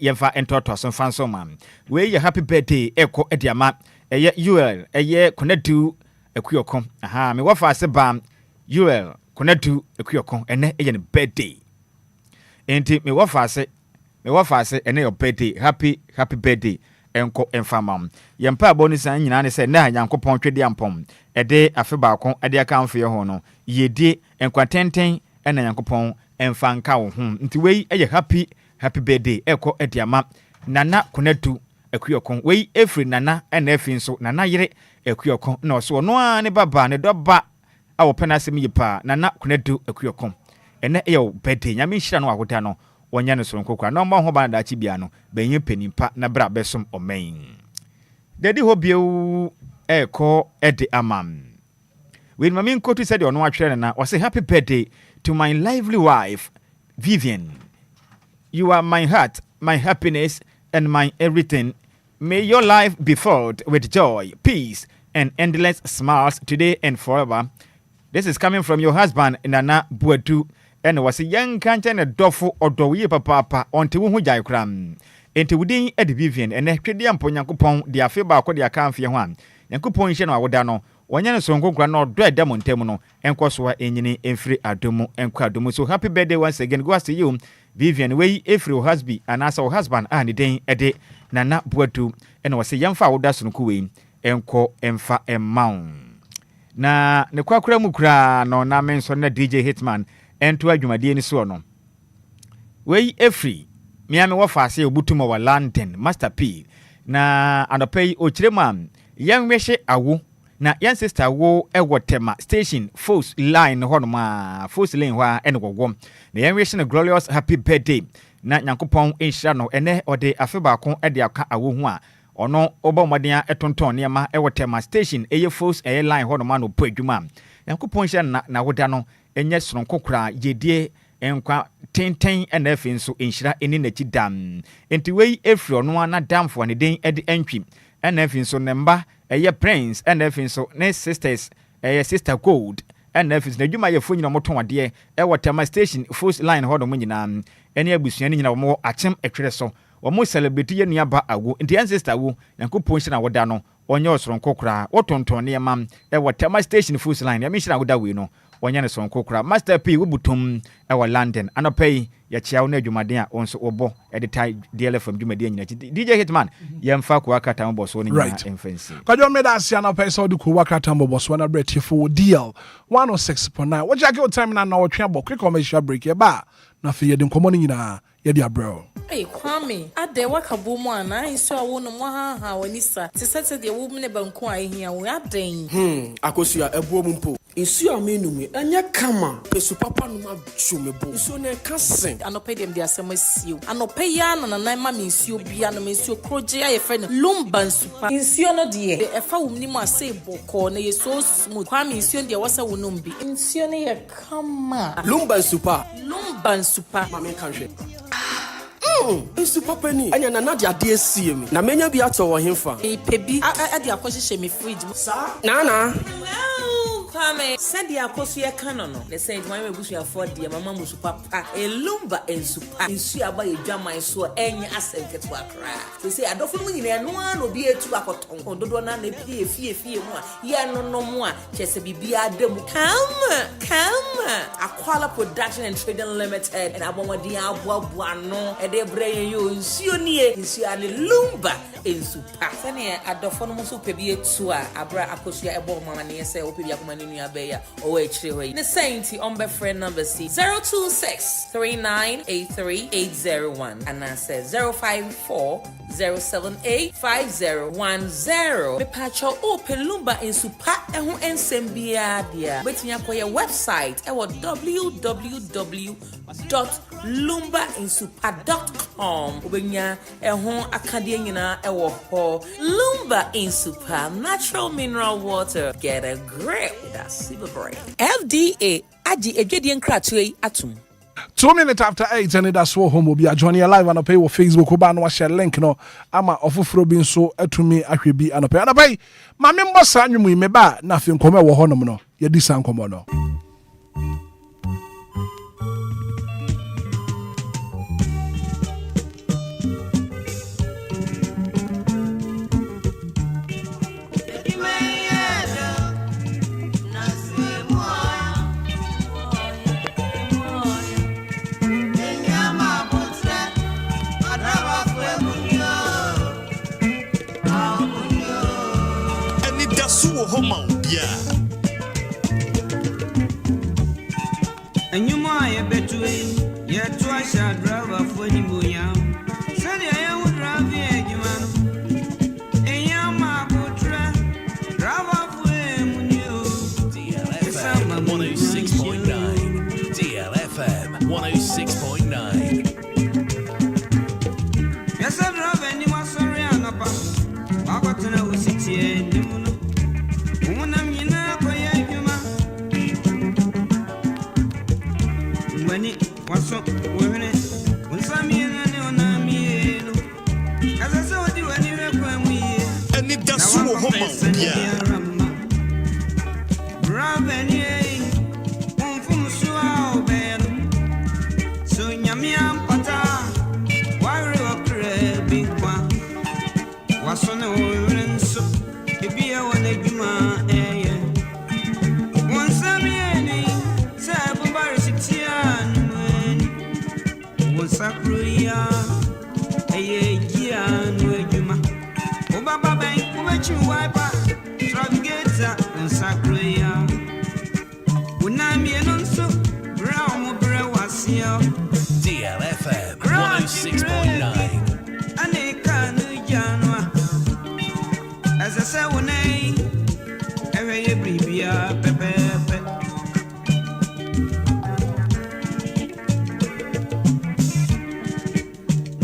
yemfa entoto so fanso man we ye happy birthday eko ediama eye UL eye connectu ekuyokon me wafa ase bam UL connectu ekuyokon ene eye ne birthday enti me wafa ase ene your birthday happy birthday enko enfamam yempa bonisa nyina ne se na Nyankopon twede ampom ede afe baako ede aka amfe ho no yedie enkwatenten ena Nyankopon emfanka wo ho nti wei eye happy birthday eko ediama nana connectu ekuyokon wei efri nana ena efi nso nana yire ekuyokon na so no a ne baba ne doba a wo pena sem yipa nana connectu ekuyokon ene eye birthday nyame nhira no agoda no wonya ne so nkokwa na mba ho ba da chi bia no benye penimpa na bra besom omen dedi hobie eko ede amam we mami nkotu said ono atwere na o say happy birthday to my lively wife Vivian. You are my heart, my happiness and my everything. May your life be filled with joy, peace, and endless smiles today and forever. This is coming from your husband, Nana Buetu. And was a young canton a dofo or doye papa until who jai cram. Into within Eddie Vivian and a credium ponyankupon, the afeba ko the account for one. Yankupon Shano Wadano, Wanyana Songo Grano, Dread Demon Temono, and Koswa Enini, and free Adumo, and Quadumo. So happy birthday once again goes to you, Vivian, way if your husband, and as our husband, Annie Dane, a day, Nana Buetu, and was a young fowl that's on Kuin, and co and fa and mound. Na ne kwakura mukra no na menso na DJ Hitman ento adwumadie ni so no wei efri miame wo faase obutumo wa London Master P na anopei ochiremam yanwehye awo na yan sister wo ewo tema station force line honoma force line hwa ene gogom na yanwehye na glorious happy birthday na nyankopon enhira no ene ode afeba ko ede aka awo hu a ono oba modern etonton niema ewotema station eye force eye line hono ma no poadwuma yankopon hye na woda no enye sonko kra yedie enkwa tenten enafe nso enhyira eni nachi dam enti wei efri ono na damfo ne den ede entwi enafe nso nemba eye prince enafe nso ne sisters eye sister gold enafe nso adwuma ye fonyina moton ade ewotema station force line hono mo nyina eni abusuani nyina mo achem etwere so Omo celebrate ye nuaba awo nti ancestor wo yankopon hye na woda no onye osoronko kra wotonton ne mam e wotema station full line ya me hye na woda we no onye ne soronko kra Master P wubutum e wa London anopei ya chiawo na adwumaden a onso obo e de tai DLFM adwumaden nyina DJ Hitman yemfa ko akata mbo so ne nyina emfancy kwadwo me da asia anopei so de ko wakata mbo so na breath for DL 106.9 what you get time na wo twa bo quick commercial break e ba na fe ye de nkomo ne nyina ye dia bro. Hey, Kwame, ade wakabo mu ana iso awo no mo ha wanisa. Ti sese de wo mne banku a ehia wo aden. Akosua ebuo mu mpo. Isu amenu mi anya kama. Pesu papa no ma chumebo. Isu ne kasen. Anope dem de asem asio. Anope ya na na ma misio bia no misio kroje aye fe no Lumba nsupa. Insio no de e fa wo mni mu ase boko na ye so smooth. Kwame insio de wasa wo no mbi. Insio ne ye kama. Lumba nsupa. Lumba nsupa. Mama kanhwe. Isu papa ni anya na nadia de sie mi na menya bi ato wo hemfa pebi ade akohye me fridge sa na Kwame said the akoso ye kano no the saint one mebusu afọ de mama musu papa Lumba ensupa nsu aba ye dwaman so enye asenketo akra so say adofo mu nyina no an obi etu akoton ododo na na pie fie mu a ye no mu a chese bibia ademu come Akwala Production and Trading Limited and abomodi aboabo ano e de breye yo nsuo nie nsuo ale Lumba ensupa sene adofo no musu pebi etu a abra akoso ya ebo mama ne se opebi akoma ni abeya o echire hoyi ne sainti on be friend number C 026398380 and I said 05407851010 me pacho open Lumba ensupa ehu ensembia dia betinya koye website e wo www.lumbainsupa.com obenya ehu akade nyina e wo ho Lumba ensupa natural mineral water get a grip that's super brain FDA agi edwedie nkratwe atum 2 minutes after 8 Anidaso Wɔhɔ Obia join you live anopei wo Facebook oba no share link no ama ofoforo bi nso atumi ahwe bi anopei ma me mbosa anwumu yi me ba na fe nkɔmɔ wɔ hɔ nom no ye di san nkɔmɔ no And you might bet to it, yet twice I drive for the boya. Said I would drive you, man. And Yama would drive off with you. DLFM 106.9. DLFM 106.9. Yes, I drive anyone sorry, I'm not. I got to know it's here. When it was so, when Sammy and DLFM 106.9. As I say, when I every pepe.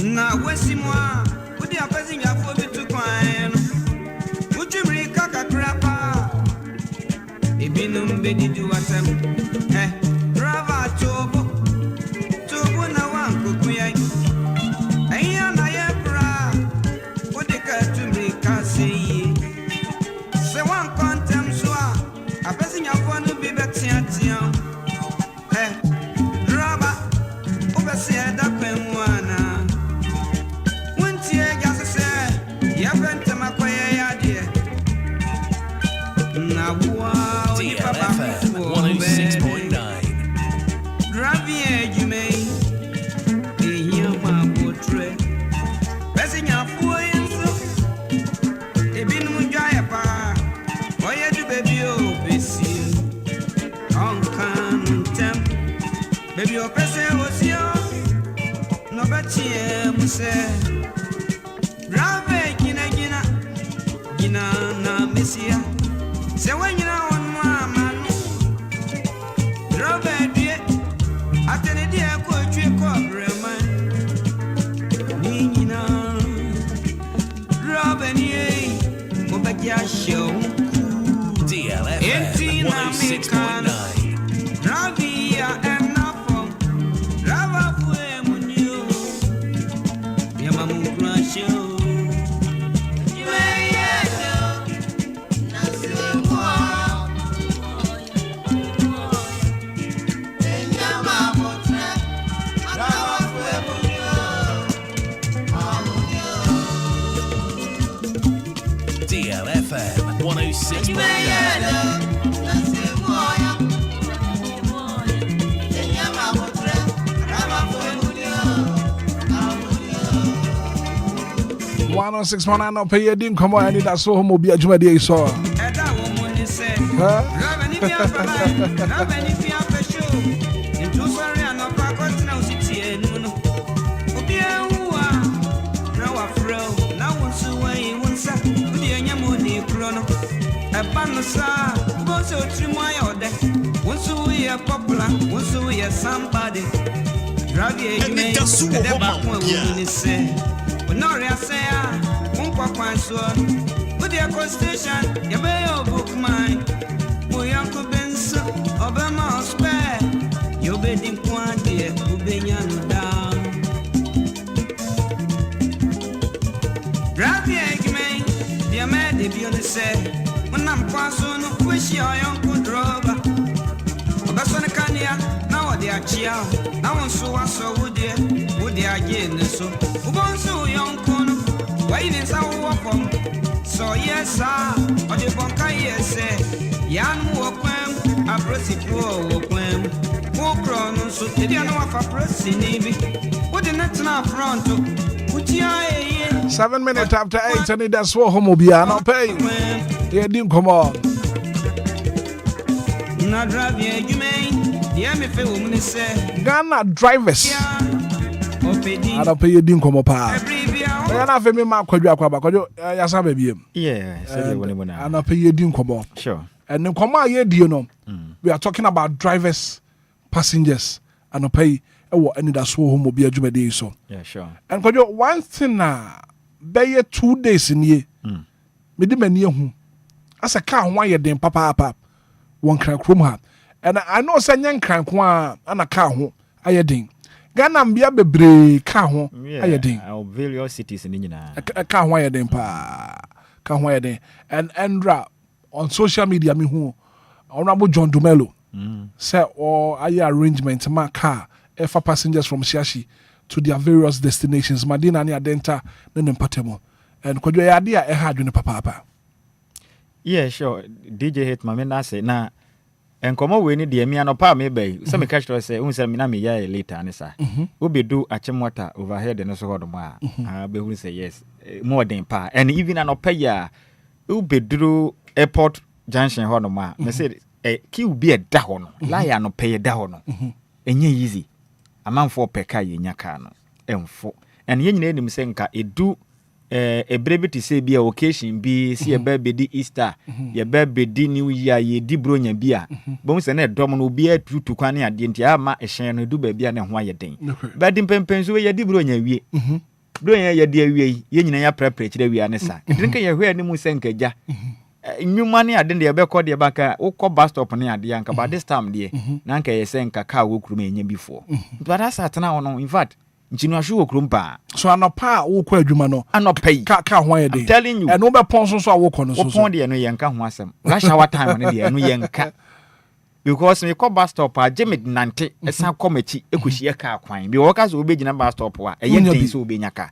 Now, what's moi? Would you have passing your foot to climb? Would you bring a crapper? If you know, baby, do what I'm Brava Tobo no one could be. I am what they got to make us say. Say one contempt, so I'm passing your phone to be back to Drama overseer that Pemuana. Once you just say, you haven't to my quiet idea. Now, wow, DLFM 106.9. Ravier, you may hear my portrait. Passing your points. A bin Mujayapa. Why you baby, oh, busy. On temp. Baby, your person was yours. No, but you say, Ravier, Gina, na Messia. Say, when you know one man, Ravier. Atene dia ko twe ko brema ni na Robeni mo bagia show DLFM 106.9. Ravia enough Rava fue munyo ya mamu show DLFM 106.9. One on 619 no pay din come on Anidaso Wɔhɔ Obia Jumadi so. Popular, once we are somebody. Anidaso Wɔhɔ say, Noria say, Unqua so. Put your constitution, you may book mine. We uncle Benson, Obama spare. You bed in quantity, Ubeyan down. Ravier, dear man, if you say, when I'm passing, wish your uncle drove. Obasona Kania, now they are chia. Now on so I saw would they again so. Ubonso young corner, waiting some from. So yes, sir, or the Bonka yes, Yan Wokwem, a prosi poor Wokwem, Wokron, so did you know of a prosi navy? What the next now front to 7 minutes after 8, Anidaso Wɔhɔ Obia no pay. They didn't come on. Ghana drivers. I don't pay you didn't come up. I don't pay me my quadra. Yes, I baby. Yeah, I don't pay you didn't come up. Sure. And then come out here, do you know? We are talking about drivers, passengers, and pay. Anidaso Wɔhɔ Obia Jumadi so. Yeah, sure. And one thing now, be 2 days in ye. Me di many who. As a car, why you then papa. One crank room ha. And I know Sanyan crank one and a car home. I ding. Ghana be a bebre car home. I ding. Various cities in India. A car wire then pa. ka ho yɛden and Endra on social media me hu Honorable John Dumelo say or aye arrangement ma car for passengers from Siashi to their various destinations Madina ni adenta ne mpatemo and kwadwo ya ade a ha adwene papa. Yeah, sure. DJ Hitman me na say na enkomo we ni de me anopa me bay. So me catch to say unse me na me ya later ne sa. We do achemwater overhead no so hodo a be hu say yes. More than pa. And even anopa ya we do airport junction hodo ma. Me say ki u be a da ho no. La ya no pay da ho no. Enye easy. Amanfo peka ye nya ka no. Emfo. And ye nyina enim say nka edu a brevity say be a occasion be see a baby di Easter, your baby di New Year, ye di bronya beer. Bones and a drum will be a true to Quania dintia ma a shame do baby and why you think. But in Pempens, we di bronya we. Bronya ya dear we, yen ya preparate we are nessa. Drink your hair any musenka ja. New money I didn't ever call the baka or call bus stop near the anchor by this time, dear. Nanka ye senka car will remain before. But that's at now, in fact. Nchinuashu okrumpa so anopa wo kwa adwuma no anopai ka ho ye dey I'm telling you and no be pon so wo kono so pon de no yenka ho asem rush hour time no de no yenka because me call bus stop a jemid nante esa komachi ekohie ka kwan bi wo ka so obegina bus stop a yen so obenyaka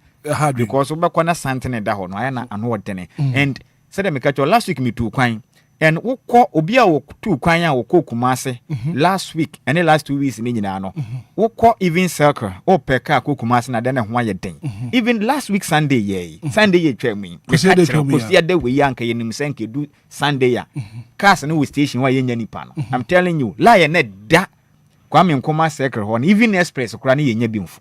because wo be kona santene da ho no aya na ano odene and said me catch last week me tu kwan and wokọ Obia wo tu kwan a wokọ Kumase last week and the last 2 weeks ni nyina no wokọ even circle o peka ko Kumase na den ho aye den even last week Sunday ye twam ko see the way yanka ye nim senke du Sunday ya cars no station wa ye nya nipa no I'm telling you lie na da kwa me nkoma circle ho even express kura na ye nya bimfo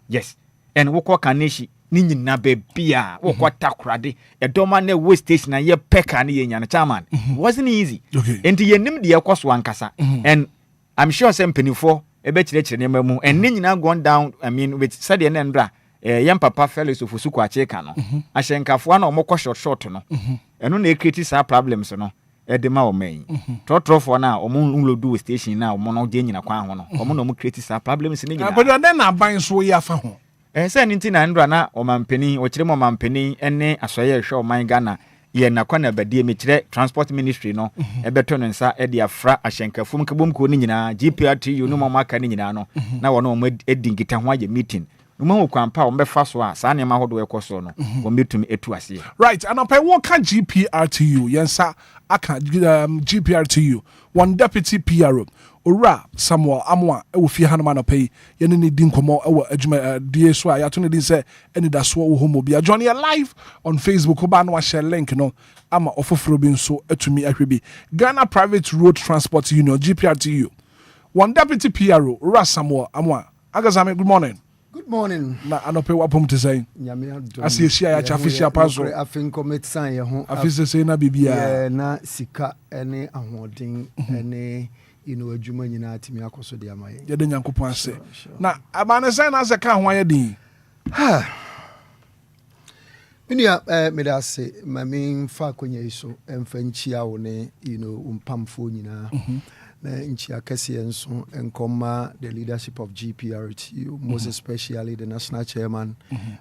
yes and wokọ Kaneshi ni nyina bebia wokọ takrade edoma na we station na ye peka na ye nya na chairman wasn't easy and ye nim de ekoso ankasa and I'm sure some penifo ebe chire nema mu and ni nyina gone down I mean with said ye ndra yam papa fellows of Ofusu Kwache ka no ahyenkafo na omokọ short no eno na create sa problems no edema o men totrofo na omonlodu station na omono de nyina kwa ho no omono mo create sa problems ni nyina but then na ban so ye afa ho say ninti na ndra na omampeni okire mo mampeni ene asoye hwe oman Ghana ye na kwana badie mekire transport ministry no ebeto no nsa e de afra ahyenkafum kabom ko ni nyina GPRTU no mo maka ni nyina no na wono mo edingita ho aye meeting no mo kwampa o mbefa so a sa ne ma hodo ekoso no wo metumi etu ase right and up I can GPRTU yensa aka GPRTU one deputy PRO Ora Samuel Amwa e wo fie hanoma no pay ye ne ne din komo e wo adwuma die so a ya to ne din say Anidaso Wɔhɔ Obia join you live on Facebook oba no share link no ama ofoforo bi nso atumi ahwebi Ghana Private Road Transport Union GPRTU one deputy PRO Ora Samuel Amwa agazame good morning. Good morning. Na anope wapom te say. Asi ehia ya chafishia paso. Afin commit sign ye ho. Afise say na bibia. Na sika ene ahoden ene adwuma nyina atimi akoso de amaye. Ye de Nyankopon ase. Na amane say na se ka ho aye din. Ha. Minia me da se mami fa konya iso emfa nchia wo ne umpamfo nyina. Na nchia kese enso enkoma the leadership of GPRTU most especially the national chairman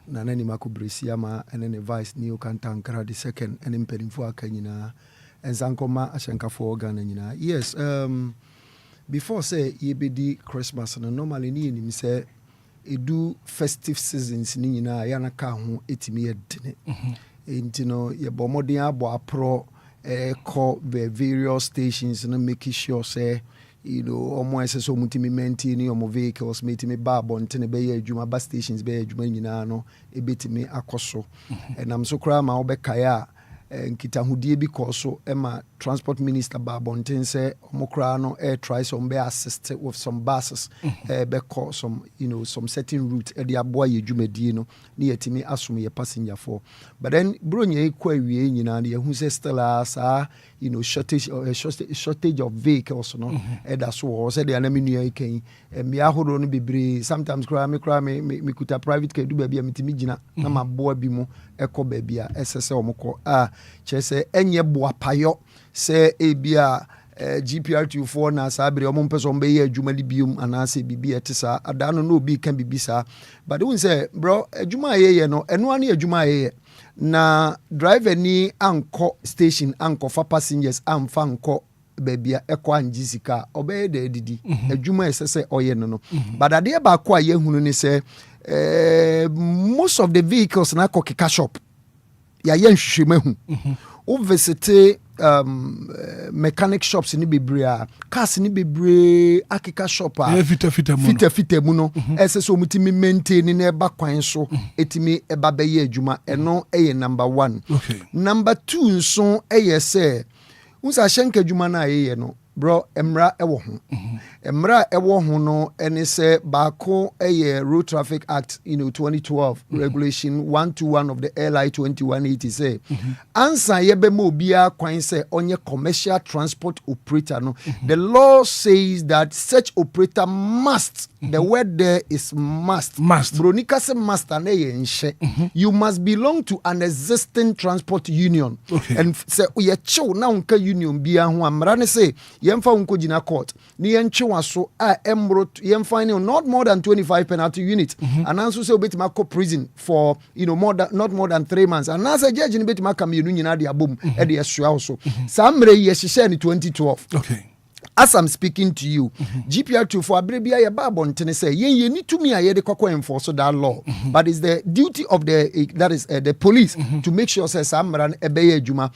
na nani makubresiama and then the vice Neo Kantankara the second and impedimfo akanyina enzankoma ashenkafo Ghana nyina. Yes, before say yebedi Christmas no normally ni nim say edu festive seasons ni nyina ya na ka ho etimi edene entino ye bomodin abo apro call the various stations and making sure say almost so mutimi maintain your vehicles me babo ntene be adwuma bus stations be adwuma nyina no ebetimi akoso and am so kra ma obekaya nkita hudie bi koso ema transport minister babo ntene say omokra no try some be assist with some buses be call some some certain route e dia boa ye dwumadie no ne yetimi asom ye passenger for but then bronya ekwa wie nyina ne hu say still as shortage of vehicles no that's what said the enemy new eken me ahodo no bebre sometimes me kuta private car du ba bia metimi gina na maboa bi mu ekọ ba bia esese omokọ chese enye boa payo se ebia GPR24 na sabre omo mpeso mbe ye adwuma li biom anase bibi etisa adano no obi kan bibi sa but we say bro adwuma ye no eno ane adwuma ye na driver ni anko station anko fa passengers amfa anko babia ekọ anjisika obey de didi adwuma esese oye no but ade ba kwa ye hunu ni say most of the vehicles na kokika shop ya ye nhwehwemahu o visit mechanic shops ni bebre cars ni bebre akika shop fita mu no ese so mutimi maintain na eba kwan so etimi eba be ye adwuma eno eye number 1 number 2 nso eye se unsa hyenka adwuma na eye no bro emra ewo ho emra ewo ho no ene se baako eye Road Traffic Act 2012 regulation 121 of the LI 2180 say ansa yebe mo bia kwan se onye commercial transport operator no the law says that such operator must the word there is must bronika se must na ye nhye you must belong to an existing transport union and say ye chew na unka union bia ho amra ne say yemfa unko jina court ni yenchewa so emro yemfa not more than 25 penalty unit and also say obetima ko prison for not more than 3 months and as a judge ni betima kam yenu nyina de abom e de esua so samre ye hyehyɛ ni 2012 as I'm speaking to you, GPR24 abrebia ya babontene say ye ni tumi a ye de kwakwa enforce that law, but it's the duty of the police to make sure say samran ebeye adwuma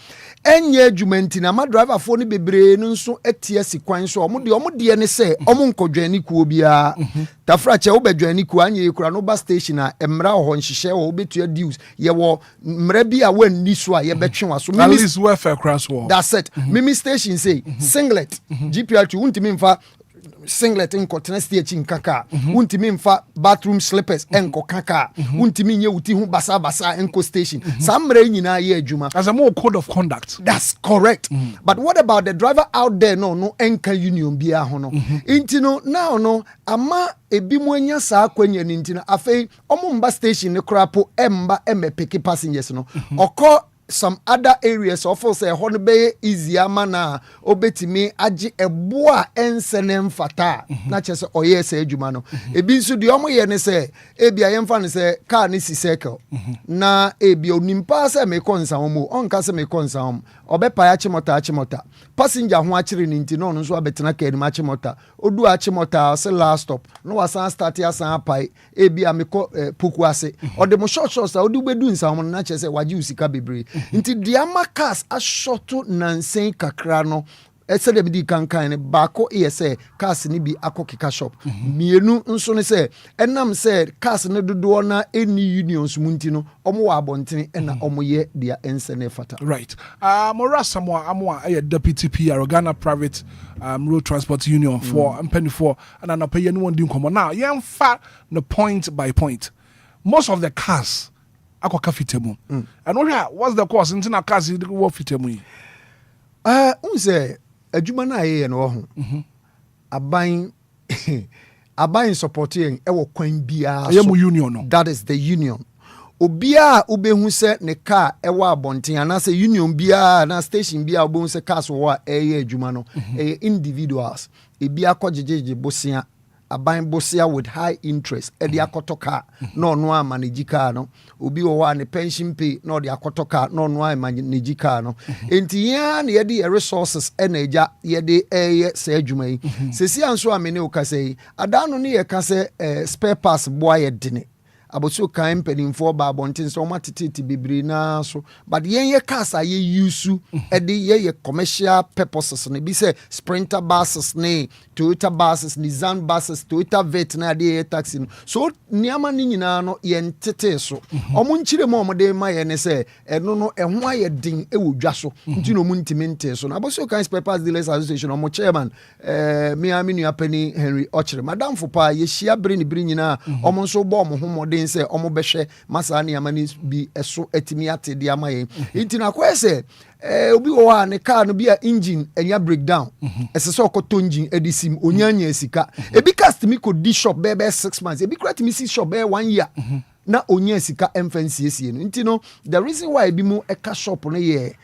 enye adwuma ntina ma driver for ni bebre no nso etie sikwan so omo de ne say omo nkodwani kuo bia tafra che obedwani kuo anye kura no ba station a emra ho nhihye wo obetua dues ye wo mra bia wanni so a ye betwe waso at least welfare cross war that's it mimi station say singlet GPR2 untimi mfa singlet enko tenesti echi nkaka untimi mfa bathroom slippers enko kaka untimi nye uti hu basa enko station samre nyina ye adwuma as a more code of conduct. That's correct. But what about the driver out there no enka union bia ho no intino now no ama ebi mu anya saa kwanya ni intino afei omo mba station ne krapo emba emepeke passengers no okọ some other areas of say hono be easy amana obetimi age eboa ensenem fata na chese oye se adwuma no ebi nso de omo ye ne se ebia yemfa ne se car ne si circle na ebia onimpa se me konsan mo onka se me konsan obepa ya chimota passenger ho akire ni nti no nso abetena ka ni chimota odu achimota se last stop no wasan start ya san pai ebia me ko puku ase ode mo short sa odu bedu nsam na chese waji usika bebre nti diama cars ashoto nansen kakra no ese de bidi kankan ne bako ese cars ni bi akokika shop mienu nso ne se enam se cars ne dodo na eni unions munti no omo wa abontene na omo ye dia ensene fata right mora samwa amwa deputy PR Ghana Private Road Transport Union for mpeni for and na pay anyone din komo now yemfa no point by point most of the cars akoka fitemu and what's the cost into na cars wo fitemu unse adwuma na ye no ho aban supporting ewo kwan bia so union no that is the union obia ubehu se ne car ewo abonten anase union bia na station bia obehu se cars wo eye adwuma no individuals ebia kojejeje bosia aban bosia with high interest e de akotoka no no amanage car no obi wo wa ne pension pay no de akotoka no no amanage car no enti ya na ye de resources energy ye de se adwuma yi sesi anso amene o kase adano ne ye kase spare parts boa ye dene aboso kan mpanimfo ba abonten so matete bebre na so but ye cars aye use e de ye commercial purposes ne bi say Sprinter buses ne Toyota buses Nissan buses Toyota Vet na de taxi no so niama ni nyina no ye ntete so omo nchire mo de ma ye ne say eno no ehwo aye din e wodwa so nti no mu ntimi nte so na aboso kan spare parts dealers association omo chairman Miami New Penny Henry Ochre madam fo pa ye hia bre ni bre nyina omo nso bo mo homo say omo behwe masa ne amani bi eso etimi ate de amaye intina kwese obi wo ha ne car no bia engine enya breakdown ese so okoto engine edisim onyanya esika ebi cast mi ko di shop be 6 months ebi krati mi si shop be 1 year na onya esika emfancy esie no intino the reason why ebi mu eka shop no ye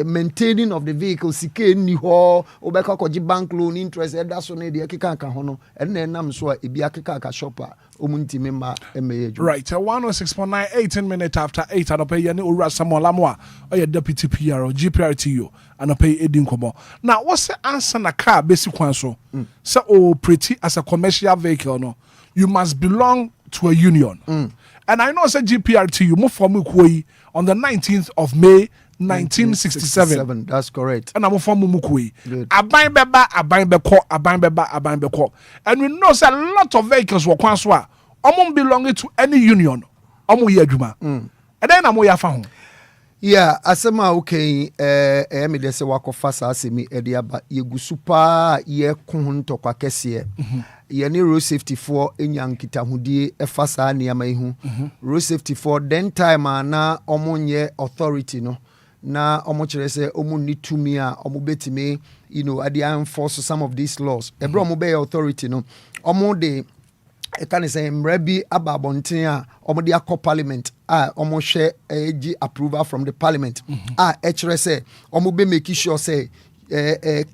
maintaining of the vehicle sike ni ho obeka koji bank loan interest that's so dey keka ka ho no ene nam so a ebi akeka ka shopper omunti mema emeyeju. Right, 106.9 18 minutes after 8 anope ye ne owura Samolamo a oye deputy PRO GPRTU anope edin komo. Now what's the answer na car basic kwan so say operate as a commercial vehicle no you must belong to a union. And I know say GPRTU mo form kwoi on the 19th of May 1967. That's correct. And I'm from Mukui. Aban beko. And we know that a lot of vehicles were kwanswa. Omon belonging to any union. Omo yeduma. And then I'm ya found. Yeah, asema okay, me de se wako fasa asemi ediaba yegusupa ye kunto kwa kese. Ye ni road safety for enyankita hudie efasa niyama ihu. Road safety for then time na omonye authority no. Na omo chere se omo ni tumi a omo betime ade enforce some of these laws. Ebro omo be authority no. Omo de can say mrebi ababontin a omo de akọ parliament a omo share approval from the parliament. Chere se omo be make sure say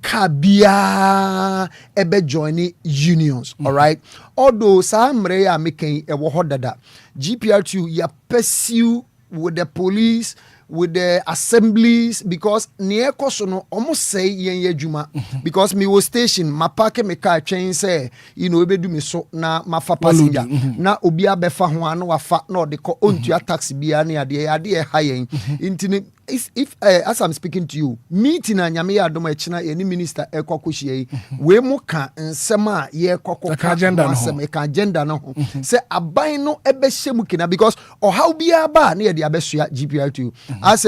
kabia ebe join unions. All right. Although sa mre ya making e wo dada GPRTU ya pursue with the police, with the assemblies, because near kosono almost say yen juma because me was station my park me car chain say ebe do me so na mafa passenger na obia befa ho ano wafa na de ko ontua taxi bia na ade high intini if as I'm speaking to you meeting anyame ya adom echina any minister ekokohie we mu ka nsema ye kokko agenda no ho say aban no ebe hyemu kina because how bia ba na ye de abesua GPRTU as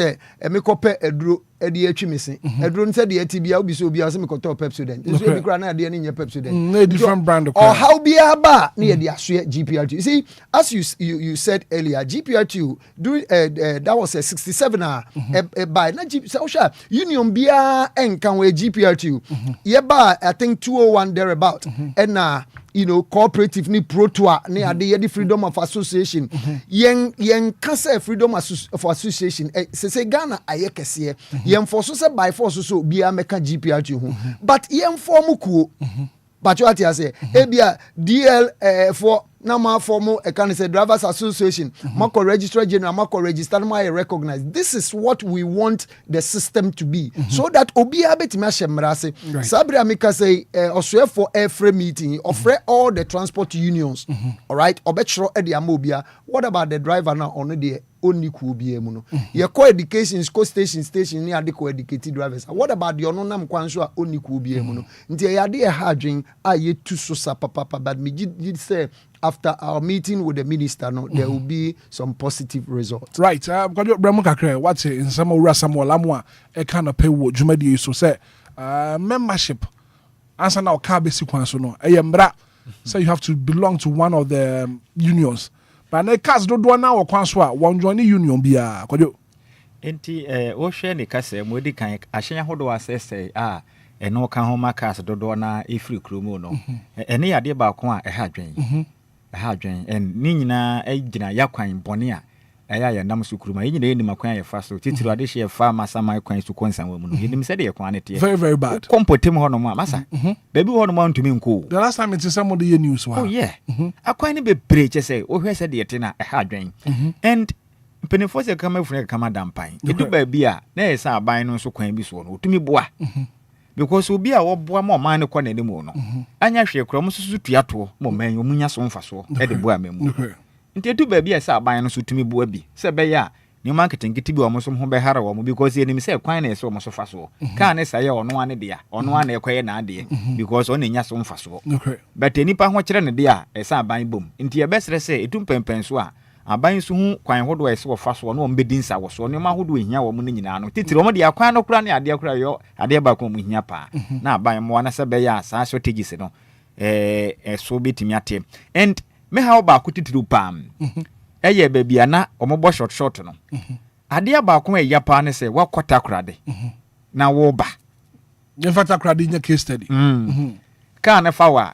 me kope eduro edi atwi mese eduro nse de atibia obi so obi ase me koto Pepsodent nso obi kra na de ne nye Pepsodent a different brand or how bia ba na ye de asoe GPRTU. You see, as you said earlier, GPRTU during that was a 67 by na GPRTU union bia enkan we GPRTU ye ba I think 201 thereabout and cooperative ni protoa ni ade the freedom of association yen kasa freedom of association se Ghana ayekese yen force say by force so bia meka GPRTU ho but yen form kuo but what you say ebia DL for na ma form can say drivers association mako registrar general mako register ma recognize this is what we want the system to be so that obia betimi ahemrase sabre amika say oswe for every meeting offer all the transport unions all right obetro e de amobia what about the driver now on the only ku bia mu no ye co education school station ni ade co educated drivers what about the ononam kwanso a only ku bia mu no nti ye ade ha adwen a ye tu so sa papa but me did say after our meeting with the minister, there will be some positive results. Right. Because Bremo Kakre, what's it in some ura Samuel Lamwa, a kind of pay what Jumedi so say membership. Answer now car basic ones no. So you have to belong to one of the unions. But the cars don't do now or kwanswa one join the union bia. Kojo. Enti o share ne kase modi kan ahyen hodo asese eno kan ho makas dodo na efri kromo no. Ene yade ba ko a ha dwen. And Nina Egina Yakwan Bonia, Aya Namsukruma, in my quay faso, Titru Adisha farmer, some my quains to Quensan woman. He said a quantity. Very, very bad. Compo Tim Honoma, Massa. Baby want to mean cool. The last time it's some of the news. Oh, yeah. I quite be preacher say, oh, who said the Athena a hard drain. And Pennefosa come from a Camadam Pine. You do by beer, there is our buying no so quaint be sworn to me bois. Because Obia or boy more minor quan anymore. Anya share chromosomes to Yato, more man, you munya son faso, at the boy memo. Into two baby, I saw buying so to me boy, said Baya, new marketing get to be almost home by Harrow because the enemy said quine so much faso. Can't I say on one idea, on one acquire idea, because only your son faso. But any pan watcher an idea, a saw buying boom. Into your best say, 2 penswa. Aban so hu kwan hodo ese wo fa so no mbedinsa wo so ne ma hodo hia wo mu nyina no titire mo de akwan no kura ne ade akura yo ade ba ko mu hia pa na aban mo na se be ya sa strategies no so betimi atem and me ha ba ko titire pam eye ba bia na ombo short no ade ba ko e ya pa ne se wa kwata kura de na wo ba ye fata kura de nya case study ka na fa wa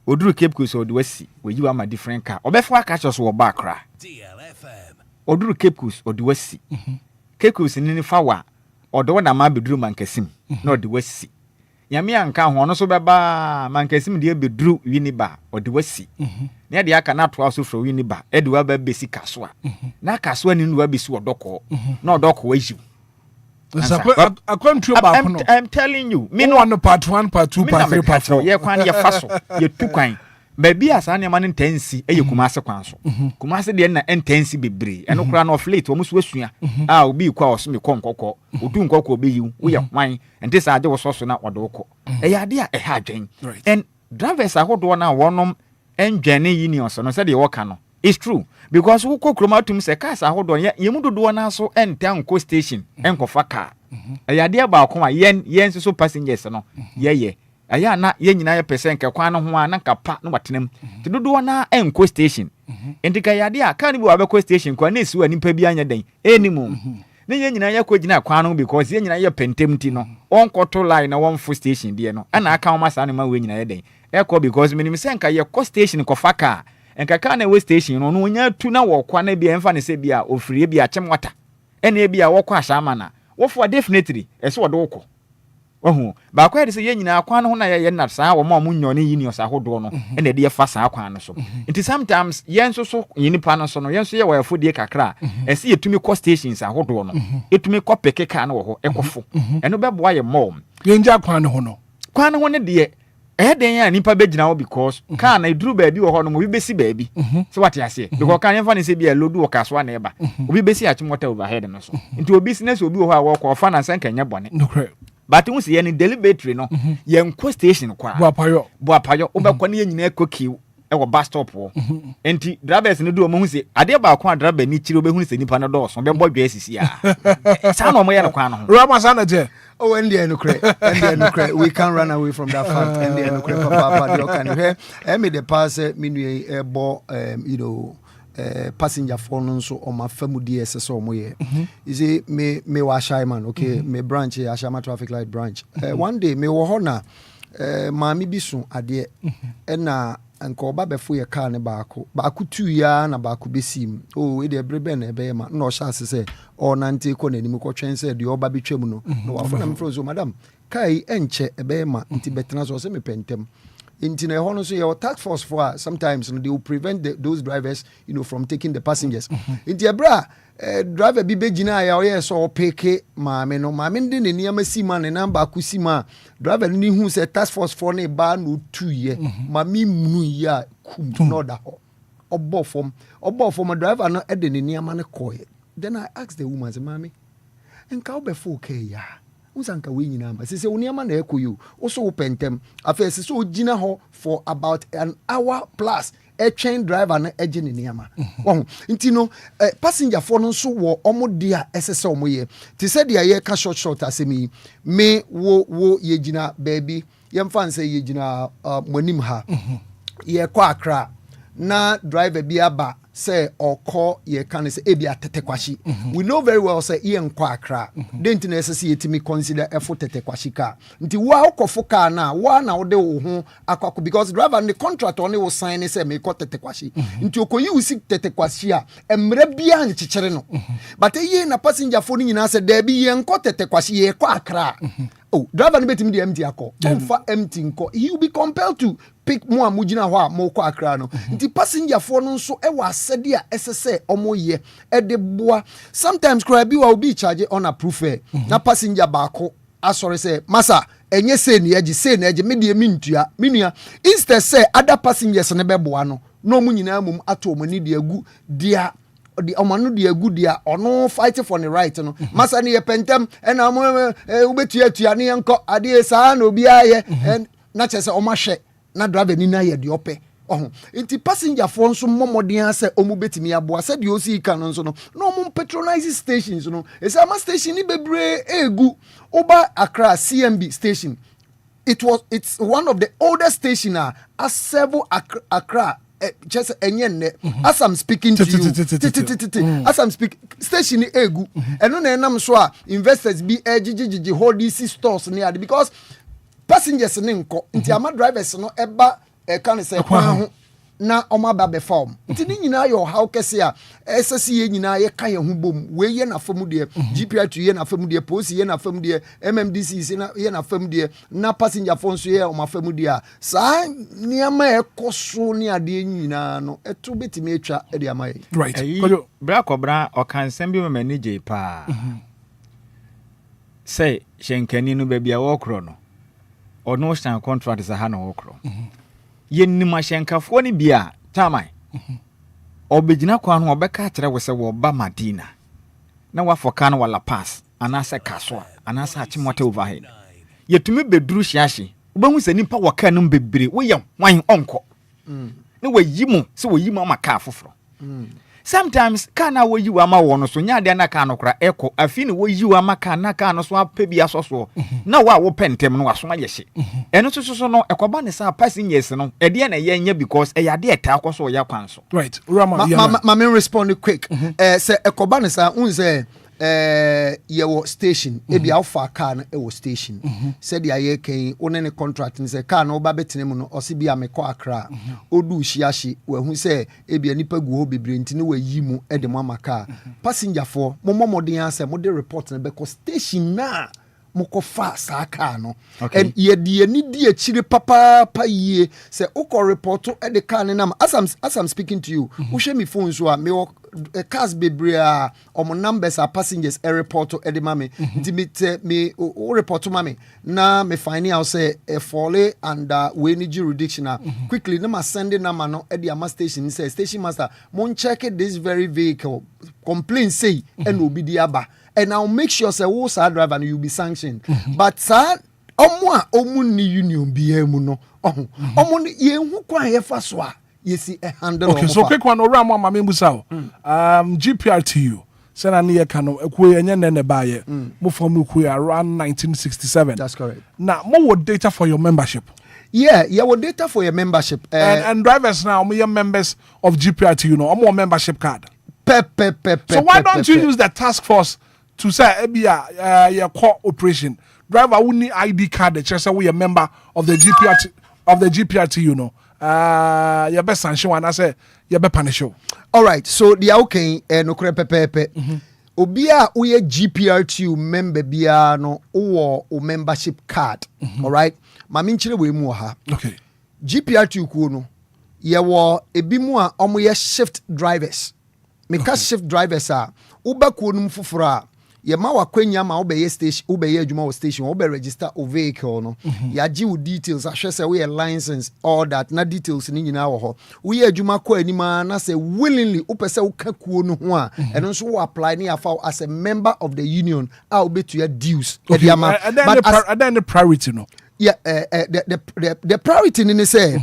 Oduru Cape Coast or the West, where you are my different car. Or before I catch us or backra. DLFM. Oduru Cape Coast or the West. Cape Coast in any flower. ɔde na ma beduru mankasim na ɔde wasi nyame anka ho no so bɛba mankasim de beduru winiba ɔde wasi na de aka na to aso fro winiba e de wa ba besi kaso a na kaso ani no wa besi ɔdɔkɔ na ɔdɔkɔ wajiw I'm telling you me no part 1 part 2 part 3 part 4 ye kwan ye fa so ye tu kwan baby asa ne ma ne ntansi eye kumase kwan so kumase de na ntansi bebre eno kura na oflate omuso asua obi kwa oso me konkokɔ odu nkokɔ obeyiw wo ye kwan ente sa ade wo so na ɔdɔkɔ ya ade a ha adwen and drivers ahodo na wonom endwane union so no se de wo ka no it's true because who ko kroma tum se cars ahodo ye mu dodo na so entanko station enkofa car ya de ba ko a yen so passengers no ye aya na ye nyina ye pese nke kwan no ho a na kapa no watenam te dodo na enko station entika ya de a car ni bi wa be ko station kwa na esiwa nipa bi anya den enimu ne ye nyina ye ko gina kwan no because ye nyina ye pentem ti no onkoto line na one full station de no ana aka o masa ne ma we nyina ye den eko because minim se nka ye ko station kofa car enka na we station no onya tu na wo kwa na bia emfa ne se bia ofiri bia chem wata ene bia wo kwa shama na wo for definitely ese wo do ko ohu ba kwa de se ye nyina kwa no na ye na saa wo ma mo nyone yini osa hodo no ene de ye fa saa kwa no so nti sometimes yen so yini pa no so no yen so ye wo afodie kakra ese yetumi ko stations ahodo no etumi ko peke ka no wo ho ekofo eno be boa ye mom yenja kwa no ho no de den ya nipa begina wo because car na iduru baabi wo ho no mo bi besi baabi so what ya say because kan yemfa ne se bia lodu wo kaso na eba obi besi achimota overhead no so nti obi business obi wo ho a wo ko fa na nsanka nya bone but we see any deliberate no yen ko station kwa boapayo obekọ na nyina ekokiw e wo bus stop wo enti drivers ne do mo hu se ade ba ko driver ni chiri obehu se nipa na do so be bodwa asisi a sa na mo ye no kwa no Rama sana je oh and the we can't run away from that fact and the papa do can hear me the pass me nu bo passenger phone so on my family DS so mo ye you see me wa Shaiman okay me branch Ashama traffic light branch one day me wo ho na maami bi so ade na anka oba befo ye car ne baako tu ya na baako besim oh e de brebe na ebe ma na o sha se o nante ko na nim ko twen se de oba bi twam no no wa fo na mfro so madam kai enche ebe ma nti betena so se me pentem in a honor so your task force for sometimes they will prevent those drivers from taking the passengers in the bra driver bi begina ya o so peke maame no maame de ne niam sima ne number akusima driver ni hu say task force for ne ba no 2 ye maame munu ya kum no da ho obo form driver no e de ne niam ne koye then I asked the woman say maame enka obefo okay ya usanka we nyina ma sese uniama na ekoyo oso wo pentem afa sese o gina ho for about an hour plus a train driver na ejini niama nti no passenger for no so wo omodia esese omoye ti se dia ye ka short asemi me wo ye gina baby ye mfa nse ye gina monim ha ye kwa Accra na driver bi aba say oko ye can say ebi atetekwashi we know very well say ye nkwa Accra dent na say yetimi consider effo tetekwashi ka nti wa okofo ka na wa na wo de wo ho akwako because driver the contract on will sign say me ko tetekwashi nti okoyi usi tetekwashi a emre bia nchichire no but ye na passenger phone nyina say da bi ye nko tetekwashi ye kwa Accra oh driver no betimi de empty akọ onfa empty nko he will be compelled to pick mo amugina ho a mo kwa Accra no nti passenger for no so e wa asede a esese omoye e de boa sometimes cry bi wa obi charge on approve na passenger baako asori say masa enye say na eji me de mintua minua instead say other passengers ne beboa no no mu nyina mum ato mo ni de agu dia the omanu de agu dia ono fight for the right no masa ne ye pentem e na mo ubetua ne enko ade saa na obi aye na chese o mahwe na driver ni na ye de ope inti passenger for nso momodin ase omu betimi aboa se de osi ka no nso no omu patronize stations no esa ma station ni bebre egu oba Accra CMB station it's one of the oldest station as several Accra just enye as I'm speaking to you as I'm speaking station egu eno na enam so a investors be ejijiji hold these stores near because passengers ne nko nti ama drivers no eba can say kwan ho na oma ba be form nti ni nyina yo how kese a esese ye nyina ye kan ye ho bom we ye na fam de GPR2 ye na fam de post ye na fam de MMDC ye na fam de na passenger phone so ye o ma fam de a sa niama e koso ni ade nyina no eto betimi atwa e de amaye right bra kobra o kan sem bi me nije pa say shenkani no ba bia wo kro no ono stand contract za ha na wo kro yenima shenkafo ni bia tamai obegina kwa no obeka kire we se wo ba Madina na wafoka no wala pass anase kaso anase achimote overhead yetumi beduru hyiahye obehu se nipa waka no bebre we ye wan onko ne wayimu se wayimu amaka foforo sometimes kana woyiwa ama wo no so nya de na ka no kra eko afi ne woyiwa amaka na ka no so apebia soso na wo pentem no waso ayehye eno so no ekoba ne sa passengers no e de na ye nya because e yade eta akoso ya kwanso right ma me respond quick say ekoba ne sa unze yewo station ebi alpha car na ewo station said ya ye kan one ne contract ni say car na oba betene mu no osi bia me ko akra odu hyiahye we hu say ebi anipa gu ho bebre ntini we yi mu e de mu amaka passenger for momodin answer mo de report na be ko station na moko fa sa car no and ye de ni di akire papa ye say uko report e de car na as I'm speaking to you wo hwe me phone so a me cars bebrea omo numbers are passengers a report to edi mame me o report to mame na me find out say e fall under we ni jurisdiction quickly na ma send number no edi ama station say station master mon check this very vehicle complain say and obi di aba and I'll make sure say who sa driver and you be sanctioned but sir omu ni union bi emu no omu ye hu kwa ye fa so a yesi a handle okay so quick one ora ma me busa GPRTU sena ne kano ekuye enye ne baaye mo form ekuye around 1967 that's correct now more data for your membership yeah what data for your membership and drivers now we are members of GPRTU no more membership card so why don't you use the task force to say ebia your core operation driver who need ID card the say we a member of the GPRTU no your best sanction and I say your best punish you. All right, so the okay no kure pepepe. Obia uye GPRTU member bia no o membership card. All right. Ma minchire we mu ha. Okay. GPRTU ku no ye wo ebi mu a omo ye shift drivers. Meka shift drivers a uba ku no mfufura ye ma wakwanya ma obeye station obeye adwuma wo station obe register o vehicle no ya gi wo details ahwe se we license all that na details ni nyina wo ho we adwuma ko anima na se willingly opese wo ka kuo no ho a eno so wo apply ni afa as a member of the union a obetu ya dues but then the priority no yeah the priority ni say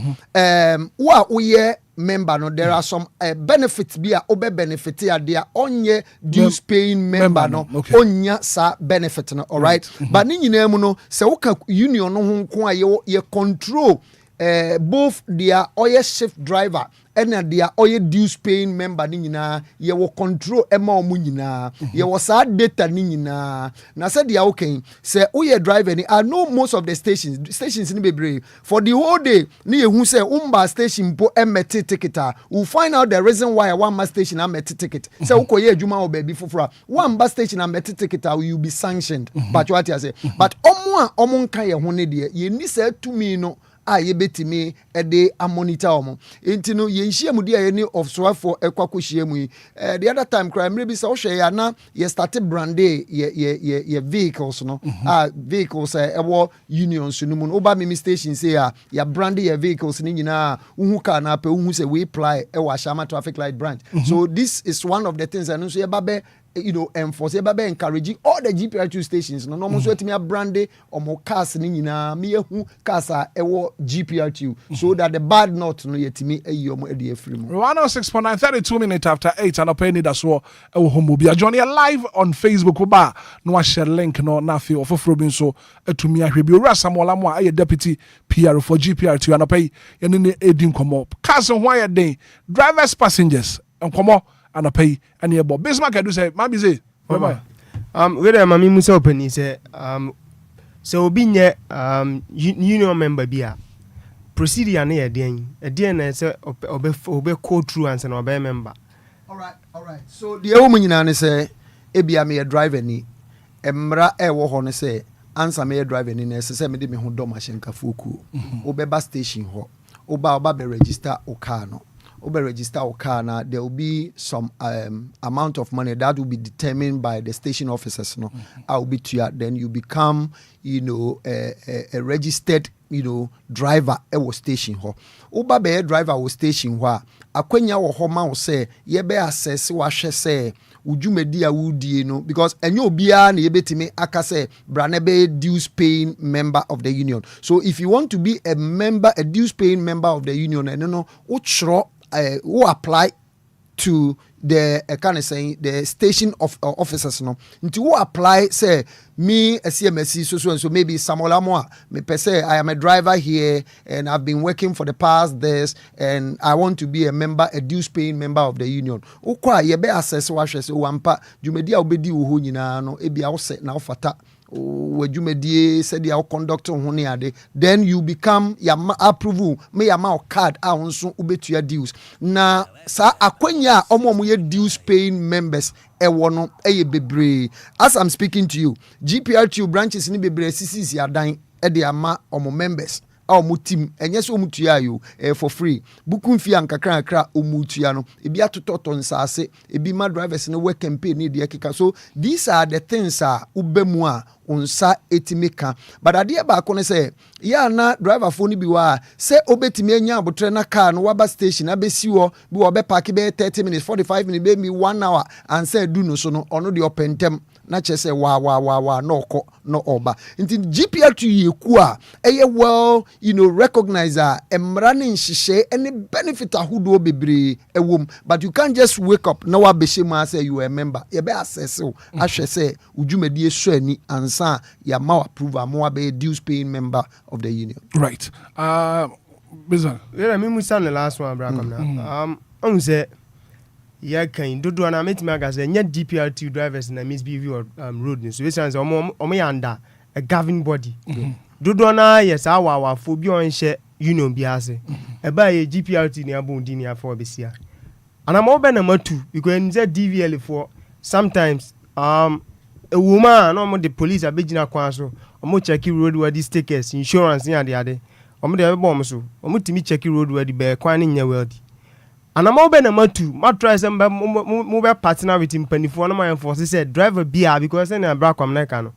we member no there are some benefits be a obe benefit ya there onye dues paying member no onya sa benefit no all right but ni nyina mu no se wo ka union no ho nko a ye control both their oil shift driver and their oil dues paying member ni nyina ye wo control ema omu nyina ye wo sa data ni nyina na said they are okay say oil driver ni I know most of the stations ni bebre for the whole day ni ye hu say umba station po emeti ticket we find out the reason why one bus station emeti ticket say ukoye adwuma o baby fofora one bus station emeti ticket you be sanctioned but what I say but omo nka ye ho ne de ye ni say to me no ye betimi de a monitor omo enti no ye nhia mu dia ye ni of so for ekwakohia mu the other time crime maybe say ohwe ya na ye started brande ye vehicles no vehicles ewo unions no mu oba mimi station say ya brande ye vehicles ni nyina uhu ka na pe uhu say we apply ewo Ashama traffic light branch so this is one of the things and so ye babe enforce by encouraging all the GPRTU stations no so etimi brande omo cars ni nyina me hu cars ewo GPRTU so that the bad not no yetimi eyi omo e de afiri mu 106.9 32 minutes after 8 and openi Anidaso ewo homo bia join you live on Facebook ba no share link no na fi ofoforo bi so etumi ahwe bi owura Samuel mo a deputy PR for GPRTU and openi ye ne edin komo cars ho aye den drivers passengers enkomo and pay and your Bob Bismarck do say maybe say whether mami musa open say so be nye union member bia procedure na yɛden na say obe code through and say no be member. All right. So the woman nyina ne say ebia me driver ni emra wo ho ne say answer me driver ni na say me de me ho do machine ka foku obeba station ho oba be register o car no oba register o car na there will be some amount of money that will be determined by the station officers no I will be to then you become a registered driver was station ho oba be driver was station ho akwanya wo ho ma wo say ye be assess wa hwe say udwumadi a wudie no because enye obia na yebetimi aka say branebe dues paying member of the union. So if you want to be a dues paying member of the union and who apply to the kind of saying the station of officers no into who apply say me a CMSC so and so maybe Samuel Amoa me per se I am a driver here and I've been working for the past this and I want to be a dues paying member of the union ukwa ye be assess wa hwese wampa dwumadi a obedi wo ho nyina no ebia wo se na wo fata wajumedie said ya conduct ho ne ade then you become ya approve me ya ma card a honso ubetua dues na sa akwanya omo ye dues paying members ewo no eye bebre as I'm speaking to you GPRTU branches ni bebre sisi ya dan e de ama omo members omo team enye so omo tua yo for free buku mfia nkakra omo tua no ebi atototo nsase ebi ma drivers no work campaign ni de keka so these are the things ubemu a unsa etimeka but ade ba ko ne say ya na driver phone bi wa say obetimi anya abotre na car no waba station abesi wo bi wo be park be 30 minutes 45 minutes be me 1 hour and say do no so no ono de opentem na che say wa no ko no oba nti GPL2 yeku a eye well recognize emra ne nhihye any benefit ahodo bebre ewom but you can't just wake up na wa be shema say you are a member ye be assess ahwe say udwumadi esu ani ansa ya ma approve am be dues paying member of the union. Right. Bizarre. Yeah, me musa the last one bra come now. Say yeah kan dodo na meet me aga say nya DPRT drivers na misbehave road so we say omo yanda a governing body. Dodo na yes our phobia on share union bi ase. E ba ye GPRT ni abondi ni afọ besia. And I'm open number 2 because in the DVL for sometimes a woman no the police abegina kwan so omo check road where these stickers insurance and the other omo dey bomb so omo timi check road where the be kwan ni nya wealthy and am obe number 2 ma try say mo be partner with mpanifo no my enforce say driver bia because na bra kwam na ka no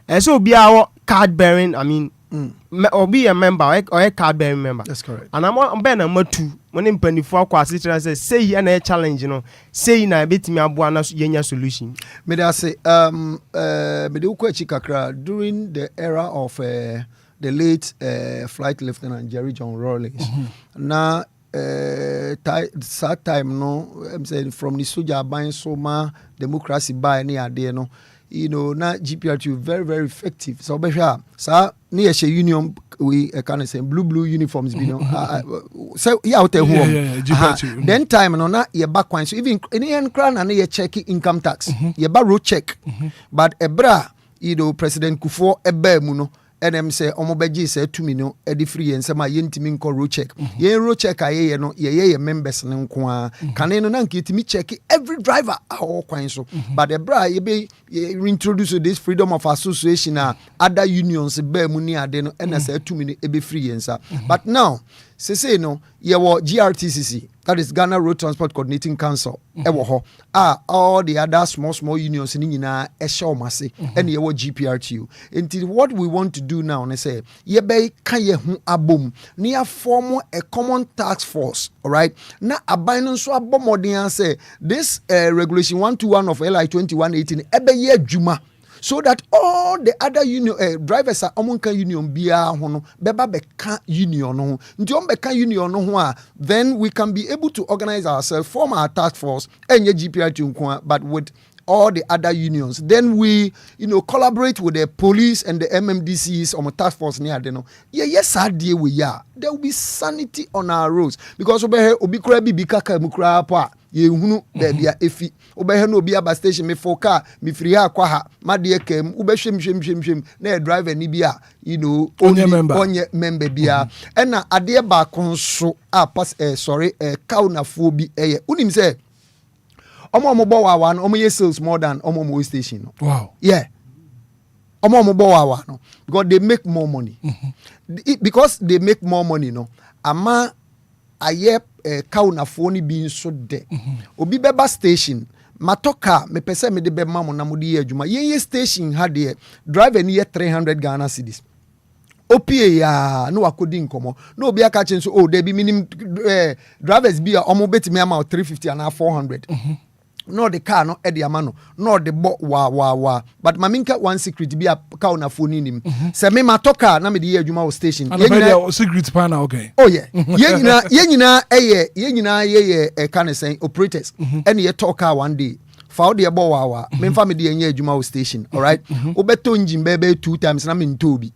e so bia card bearing I mean or be a member or a card bearing member. That's correct. And I'm ben number 2 when mpanifo akwa assist say na challenge no say na betimi aboa na yenya solution. Me da say me de ukwachi kakra during the era of the late flight lieutenant Jerry John Rawlings. Na time no I'm saying from the soja buying soma democracy buy any ade no na GPRTU very very effective so be sure sa near union we kind of say blue uniforms so yeah out there then time no na ye back one so even any crown and ye check income tax ye ba road check but ebra President Kufuor ebe mu no NM say omobeji say 2 million edi free and sama yentimi nko road check ye road check aye no ye members ne nko a kane no na nkitimi check every driver all kwan so but the bra ye be reintroduce this freedom of association other unions be mu ni ade no na say 2 million ebe free and sa but now say no ye wo GRTCC that is Ghana Road Transport Coordinating Council all the other small unions in nyina mase and ye wo GPRTU until what we want to do now and say ye be kan ye hu abom na form a common task force all right na aban no so abomodin say this regulation 121 of LI 2118 ebe ye adwuma so that all the other union drivers are omonka union bia ho no beba beka union no nti on beka union no ho then we can be able to organize ourselves, form our task force enye GPRTU nko but with all the other unions then we collaborate with the police and the MMDCs on a task force near the no yes we are there will be sanity on our roads because obi kura bi bikaka mu kura pa ye hunu baby efi obehwe no obi aba station me for car me free ha kwa ha ma de kem ubehwem na driver ni bi a only member bia na ade ba konso a pass cow na fo bi unim say omo bo wa no omo ye sales more than omo station no. Wow. Yeah. Omo bo wa no because they make more money. Because they make more money no ama aye cow na fo ni bi nso de. Obi beba station matoka me pese me de be mamo na mo de adwuma ye station ha de driver ni ye 300 Ghana cedis. Opie ya no akodi nkomo no obi aka chen so there be minimum drivers be omo betimi ama 350 and 400. No the car no edi amano no the bo wa but maminka one secret be a car na phone nim se me matoka na me de adwuma o station ye secret pana okay oh yeah ye nyina can say operators and ye talk car one day fa de bo wa me mfa me de nya adwuma o station all right obeto engine bebe 2 times na me ntobi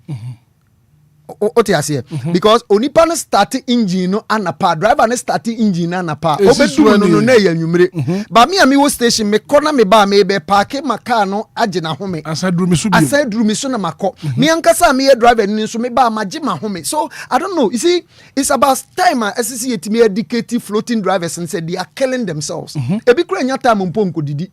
because onipa no start engine no anapa driver no start engine anapa obedu no na ya nwumre ba me ami wo station me kona me ba me be park my car no age na home asadru mi so na mako me ankasa me driver ni so me ba maje ma home so I don't know you see it's about time SCC etimi educate floating drivers and say they are killing themselves ebi kura nya time mponko didi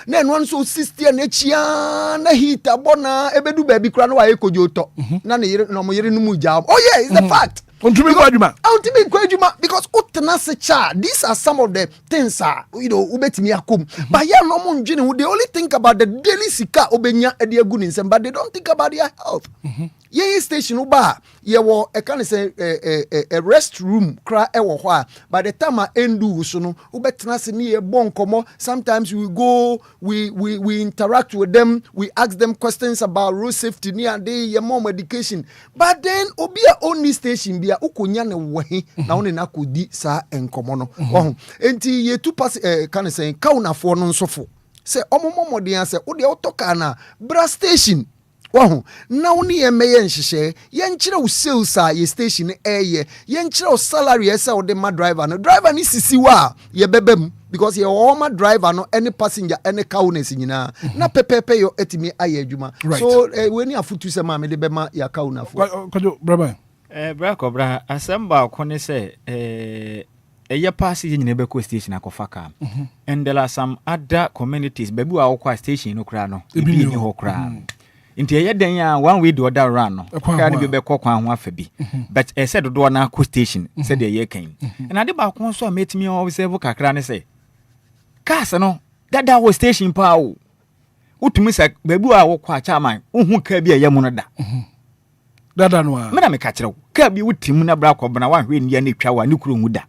na eno so 60 na chia na heat abona ebedu baby kura no waye kojoto na yire no mo yire no mu jam oh yeah it's the fact ontumi kwaduma because utna se cha these are some of the things ubetimi akom but yeah no mo ndwene they only think about the daily sika obenya ede agu ni nsem but they don't think about their health ye station uba ye wo e kan say a rest room kra e wo ho a by the time I endu so no ubetena se ne ye bon komo sometimes we go we interact with them we ask them questions about road safety ni and ye mom education but then obia only station bia ukonya ne wahi na woni na kodi sa enkomo no enti ye tu pass kan say kaunafo no nsofo se omomomodin se wo de otoka na bra station now ni emeye nhihye ye nkyere wo sales a ye station ye nkyere wo salary esa wo de ma driver ni sisi wa ye bebem because ye wo ma driver no any passenger any cowness nyina na pepepe yo etimi aye adwuma so we ni afutu se ma me de be ma ya kawnafo kwajo braba bra kobra asamba ko ne se eye pass ye nyina be ko station akofaka and there are some other communities bebu a wo kwa station no kra no ebi ni ho kra Inti ye den ya one way the other run no ka ni be kɔ kwan ho afa bi but said do na ko station said ye kan and ade ba kon so metimi observe kakra ne say cars no dada wo station pa o utumi sa babu a wo kwa chairman uhu ka bi ye mu no da dada no a me na me ka kire ka bi utim na bra kɔ bana wa hwe ni ne twa wa ne kuro mu da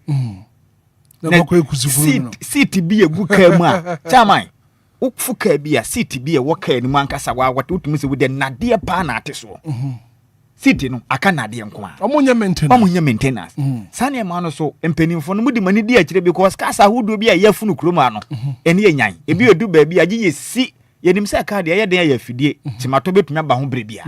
na ko ekusifu no seat bi egu ka mu a chairman ufuka bi a seat bi e woka ni mankasa wa wata utumi se wode nade pa na ate so seat no aka nade nko a omunya maintenance sane ma no so empanimfo no mudi mani di akire because kasa hudo bi a yafunu kroma no ene yenyan ebi edu ba bi age yesi yenim se ka de ye den ya fidie timato betumi aba ho bre bia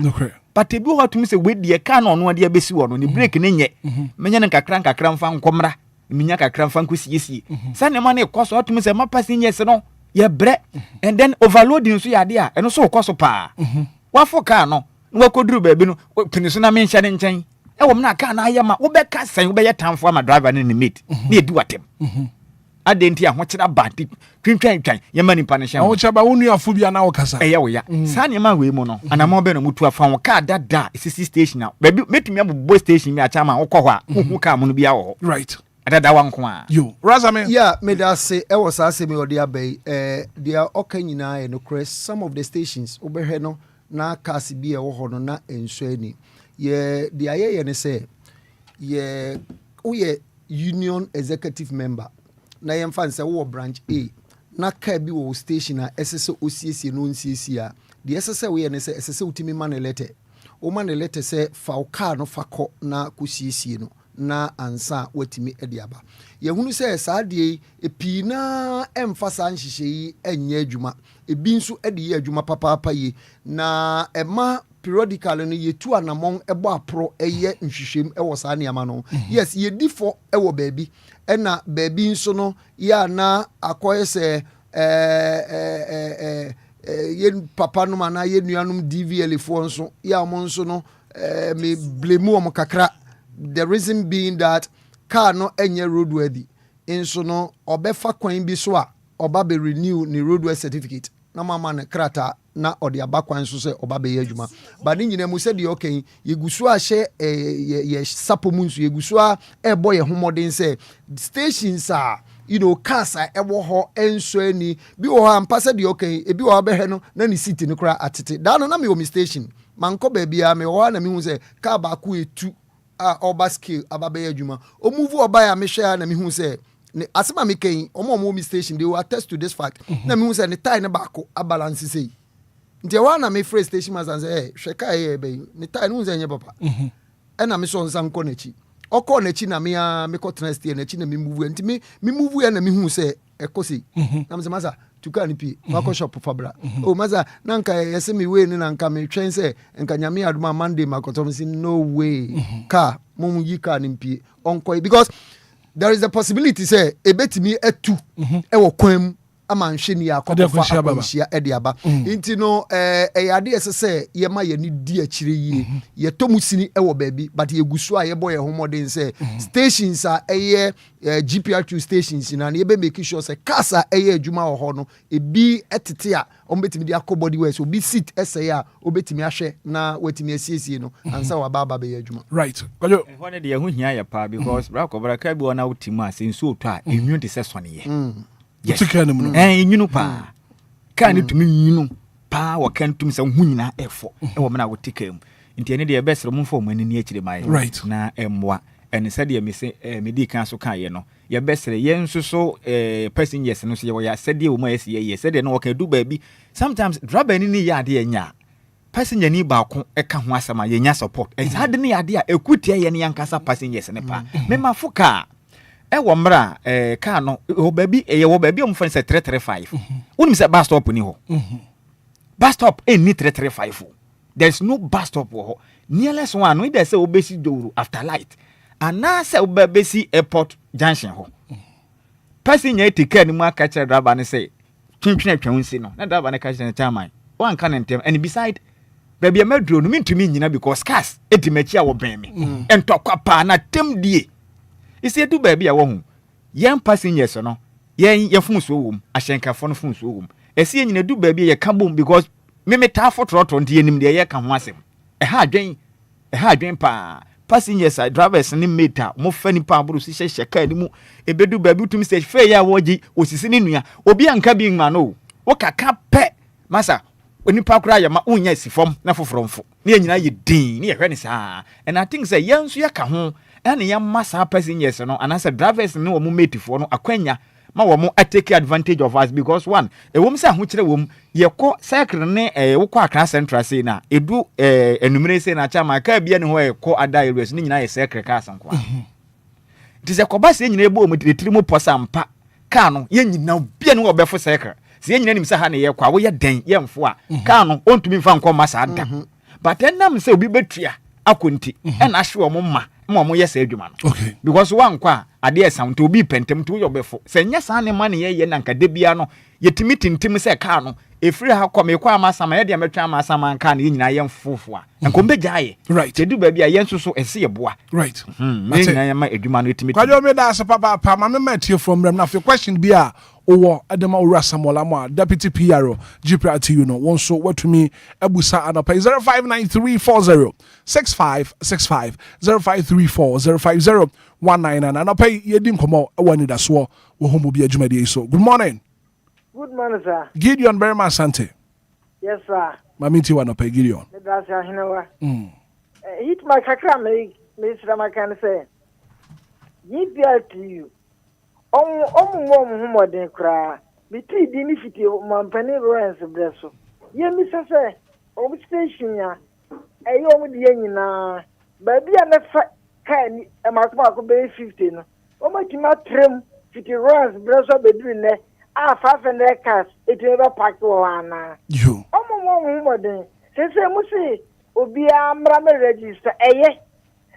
but ebi ho atumi se wedi e ka no no ade abesi wo no ni break ne nye menya ne kakra mfa nkomra minya kakra mfa nkosi sane ma ne koso atumi se mapasi nyese no ye bre and then overloading so yade a eno so koso pa wa foka no wa koduru ba bi no piniso na menhya ne nchen e wo na ka na ayama wo be ka san wo be yetamfo ama driver ne mate na edi watem adenti a ho kira badi twintwan ye mani panisha wo chaba wonu afo bia na wo kasa e ye wo ya sane ma we mu no anamo be no mutu afa wo ka dada sisi station na ba bi metumi abbo station mi acha ma wo kɔ hɔ a wo ka mu no bia wo right adada wankwa yo razame yeah me da say e was say me odi abai dia oka nyina e no crest some of the stations obehwe no na cars bi e wo ho no na enso ani ye dia ye ne say ye we union executive member na ye mfa say wo branch A na ka bi wo station a esese osiesie no nsiesie a dia esese we ne say esese utimi man letter o man letter say fa car no fakɔ na kosiesie no na ansa watimi ediaba ye hunu se saade epi na emfasa nhihye yi enye adwuma ebi nso ede ye adwuma papa yi na ema periodically no yetu anamon ebo apro eye nhwehwem ewo saa nneama no yes ye di for ewo baabi na baabi nso no ya na akoye se ye papa no mana ye nuanum DVL fo nso ya mo nso no me blame o kakra. The reason being that car no enye roadworthy nso no obefa kwan bi so a oba be renew ni roadworthy certificate na mama na krata na odi abakwan so se oba be adwuma ba ni nyina mu se de okay yegusu a hye ye sapomu nso yegusu a ebo ye homoden se stations a cars a ebo ho enso ani bi wo ha ampa se de okay ebi wo be he no na ni city no kra atete da no na me wo station manko ba bia me wo na me hu se car ba ku etu oba skill ababe adwuma o move oba ya me hwe na me hu se asema me ken omo mi station they will attest to this fact na me hu se ne tie ne baako abalance sei nti wa na me free station master say hwe kai be ne tie no hu se nye papa na me so nsan ko nachi okọ nachi na me ko trust na nachi na me move nti me move ya na me hu se ekosi na me se masa tuka ni pi wako shop fabra o maza nanka yese mi we ni nanka me twen se nka nyame aduma Monday makotom si no way ka mum yi ka ni pi onko because there is a possibility say ebetimi etu ewo kwam ama nhwe ni akofa akonhia ediaba nti no eyade ese ye ma ye ni di akire yie ye tomusini ewo baabi but ye gusu a ye boy homodin say stations a eye GPR2 stations na ye be make sure say kasa eye adwuma wo ho no ebi etete a ombetimi di akobody west obi sit ese a obetimi ahwe na wetimi asiesie no ansa wa baba be adwuma right kwajo hone de ye hu hia ya pa because bra ko bra ka bi wona utimu a senso oto a enwu de se sone ye yes nyunu pa ka ne tumi nyunu pa wo kan tumi sa hu nyina efo e wo mena wo tikam nti ene de besere mo mfo mo ani akire mai na emwa ene se de me se me di kan so kan ye no ye besere ye nso so passengers no so ye wo ya se de wo ma yesi ye se de no wo kan du baabi sometimes driver ni ya de nya passenger ni ba ko e ka ho asama ye nya support e sa de ni ya de a ekutia ye ne yankasa passengers ne pa me mafuka ewo mra car no o baabi wo baabi o mfa se 335 unim se bus stop ni ho bus stop ni 335 there's no bus stop ho nearest one no there say obesi doro after light ana se obesi airport junction ho passenger ticket ni mu aka kire driver ne say twintwin atwan nsi no na driver ne ka kire chairman one can ntem and beside baabi amadro no mintumi nyina because cars etimachi a wo ben me entokwa pa na temdie isi du baabi a wo hu yen passengers no yen fun so wom ahyenkafo no fun so wom esi nyina du baabi ye ka bom because me ta fotroto nti enim de ye ka ho asem ha adwen pa passengers drivers ni meter mo fani pa aburu si hye ka ni mu ebedu baabi utumi stage fe ya wogi osisi ni nua obi anka bi nma no wo kaka pe masa onipa kura ya ma unya sifom na foforomfo ne nyina ye din ne ye hwe ni saa and I think say yen so ya ka ho and ya massa passengers no and as drivers no wo mate fo no akwanya ma wo mo take advantage of us because one wo msa ho kire wo ye ko cycle ne wo ko Accra Central say na edu enumere say na chama ka bia ne ho e ko ada areas ni nyina ye cycle ka asanko it is a ko ba say nyina ebo mo tirimo posa mpa ka no ye nyina bia ne wo befo cycle say ye nyina nim say ha ne ye kwa wo ye den ye mfo a ka no ontumi mfa nko masa ada but enam say obi betua akonti e na hwe wo ma mo yes adwuma no okay because one kwa ade sound obi pentem to yo befo se nya sa ne ma ne ye na nkade bia no yetimi tintim se ka no efiri ha kwa me kwa amasama ye de metwa amasama nka ne nyina ye mfofo a nkombe gyae right tedu ba bia ye nso so ese ye boa right me nyina ye ma adwuma no etimi kwajo me da papa pa ma me matie from rem na fe question bia owo adema ora samola mo deputy PRO GPRT you know won so watumi abusa anapa 0593406565 0534050199 anapa yedi nkomo awani da so wo homo bi adwumade so good morning. Good morning, sir. Gideon very much, Sante. Yes, sir. Mamiti wana pe Gideon. That's Hinawa. Hitman kakra me srama kan say. Yibia to you. Mo den kra. Biti di ni fiti mampani Lawrence Breso. Ye mi say o station ya. Eyo mo di nyina. Ba bia na fa kai ni e makoma ko be 50 no. O ma tima trem fiti Lawrence Breso be du ne. 500 cars it ever packed one. You. More than say musi Obia mra register eye.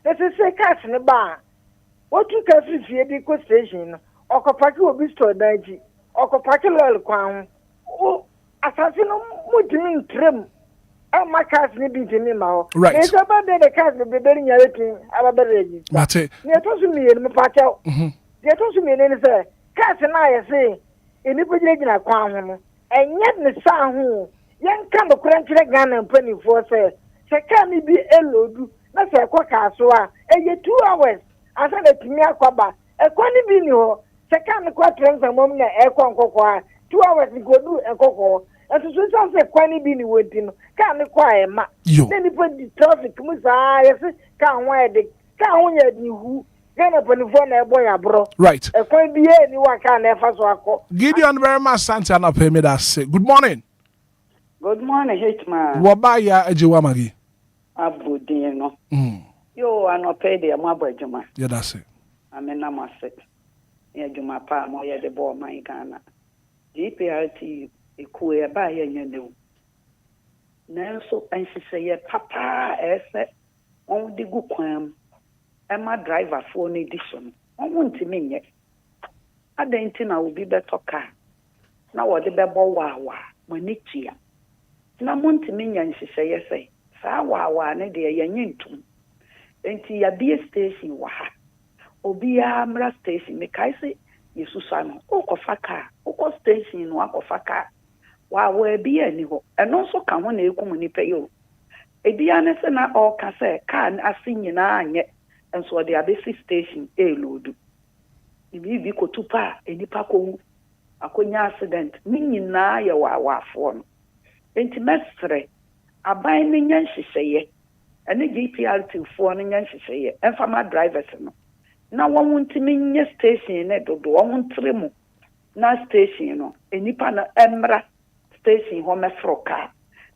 Let us say cars in the bar. What you can see here the station or copaki will be stored daiji or copaki loyal crown. Oh, assassin mutin trim. And my cars may be to me now. Right. It's about the cars will be bearing everything about the register. Mate. They told me in the patch out. They told me in the cars and I say, in the beginning of crown. And yet the sound who young kind of cranky Ghana and penny for say, can be a load. That's a quack so a 2 hours. I said that me aquaba, a quantity binio, second quatrains and moment a quanqua, 2 hours to go do a cocoa, and to soon say quantity bini waiting, can't acquire ma. Then you put the traffic, Musa, can't wear the can't wear the who. Right. Gideon very much Santana pay me that say. Good morning. Good morning, Hitman. Wabaya Ejiwamagi. Abudino. You are not paid the Mabajuma. Yeah, that's it. I mean, I must say. Yeah, Juma Palm, or the ball, my Ghana. GPRT, a queer by you know. Nelson, and she say, Papa, I said, on the good quam. And my driver for an edition. I want to mean it. I don't think I will be better car. Now what the bebo wawa, when it's here. Now want to mean and she say, yes, say, Sa wawa, ne dear yen to. And to ya be a station waha. Obia Mra station, make I say, Yesusano, Okofaka, Oko station, Wakofaka. Wa we be any ho, and also come on a communipe. A bianess and I all can say, can I sing in yet. And so the basic station a load. If you go to pa, any paco, a conya accident, meaning na ya wa form. Intimestre, a binding yan she say, and a GPRT for an yan she say, and for my drivers. Now one want to mean your station, do one trim. Na station, any pana emra station home froka.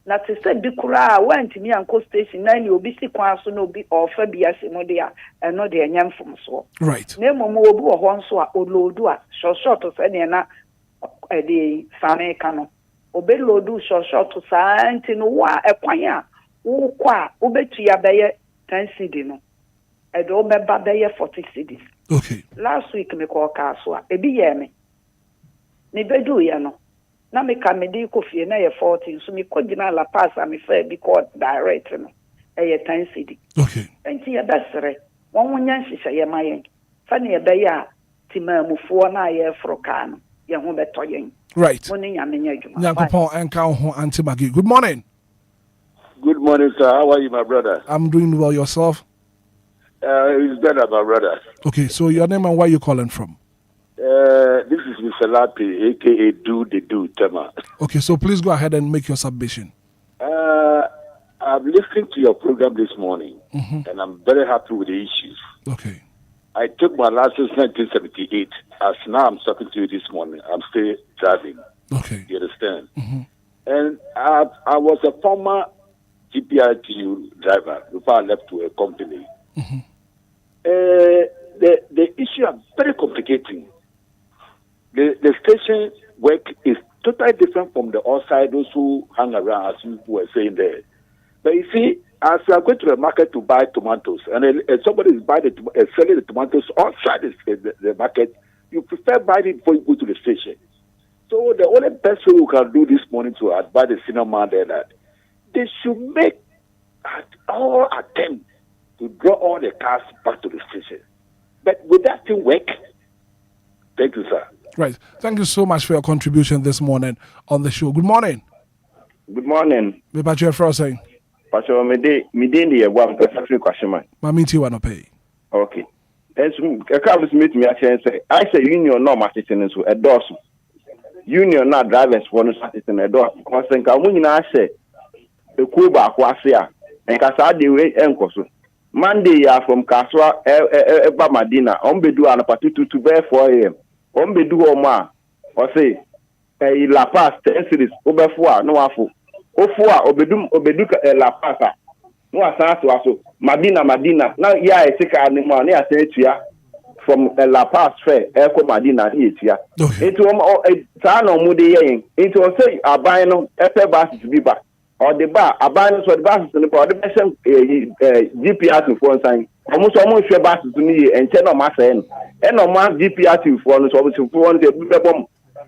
Na te se bi kura went me anko station na ni obi si kwan so no bi ofa bi ase mo dia eno de enyam fom so right na momo obi wo ho nso a olodu a short so ne na de sane ka no obi lodu short sa anti no wa ekwan a wo kwa obetu ya beye 10 cedi no e do be ba beye 40 cedis. Okay, last week me ko ka so a ebi ye me ni bedu ya no na me ka me di kofi na ye 14 so me kodina la pass am fe bi ko direct no e ye 10 cedi. Okay, enti ye besere won wonyan hihye ye mayen fa ne ye be ya timamufo na ye froka no ye ho beto yen right woni nyame nya adwuma Nyankopon enka ho anti magi. Good morning. Good morning, sir. How are you, my brother? I'm doing well. Yourself? It's better, my brother. Okay, so your name and where you calling from? This is Mr. Lapi, a.k.a. Do Tema. Okay, so please go ahead and make your submission. I'm listening to your program this morning, and I'm very happy with the issues. Okay. I took my license in 1978. As now I'm talking to you this morning, I'm still driving. Okay. You understand? And I was a former GPRTU driver before I left to a company. The issue is very complicating. The station work is totally different from the outside, those who hang around, as you were saying there. But you see, as you are going to the market to buy tomatoes, and somebody is selling the tomatoes outside the market, you prefer buying it before you go to the station. So the only best way we can do this morning to advise the senior man there that they should make all attempt to draw all the cars back to the station. But would that thing work? Thank you, sir. Right. Thank you so much for your contribution this morning on the show. Good morning. Good morning. Me pa chefro saying. Pastor me dey the one person question man. Ma meet you pay. Okay. As a couple meet me say I say union no marketing so a doors. Union na drivers for no marketing a door. Because nka mu nyina say e ku ba kwa ase a nka sa de we enko so. Monday ya from Kaswa Eba Madina on bedu anapatu to be 4 a.m. On bedu oma or say La Paz 10 cities obefua no afo. Ofua obedu La Paz no asanso aso Madina na ya esika animo na asentua from La Paz fair eko Madina na etua. Into sa na omude yen into say aban no efe basis biba or the bar abandons or the buses in the bar the best GPS for sign almost your buses to me and tell on my saying and on my GPS for us obviously for the bomb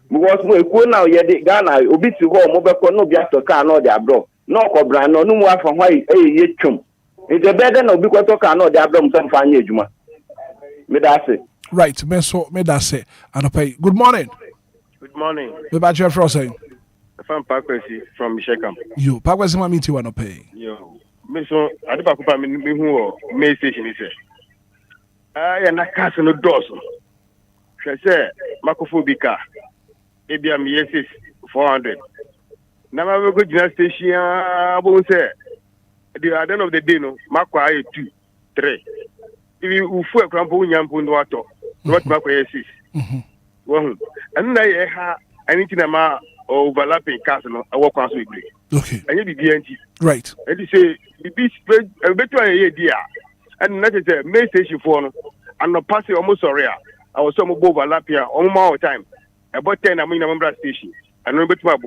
because we could now yet Ghana obi to go mobile no be after car no their bro no cobra no more from why a chum it's a better no because car no their bro some fine juma me that's it right me so me that's it and pay good morning me ba your friend saying from Pakwesi from Shekam. You Pakwesi ma meet you no pay. Yo. Me so adipa kupa me hu me station is ya na kasa no doso. Hwe se makofobika. Ebia me yesis 400. Na ma go gina station bo se the end of the day no makwa 2 3. If you fu ekrampo nyampo ndo ato. What makwa yesis. Wo and na ye ha anything na ma overlapping cars no I work on so agree. Okay. And you be BNT. Right. And you say the beach better a year and that is a main station for no and no pass almost sorry. I was some overlap here on more time. About 10 I mean a station. And no better my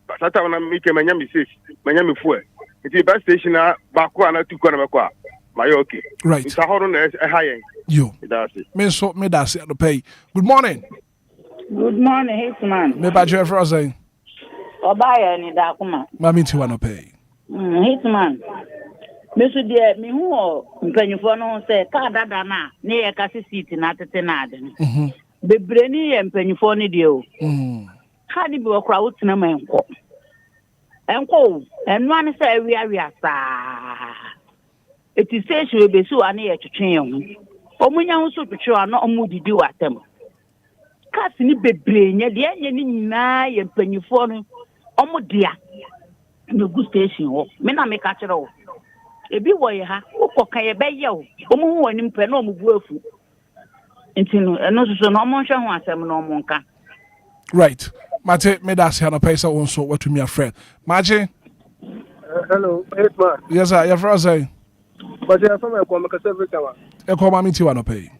but that when I make a Miami says Miami fuel. It's a bus station back one to corner my okay. Right. It's a hold on a high end. You. That's it. Me that's it to pay. Good morning. Good morning, Hitman. Me ba your friend saying Obia ni da kuma. Ma meet you no pay. Hitman. Me so de me hu mpanyufo no say ka dada na ye ka seat na tete na ade no. Bebre ni ye mpanyufo ni de o. Ka di bi okra wotena ma enko. Enko, enu an say awia saa. Eti station we be so an ye twetwen ye ho. Omunya ho so twetwe ano omudidi watem. Kasi ni bebre nya de nya ni nyina ye mpanyufo no omudia no good station ho me na me ka kire ho ebi wo ye ha ukoka ye be ye ho omu hu wani mpe na omubu afu ntino eno so no omo hwe ho asem no omo nka right mate me da se na pesa won so what to me a friend maje hello Hitman. Yes sir your friend say but you from e ko me ka service tawa e ko ma mi ti wa no pay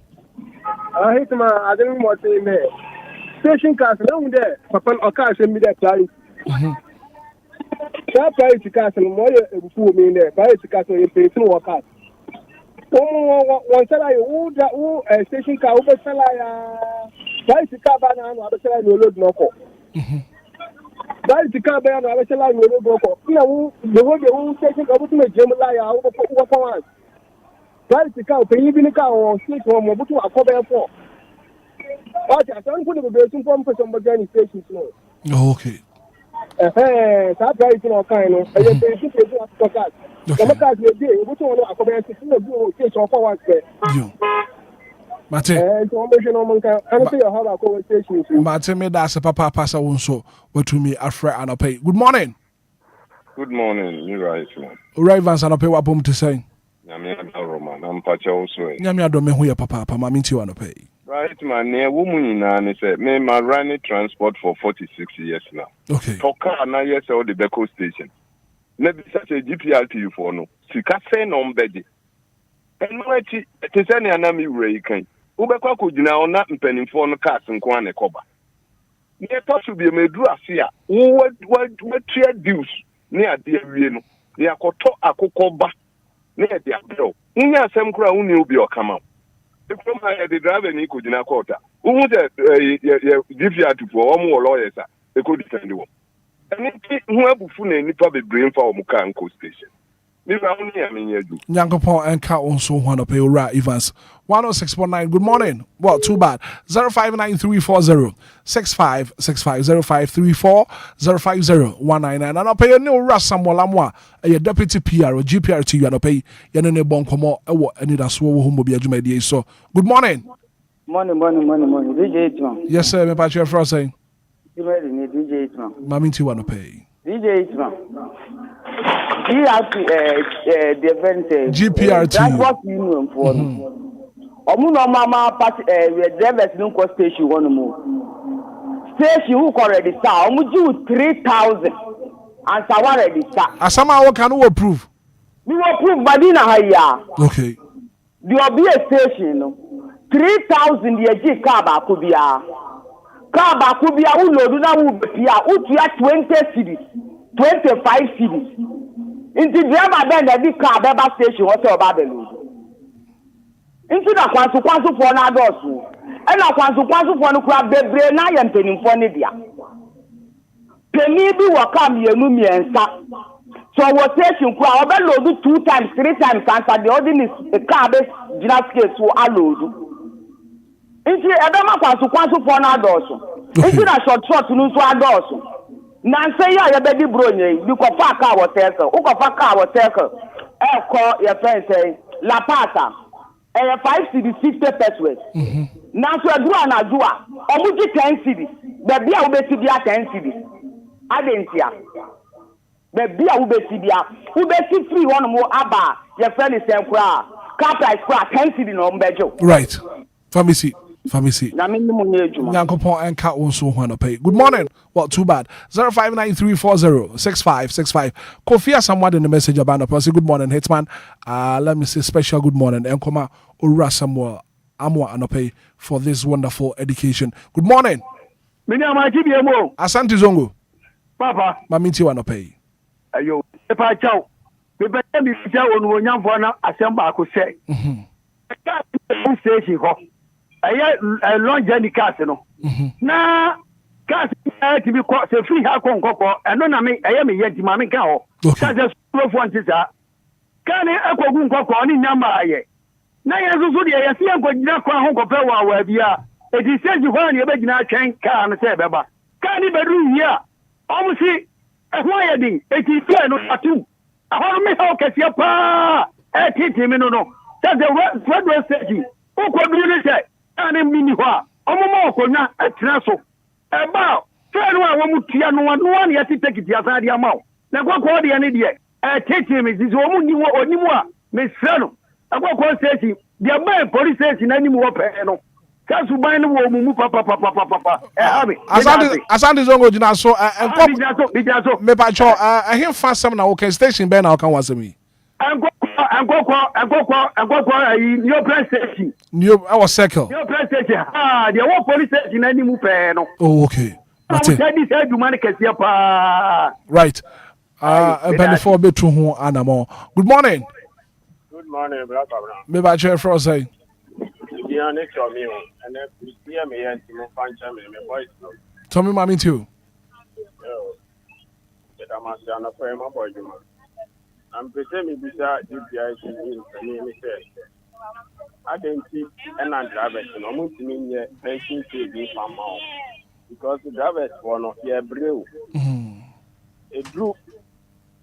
Hitman I didn't want to me station cars no there papa o ka se mi there clarity that priority cars no more ebufu mi there priority cars no pay to work out one salary who station car over salary priority car ba na no abesala no load no ko priority car ba na abesala no load no ko na wo the station car butu me jemla ya wo ko one priority car pay bi ni car o state wo mo butu akoba for okay I don't put the basin from somebody in station no okay that priority no kind no I just say to the car the car dey dey butu no akoba station no do station for one square yo mate so mo no mo kan I say you have a conversation mate me da se papa pasa won so what to me afra and pay good morning you right man Ravens and pay what bom to say Nyame Roman am pacha also Nyame adome ho ye papa ma minti wa no pay right man ne wo mu nyina ne say me ma running transport for 46 years now okay toka na yes all the Beko station na be such a GPRT for no sika say no mbedi enu achi te say ne ana mi wura yikan wo be kwa ko gina ona mpanimfo no cars nko ane koba ne to so bi me duru ase a wo tria deals ne ade awie no ne akoto akokoba ne ade abro unya asem kura uni obi okama from the driver ni ko gina kota who the GPRT for omo lawyers e ko defend wo eni hu abufu na nipa be brain for omo kan ko station ni ba uni amenye du Nyankopon enka onso ho no pay ora Evans 106.9 good morning well too bad 059340 6565 0534 and pay no rasam walamwa a deputy PR or GPRT you no pay yene ne bon komo ewo Anidaso Wɔhɔ mo bia dwumadie so good morning morning DJ Hitman yes sir me pa your friend saying DJ Hitman mami ti wa no pay DJ Hitman GPRT transport union for omu no mama party drivers no ko station one mo station who already start omu ju 3,000 and sa already start asama wo kan wo prove we will prove badina haya okay the obi station no 3,000 ye ji car ba ko bia wo load na wo bia wo tua 20 cedis 25 cities. Into the other then the car Beba station hotel Babylon. Into the Kwansu for an adult. And I Kwansu for no crab the brain I am penning for Nidia. Penny will come here, Mummy and Sa. So what station crowd load 2 times, 3 times, and the ordinary car base Jinascase will allow. Into Adama Kwansu for an adult. Into a short to lose adults. Nancy, ya baby brony, you can fuck our circle, who can fuck our circle. I'll call your friend say, La Pata, and 5 cities, 50 pesos. Now, so I do an adua, or would you 10 cities? The beer will be to be 10 cities. I didn't hear. The beer will be to be who be 3 1 more abba, your friend is Enquires. Capra is 10 cities on Bejo. Right. Pharmacy. Nyankopon enka wonso ho anopai. Good morning. Well, too bad. 0593406565. Kofi Asamoah in the message about the person. Good morning, Hitman. Let me say special good morning. Enkoma Ura Samuel Amwa anopai for this wonderful education. Good morning. Asante Zongo. Papa. Maminti anopai. Ayo. Epa chao. Bebe mi fita wonu nyamfo na asemba akose. Station ho. A long journey cast, no. Now, cast to be caught a free hack on cocoa, and no, I am a yet mammy cow. Such as 12 ones is that. Can I echo cocoa on in Yamaye? Now, as I see, I'm going to go home compare where we are. It is said you want your beginner chain car and say, Baba. Can you bedroom here? Almost see a wedding, 84 no 2. I want me how can you pa? I teach him, no. That's the federal station. Who could you say? And mini wa omo na atraso eba fair no a wo mutia no one yet take it aside the amount na kwakọ de ne de take me this wo ni wo onimu a me sre no akwakọ station the man police station animu wo pe no kasu ban no wo mu papa habe asante zongo jina so enko me pa cho ahim fa sam na wo can station ben na wo kan wasemi New press station. Our circle. New press station. The whole police station any move no. Oh, okay. Right. Before bedroom ho anamo. Good morning. Good morning, Black Abraham. Me ba chair for say. Yeah, next to me and then hear me and Timo Pancha me voice. Tommy mami too. But I'm asking a prayer my boy. I'm pretending beside GPI me say. I didn't see an drivers and almost mean yet pension saving from mouth because the drivers were not here brew. A group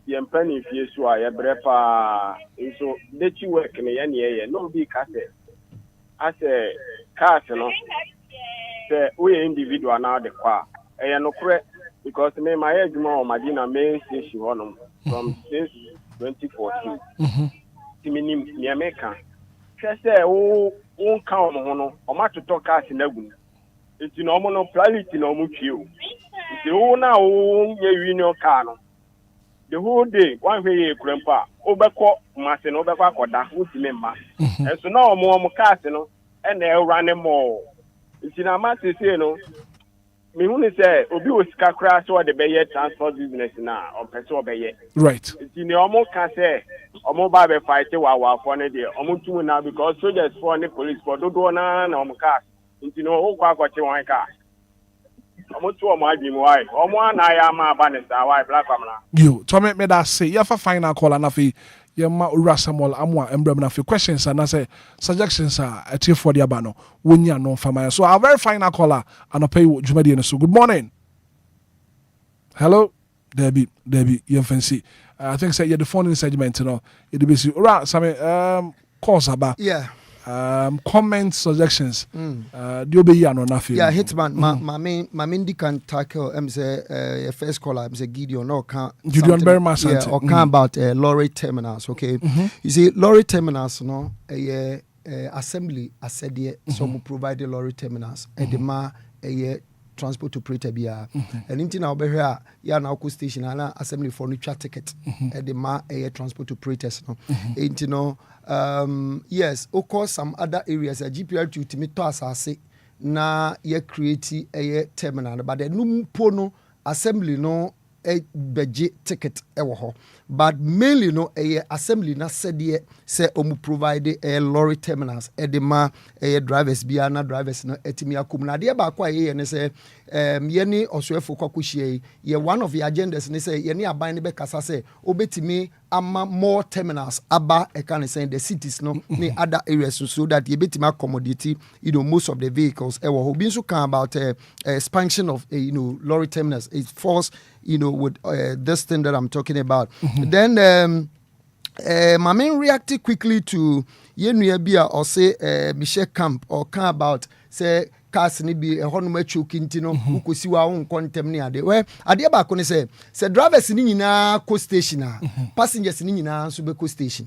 the penny if you saw a brepa so let you work in a year, no big cassette. I say, cars, you know, say we individual now the car. And no correct because me my age more Madina main station on from since 2014. Timinim ni America. Say oh count no o ma to talk cars in agun. It's no no plurality no mu tue. It's oh na oh ye union car no. The whole day one way you grandpa obeko mase no obeko akoda wutime ma. And so now mo cars no and they run more. It's in a matter say no. Me who say obi o sika kra so the be transport business na o person obeye. Right. It's in almost can say omo ba be fight wa for ne dey omo tumu na because soldiers for ne police for do na omo car. It's no o kwa kwache wan car. Omo tu omo adwim why omo na ya ma ba ne sa why black famna. You Tommy me that say ya fa final call na fi Yema Ura Samuel Amwa Embrem na few questions and I say suggestions are at you for the abano. Wunya no famaya. So our very final caller and I pay Jumadi and so good morning. Hello, Debbie, you fancy. I think say the phone in segment, you know. It be Ura some calls about comments, suggestions. Do be no nothing. Yeah, Hitman, my Mindy can tackle say first caller, say Gideon or can Gideon very much or can about lorry terminals, okay? You see, lorry terminals, no, assembly, I said yeah, some provide the lorry terminals and the ma transport operator bia and into now be here ya na ko station and assembly for neutral ticket and the ma transport operators no into no yes of course some other areas a GPR2 to me to asase na ye create a terminal but the numpo no assembly no beji ticket ewo ho but mainly no assembly na said say omu provide lorry terminals edema drivers bia na drivers no etimi akum na de ba kwa ye ne say ye ni osoefo kwakuhie ye one of the agendas ne say ye ni aban ne be kasa say obetimi ama more terminals aba can say the cities no ni other areas so that ye betimi accommodate most of the vehicles ewo ho bin so can about expansion of lorry terminals. It falls with this thing that I'm talking about. Then my main reacted quickly to Yenuabia or say Michelle Camp or can about say cars ni bi ehonu machu kintino ukosi wa won kontem ni ade we ade ba ko ne say drivers ni nyina co station passengers ni nyina so be co station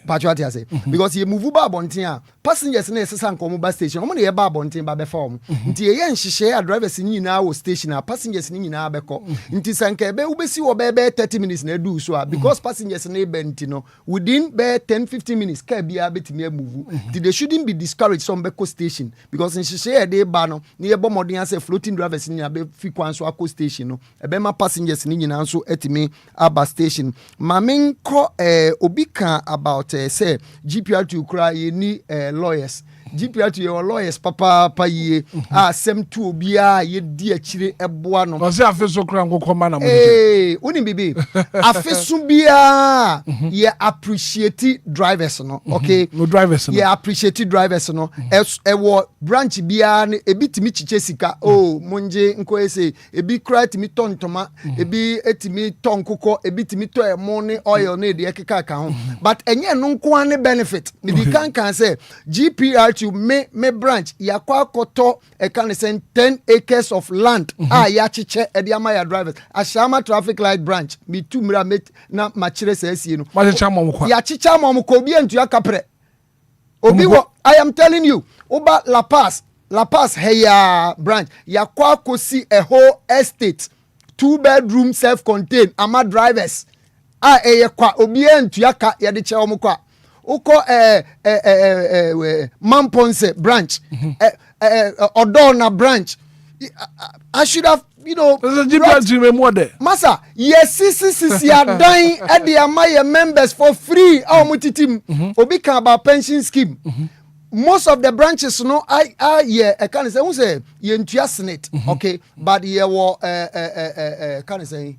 patcho ati say because ye move ba bonten a passengers na esesa nko ba station omo na ye ba bonten ba be form nti ye nhihye drivers ni nyina wo station passengers ni nyina be ko nti sanka be ubesi wo be 30 minutes na do so because passengers na be ntino within be 10-15 minutes ka bia betimi move they shouldn't be discouraged some be co station because nhihye no ni ebo modern say floating drivers ni abe fi kwan so akọ station no ebe ma passengers ni nyina so etimi aba station mamen ko obi kan about say GPR2 kra ye ni lawyers GPR2 your lawyers papa ye asem tu obia ye di akire eboa no o se afeso kra nkokoma na mo uni bibi afeso bia ye appreciate drivers no okay no drivers no ye appreciate drivers no ewo branch bia ne ebitimi chiche sika monje nko ese ebi kra timi tontoma ebi etimi tonkoko ebitimi to emo ne oil ne de ekeka ka ho but enye no nko ane benefit me di kan say GPR to me branch yakwa koto can say 10 acres of land ya chiche e dia my drivers ashama traffic light branch me tu mira met na machire say no ma chicha mom kwa ya chicha mom ko bi entu akapre obi wo I am telling you oba La Paz heya branch yakwa kosi a whole estate 2-bedroom self-contained ama drivers kwa obi entu aka ya de che om kwa uko Mamponse branch Odona branch I should have Masa yes are dying at the Amaya members for free mutitim obi kan about pension scheme most of the branches no I can say who say ye ntua senate okay but ye wo can say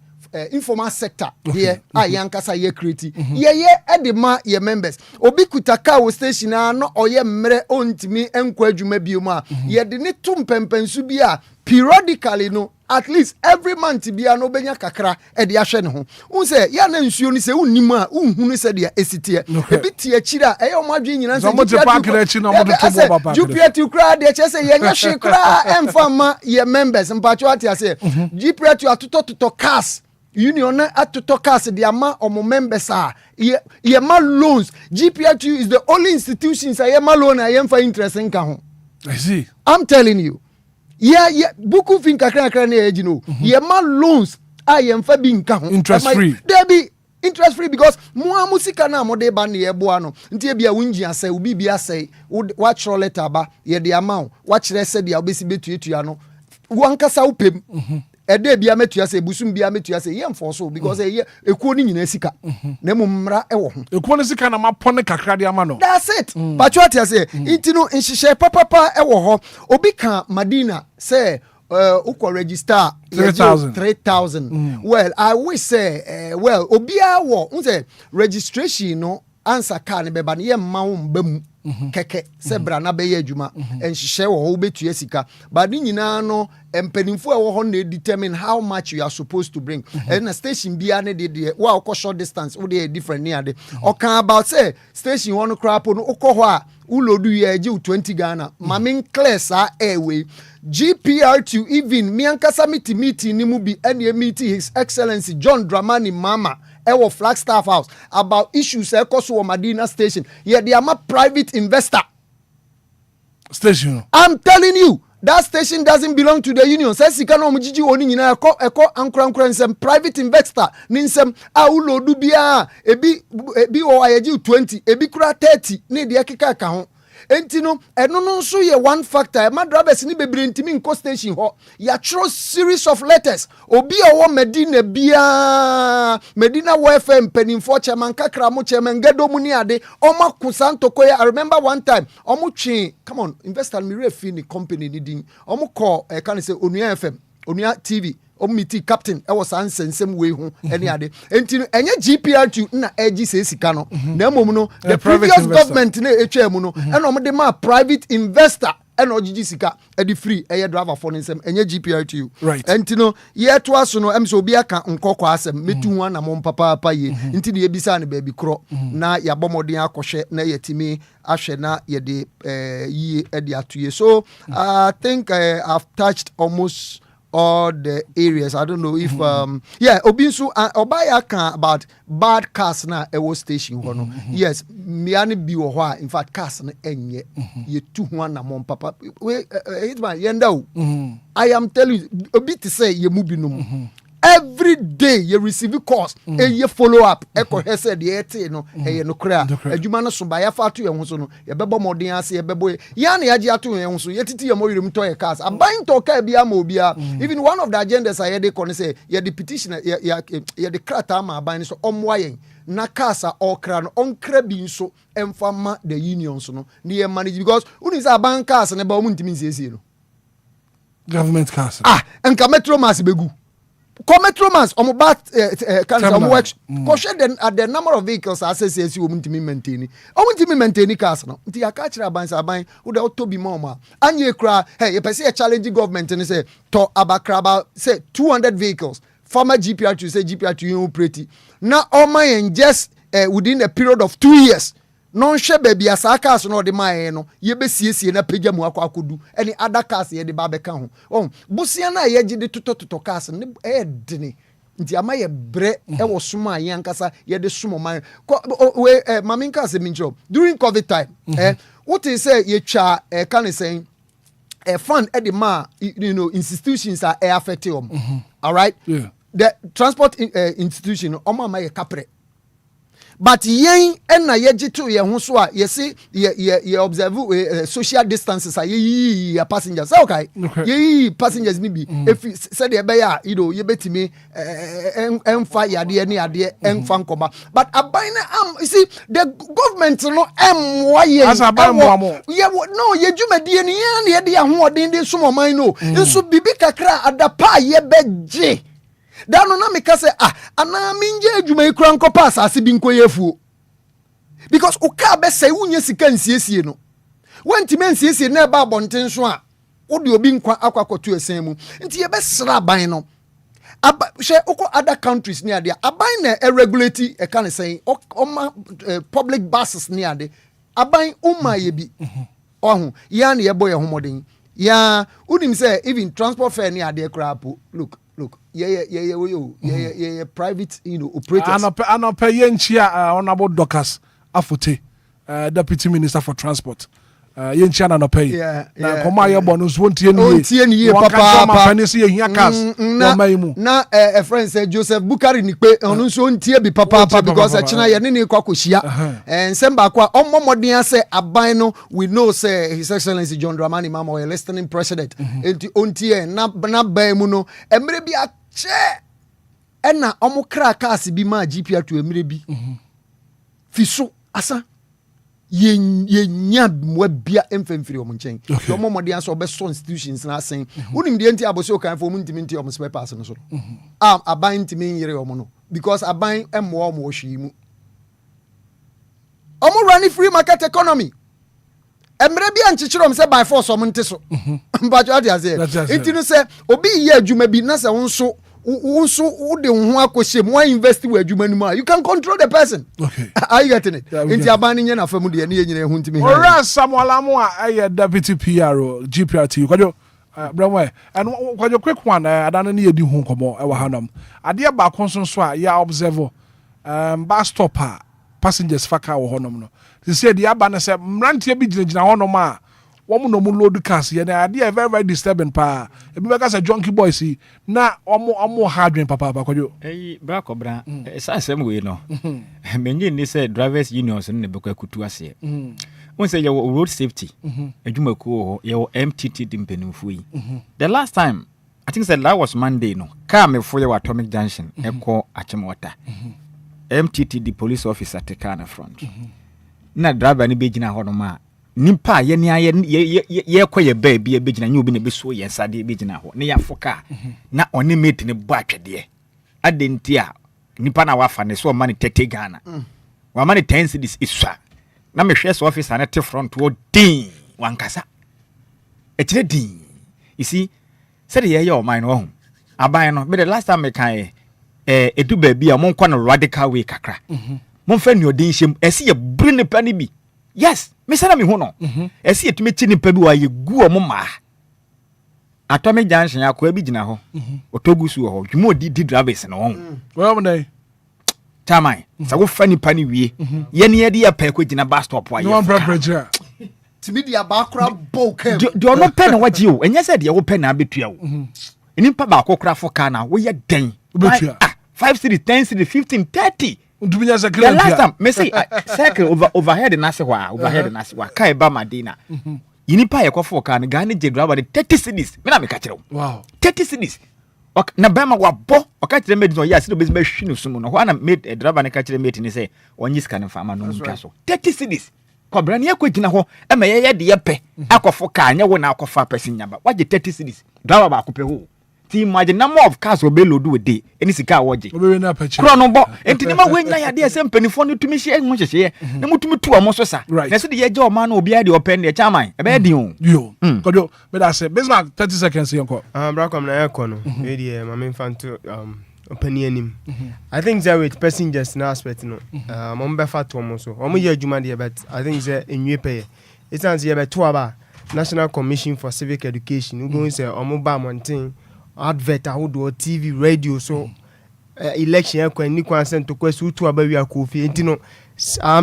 informal sector here yankasa ye create ye edema ye members obi kutaka wo station no oye mre ontimi enko adwuma bioma ye de ne tumpempensu bia periodically no at least every month bia no benya kakra e de ahwe ne ho unse ya na nsuo ni se unnim a unhunu se de esitie ebi tie chira e yo madwe nyina se GPR2 kra de che se ye nya hwe kra emfama ye members mpacho ati ase GPR2 atoto cars union na atoto cars de ama omo members ye ma loans GPR2 is the only institution say ye ma loan a ye mfa interest nka ho I see I'm telling you yeah buku fin kakra na eji no ye ma loans ye mfa bi nka ho interest free there be interest free because mo amusika na mo de ba na ye boa no ntie bia wunji asai obi bia sai wa chro letter ba ye de amount wa kire se dia obesi betuetua no wankasa upem ede bia metua se busum bia metua se ye mfoso because ekuo ni nyina sika na mumra ewo ho ekuo ni sika na mapone kakra de ama no that's it pachuatia se intino nhihye papa ewo ho obi kan Madina say uko register 3,000 well I wish say well obia wo unse registration no answer car ne beba ne ye ma wo mbam keke se bra na be ye adwuma enhihye wo ho betua sika but ni nyina no empanimfo e wo ho na determine how much you are supposed to bring and a station bia ne de wa uko short distance wo de different near de o kan about say station one crap no uko ho a ulodu ye je 20 Ghana mamin clear sa airway GPR2 even mi ankasa meeting ni mu bi ene meeting His Excellency John Dramani Mama ewo Flagstaff House about issues ekoso wo Madina station ye they are private investor station I'm telling you that station doesn't belong to the union say sika no mjiji oni nyina eko ankura nsem private investor ni nsem a ulodu bia ebi o ayeji 20 ebi kura 30 ni de ekeka ka ho Entino eno no nso ye one factor ma drivers ni bebre ntimi nko station ho ya throw series of letters obi owo Medina Medina WFM penimfo chairman kakra mo chairman gado mu ni ade oma kusanto koye. I remember one time omo twe come on investor mi refi ni company ni din omo call can say Onua FM Onua TV omiti captain e was ansensem we hu any ade enti enye GPR2 na agi se sika no na mom no the previous government na etwa mu no e no mo de ma private investor e no ogigi sika e di free e driver for nsem enye GPR2 enti no ye to aso no em so obi aka nkokọ asem metu hu na mom papa ye enti de ebisa na baby kro na ya bomodin akohwe na yetimi ahwe na ye de yi e de atoye. So I think I've touched almost all the areas. I don't know if Obinsu Obaya can about bad cars na ewo station hono. Yes, miani bi wo ho in fact cars na enye ye 2 na mom papa we Hitman yenda o. I am telling you obi to say ye mu binom. Every day you receive calls and you follow up. Eko hese de ete no eye no kra. Adwuma no so ba ya fa to ye ho so no ye bebo modern ase ye bebo ya na ya gi ato ye ho so ye titi ye mo yirim to ye cars. Aban to ka bia ma obia. Even one of the agendas I dey kon say ye the petition ye the krata ma aban so omwa yen na kasa okra no onkra bi nso emfama the unions no na ye manage because uni say aban cars na ba o muntimi nsiesie no government cars enka metro mass begu Cometromans on bat can work the number of vehicles associated with maintain cars no nti akachira abansaban wo de to bi mama anye kra hey you say a challenge government and say to abakraba say 200 vehicles former GPR2 say GPR2 operate na oman just within a period of 2 years non hwe baby asaka so no de mae no ye besiesie na pagya mu akwakodu any other cars ye de ba beka ho busia na ye gide toto cars ne edene nti ama ye bre e wo soma ye ankasa ye de somo man we maminka se minjo during COVID time what is say ye twa can say fund e de ma institutions are affected all right the transport institution oma ye kapre. But yen na yeji to ye ho so a ye see ye observe social distances are ye passengers okay ye passengers ni bi if said ye be ya ye betimi emfa yade ni ade emfa nkoma but aban na you see the government no emwa ye as aban mo ye no ye dwumadie ni ye de ahoɔden de so man no nso bibi kakra adapa ye beje dano na meka say ana minje adwuma ikura nkopa asase bi nkoyefuo because uka be say unye sika nsiesie no wantime nsiesie na ba bonten so a wo de obi nkwa akwakoto esen mu nti ye be sra ban no she uko other countries ni ade aban na regulate e kan say public buses ni ade aban umma ye bi ohun ya na ye boye homoden ya unim say even transport fare ni ade krapo look yeah, private, operators. And pay yenchia honorable Docas Afute, Deputy Minister for Transport. Yenchia na pay. Na koma ye bonus won't ye papa penisi ye hiakas. Na a friend said Joseph Bukari nikpe onu so ntie bi papa because China ye ne kwa koshia. And semba kwa omomodin say aban no we know say His Excellency John Dramani Mahama or listening president. Enti ontie na ban mu no emre bi che ena omo kra cars bi ma GPR2 emre bi fiso asa ye nya mwabia emfemfiri omo nchen so omo modern so obeso institutions na asen unim de enti aboso kan fo mu ntimi nti omo spare pass no so aban ntimi yire omo no because aban emwo omo ohwi mu omo run free market economy emre bi anchichirom se by force omo nte so but what you say enti no se obi ye adwuma bi na se wonso de ho akoshe mo invest we adwuma nimu you can control the person. Okay, are you getting it? Enti abani nya na famu de ne nyina ehu ntimi. Ora Samuel Amu a deputy PRO GPRT kwajo Bramwe and kwajo quick one adana ne yedi hu komo e wa hanom ade ba konso so a ya observe bus stopper passengers faka wo honom no they say the aba na say mrantie bi gina honom a womu no mu load cars ye na ade very disturbing pa e bi beka say junkie boys na omo hardware papa kwajo bra kobra esa asem we no menye ni say drivers unions ne bekwa kutu ase When say your road safety, adwumakuo your MTT dimpenimfo yi. The last time I think that was Monday no. Car me for your Atomic Junction eko Achimota. MTT the police officer take car na front. Na driver ni be gina ho no ma. Nimpa ye ye kwa ye baby ye be gina nyu bi na be so ye sade be gina ho. Ne ya foka na oni mate ne bo atwede. Adentia nipa na wafa ne so mani tete Ghana. Wa mani 10 cedis iswa. Na me hwese officer na te front wo din wankasa. Etire din. You see, said ye your mind wo. Aban no, but the last time me kan edu baby a mon kwa no radical way kakra. Mon fa ni odin hyem, ese ye bru nipa ni bi. Yes, me sana me hu no. Ese ye tumi chi nipa bi wa ye gu o mo ma. Atomic Junction akwa bi gina ho. Otogusu ho. Dwumo di drivers no ho. Well, man. Tamai. Sa wo fa nipa ni wie. Ye ne ye de ya pa ko gina bus stop wa ye. No one preference. Media background boken. Do no pen what you and you said you open na betua wo. Nipa ba kokra fo ka na wo ye den. 5 city 10 city 15 30. The last time me say cycle overhead na se wa overhead na se wa kai ba madina. Nipa ye kwafo ka na Ghana je driver 30 cities. Me na me ka kire wo. Wow. 30 cities. Na ba ma wa bo o ka kire me no ya se no be hwinu sumu no. Ho na made driver na ka kire mate ni say onyi ska na fama no ntwa so. 30 cities. Kobra ne akogina ho e ma ye de ye pe akofo ka anya wo na akofa person nyaba waje 30 cities driver ba akopɛ ho ti imagine number of cars we load we dey any sika waje obewe na apache kro no bo entini ma we nyina ya de ese mpanifo no tumi hye ho hyehye na mutumi tu o mo so sa na se de ye je o ma na obi ade open de chairman e be di o yo kodo me da say Bismarck 30 seconds yanko brakom na yakɔ no we dey ma me fanto opinion I think that with passengers na aspect no mo be fa to mo so o mo ye adwuma de but I think say enwie pay it sounds ye be to aba National Commission for Civic Education we go say o mo ba monten advert ahodo TV radio so election akwa ni kwanse to kwasu to aba wi akofi entino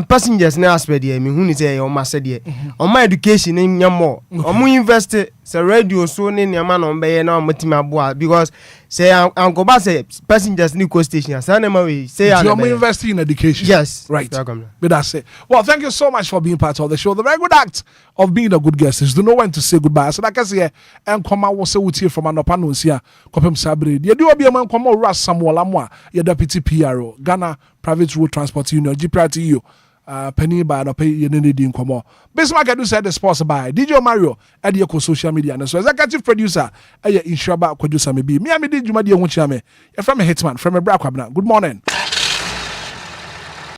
passengers na aspect de me hu ni say o ma se de o ma education ni nyamo o mo invest say radio so ni nyama no be ye na o motima boa because say angoba say passengers ni co station say na we say you are investing in education. Yes, right. But that's it. Well, thank you so much for being part of the show. The very good act of being a good guest is to know when to say goodbye. So like I say, and come out was with you from an opano here. Kopem Sabri. You do be a man come out Samuel Amwa, your deputy PRO, Ghana Private Road Transport Union, GPRTU. Penny by the pay you need in come on. Bismarck I do said the sponsor by DJ Mario at your social media and so executive producer at your insurance producer maybe. Me I me did you my dear one chame. You're from a Hitman, from a Brakwabna. Good morning.